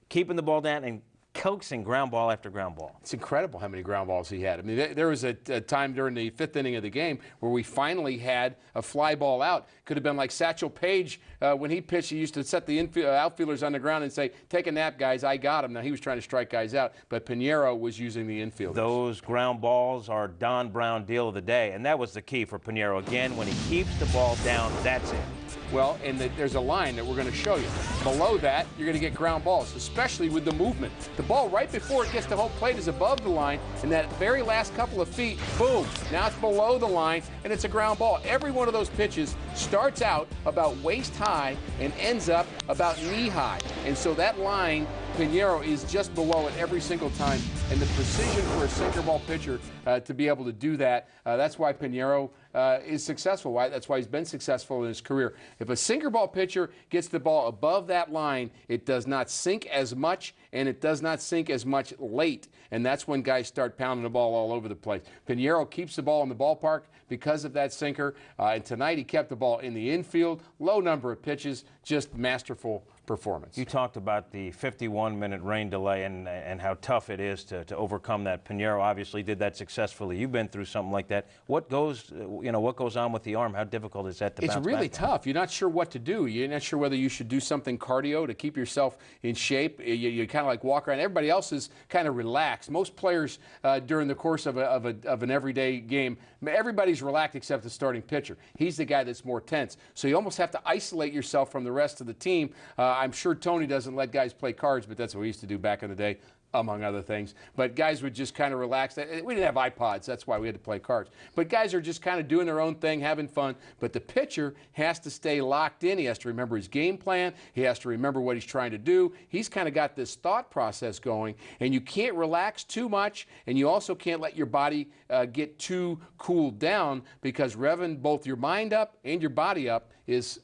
keeping the ball down and coaxing ground ball after ground ball. It's incredible how many ground balls he had. I mean, there was a time during the 5th inning of the game where we finally had a fly ball out. Could have been like Satchel Paige when he pitched. He used to set the outfielders on the ground and say, take a nap, guys, I got him. Now, he was trying to strike guys out, but Pinheiro was using the infielders. Those ground balls are Don Brown deal of the day, and that was the key for Pinheiro. Again, when he keeps the ball down, that's it. Well, and there's a line that we're going to show you. Below that, you're going to get ground balls, especially with the movement. The ball right before it gets to home plate is above the line, and that very last couple of feet, boom, now it's below the line, and it's a ground ball. Every one of those pitches starts out about waist high and ends up about knee high. And so that line, Pinheiro is just below it every single time. And the precision for a sinker ball pitcher to be able to do that, that's why Pinheiro is successful. That's why he's been successful in his career. If a sinker ball pitcher gets the ball above that line, it does not sink as much, and it does not sink as much late. And that's when guys start pounding the ball all over the place. Pinheiro keeps the ball in the ballpark because of that sinker. And tonight he kept the ball in the infield. Low number of pitches, just masterful performance. You talked about the 51-minute rain delay and how tough it is to overcome that. Pinheiro obviously did that successfully. You've been through something like that. What goes on with the arm? How difficult is that to bounce back? It's really tough. You're not sure what to do. You're not sure whether you should do something cardio to keep yourself in shape. You kind of like walk around. Everybody else is kind of relaxed. Most players during the course of an everyday game, everybody's relaxed except the starting pitcher. He's the guy that's more tense. So you almost have to isolate yourself from the rest of the team. I'm sure Tony doesn't let guys play cards, but that's what we used to do back in the day, among other things. But guys would just kind of relax. We didn't have iPods. That's why we had to play cards. But guys are just kind of doing their own thing, having fun. But the pitcher has to stay locked in. He has to remember his game plan. He has to remember what he's trying to do. He's kind of got this thought process going. And you can't relax too much. And you also can't let your body get too cooled down, because revving both your mind up and your body up is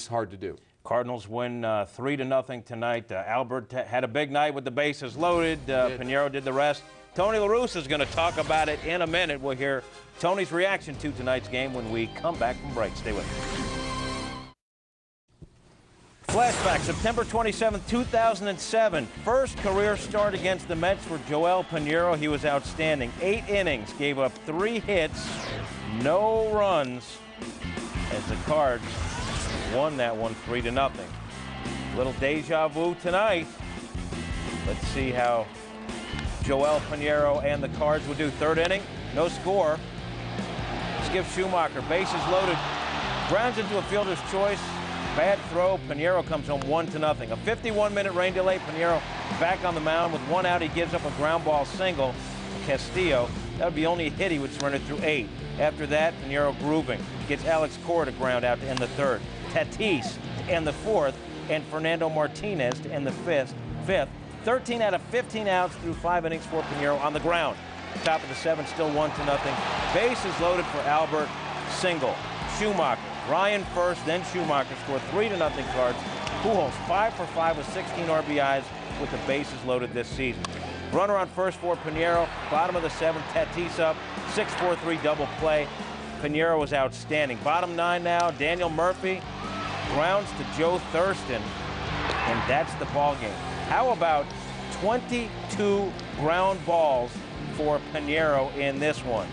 hard to do. Cardinals win 3-0 tonight. Albert had a big night with the bases loaded. Pinheiro did the rest. Tony La Russa is going to talk about it in a minute. We'll hear Tony's reaction to tonight's game when we come back from break. Stay with us. Flashback, September 27, 2007. First career start against the Mets for Joel Pinheiro. He was outstanding. 8 innings, gave up 3 hits, no runs, as the Cards won that one 3-0. Little deja vu tonight. Let's see how Joel Pinheiro and the Cards would do. 3rd inning, no score. Skip Schumacher, bases loaded, grounds into a fielder's choice. Bad throw. Pinheiro comes home 1-0. A 51-minute rain delay. Pinheiro back on the mound with 1 out. He gives up a ground ball single to Castillo. That would be only a hit. He would surrender through 8. After that, Pinheiro grooving. Gets Alex Cora to ground out to end the 3rd. Tatis to end the 4th, and Fernando Martinez to end the 5th. 13 out of 15 outs through 5 innings for Pinheiro on the ground. Top of the 7th, still 1-0. Bases loaded for Albert. Single. Schumacher. Ryan first, then Schumacher scored 3-0 Cards. Pujols 5 for 5 with 16 RBIs with the bases loaded this season. Runner on first for Pinheiro. Bottom of the 7th, Tatis up. 6-4-3 double play. Pinheiro was outstanding. Bottom 9 now, Daniel Murphy grounds to Joe Thurston, and that's the ball game. How about 22 ground balls for Pinheiro in this one?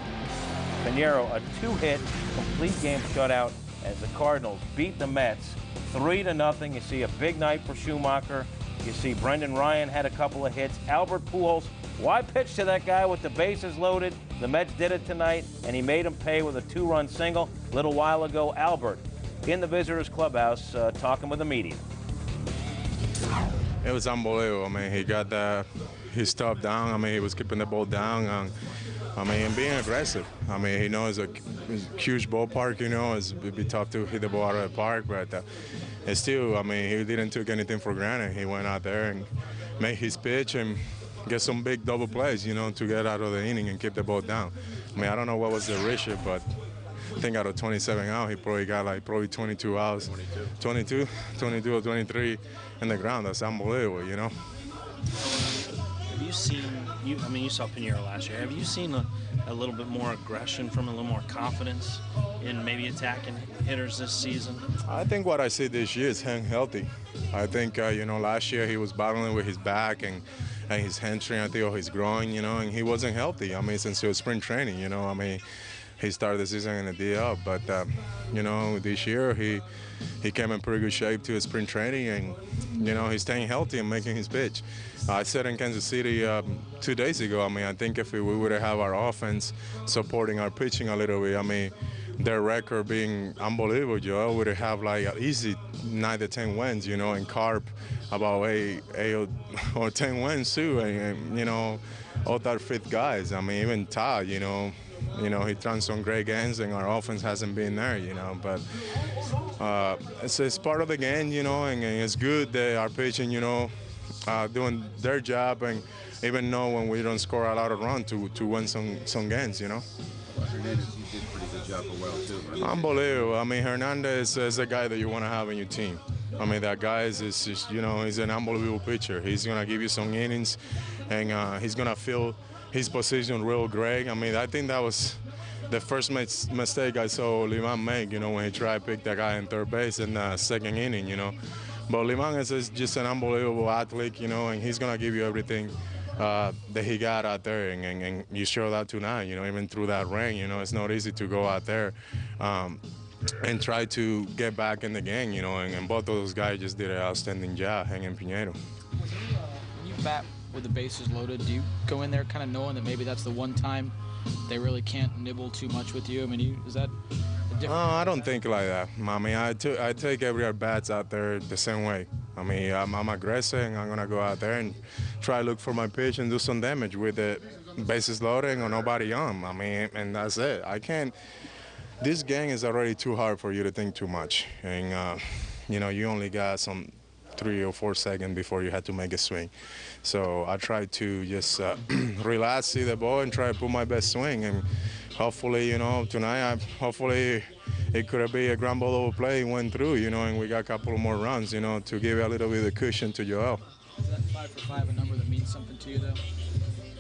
Pinheiro, a 2-hit, complete game shutout as the Cardinals beat the Mets 3-0. You see a big night for Schumacher. You see Brendan Ryan had a couple of hits. Albert Pujols, why pitch to that guy with the bases loaded? The Mets did it tonight, and he made him pay with a 2-run single. A little while ago, Albert in the visitors' clubhouse talking with the media. It was unbelievable. I mean, he got his stuff down. I mean, he was keeping the ball down. And being aggressive. I mean, he knows it's a huge ballpark, it'd be tough to hit the ball out of the park, but it's still, I mean, he didn't take anything for granted. He went out there and made his pitch and get some big double plays, to get out of the inning and keep the ball down. I mean, I don't know what was the ratio, but I think out of 27 outs, he probably got 22 outs. 22 or 23 in the ground. That's unbelievable, Have you seen, you saw Pinheiro last year. Have you seen a little bit more aggression from a little more confidence in maybe attacking hitters this season? I think what I see this year is him healthy. I think, last year he was battling with his back and his hamstring, I think, or his groin, and he wasn't healthy. I mean, since he was spring training, he started the season in the DL, but, this year he came in pretty good shape to his spring training, and, he's staying healthy and making his pitch. I said in Kansas City 2 days ago, I mean, I think if we would have our offense supporting our pitching a little bit, I mean, their record being unbelievable, Joel would have an easy 9 to 10 wins, and Carp about 8 or 10 wins too, and all that 5th guys. I mean, even Todd, he thrown some great games, and our offense hasn't been there, but it's part of the game, and it's good that our pitching, doing their job, and even know when we don't score a lot of runs to win some games, Hernandez, he did a pretty good job for well, too. Unbelievable. I mean, Hernandez is a guy that you want to have in your team. I mean, that guy is just, he's an unbelievable pitcher. He's going to give you some innings, and he's going to fill his position real great. I mean, I think that was the first mistake I saw Livan make, when he tried to pick that guy in 3rd base in the 2nd inning, But Liman is just an unbelievable athlete, you know, and he's going to give you everything that he got out there, and you show that tonight, you know, even through that rain, you know, it's not easy to go out there and try to get back in the game, you know, and both of those guys just did an outstanding job, and Pinheiro. When you bat with the bases loaded, do you go in there kind of knowing that maybe that's the one time they really can't nibble too much with you? I mean, is that a different? I don't think like that. I mean, I take every at-bats out there the same way. I mean, I'm aggressive, and I'm going to go out there and try to look for my pitch and do some damage with the bases loaded or nobody on. I mean, and that's it. I can't. This game is already too hard for you to think too much. And, you know, you only got some 3 or 4 seconds before you had to make a swing. So I try to just relax, see the ball, and try to put my best swing. And hopefully, you know, tonight, hopefully it could be a ground ball over play, went through, you know, and we got a couple more runs, you know, to give a little bit of cushion to Joel. Is that 5 for 5 a number that means something to you, though?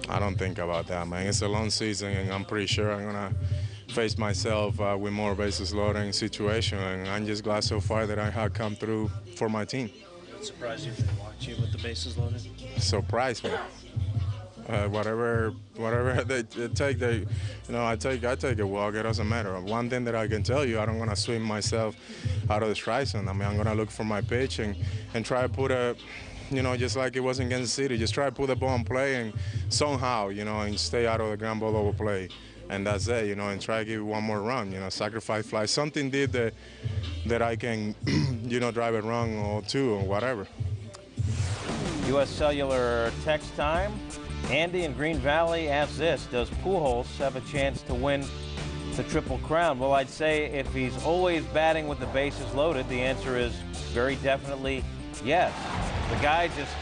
I don't think about that, man. It's a long season, and I'm pretty sure I'm going to face myself with more bases loading situation, and I'm just glad so far that I have come through for my team. Surprised you to watch you with the bases loaded? Surprise me. Whatever they take, you know, I take a walk. It doesn't matter. One thing that I can tell you, I don't want to swing myself out of the strike zone. I mean, I'm going to look for my pitch and try to put a, you know, just like it was in Kansas City, just try to put the ball in play and somehow, you know, and stay out of the ground ball over play. And that's it, you know, and try to give one more run, you know, sacrifice fly. Something did that I can, you know, drive it wrong or two or whatever. U.S. Cellular text time. Andy in Green Valley asks this: does Pujols have a chance to win the Triple Crown? Well, I'd say if he's always batting with the bases loaded, the answer is very definitely yes. The guy just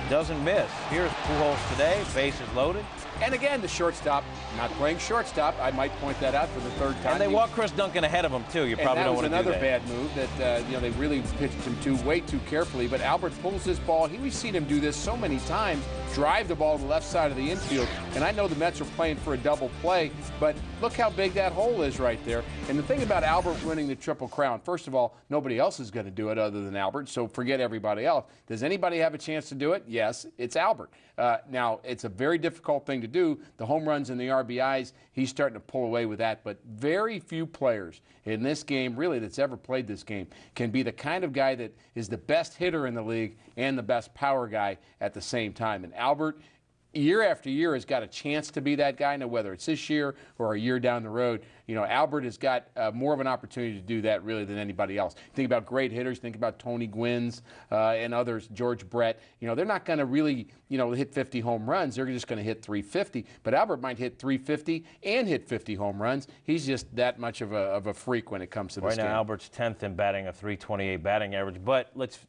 doesn't miss. Here's Pujols today, bases loaded. And again, the shortstop, not playing shortstop. I might point that out for the third time. And they walk Chris Duncan ahead of him, too. You probably don't want to do that. That was another bad move that, you know, they really pitched him to way too carefully. But Albert pulls this ball. We've seen him do this so many times, drive the ball to the left side of the infield. And I know the Mets are playing for a double play, but look how big that hole is right there. And the thing about Albert winning the Triple Crown, first of all, nobody else is going to do it other than Albert, so forget everybody else. Does anybody have a chance to do it? Yes, it's Albert. Now, it's a very difficult thing to do. The home runs and the RBIs, he's starting to pull away with that. But very few players in this game, really, that's ever played this game, can be the kind of guy that is the best hitter in the league and the best power guy at the same time. And Albert, year after year, has got a chance to be that guy. Now, whether it's this year or a year down the road, you know, Albert has got more of an opportunity to do that, really, than anybody else. Think about great hitters. Think about Tony Gwynns and others, George Brett. You know, they're not going to really, you know, hit 50 home runs. They're just going to hit 350. But Albert might hit 350 and hit 50 home runs. He's just that much of a freak when it comes to this game. Right now, Albert's 10th in batting, a .328 batting average. But let's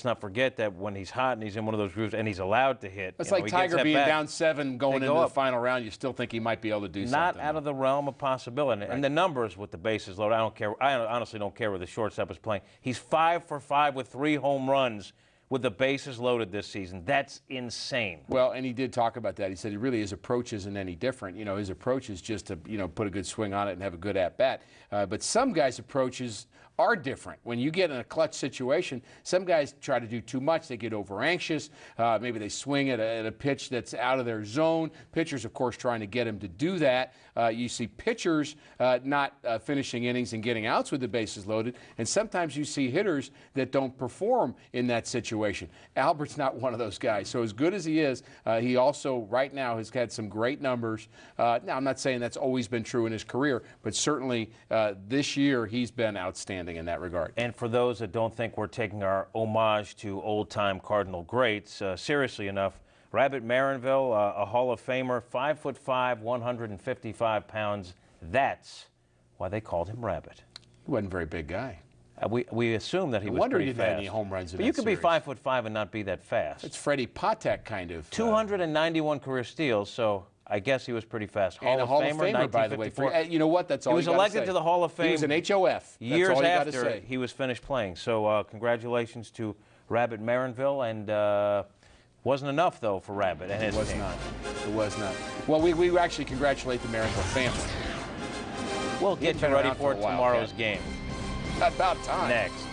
not forget that when he's hot and he's in one of those groups and he's allowed to hit. It's like Tiger being down 7 going into the final round. You still think he might be able to do something. Not out of the realm of possibility. Right. And the numbers with the bases loaded, I don't care. I honestly don't care where the shortstop is playing. He's 5 for 5 with 3 home runs with the bases loaded this season. That's insane. Well, and he did talk about that. He said his approach isn't any different. You know, his approach is just to, you know, put a good swing on it and have a good at-bat. But some guys' approaches are different. When you get in a clutch situation, some guys try to do too much. They get over anxious. Maybe they swing at a pitch that's out of their zone. Pitchers, of course, trying to get him to do that. You see pitchers not finishing innings and getting outs with the bases loaded. And sometimes you see hitters that don't perform in that situation. Albert's not one of those guys. So as good as he is, he also right now has had some great numbers. Now, I'm not saying that's always been true in his career, but certainly this year he's been outstanding in that regard. And for those that don't think we're taking our homage to old-time Cardinal greats, seriously enough, Rabbit Marinville, a Hall of Famer, 5'5", 155 pounds. That's why they called him Rabbit. He wasn't a very big guy. We assume that he was pretty fast. He didn't have any home runs in but that you could series. be 5'5" and not be that fast. It's Freddie Patek kind of. 291 career steals, so I guess he was pretty fast. And a Hall of Famer, by the way. You know what? That's all he was elected to the Hall of Fame. He was an HOF. Years after he was finished playing. So congratulations to Rabbit Marinville, and wasn't enough though for Rabbit and his team. It was not. It was not. Well, we actually congratulate the Marinville family. We'll get you ready for tomorrow's game. About time. Next.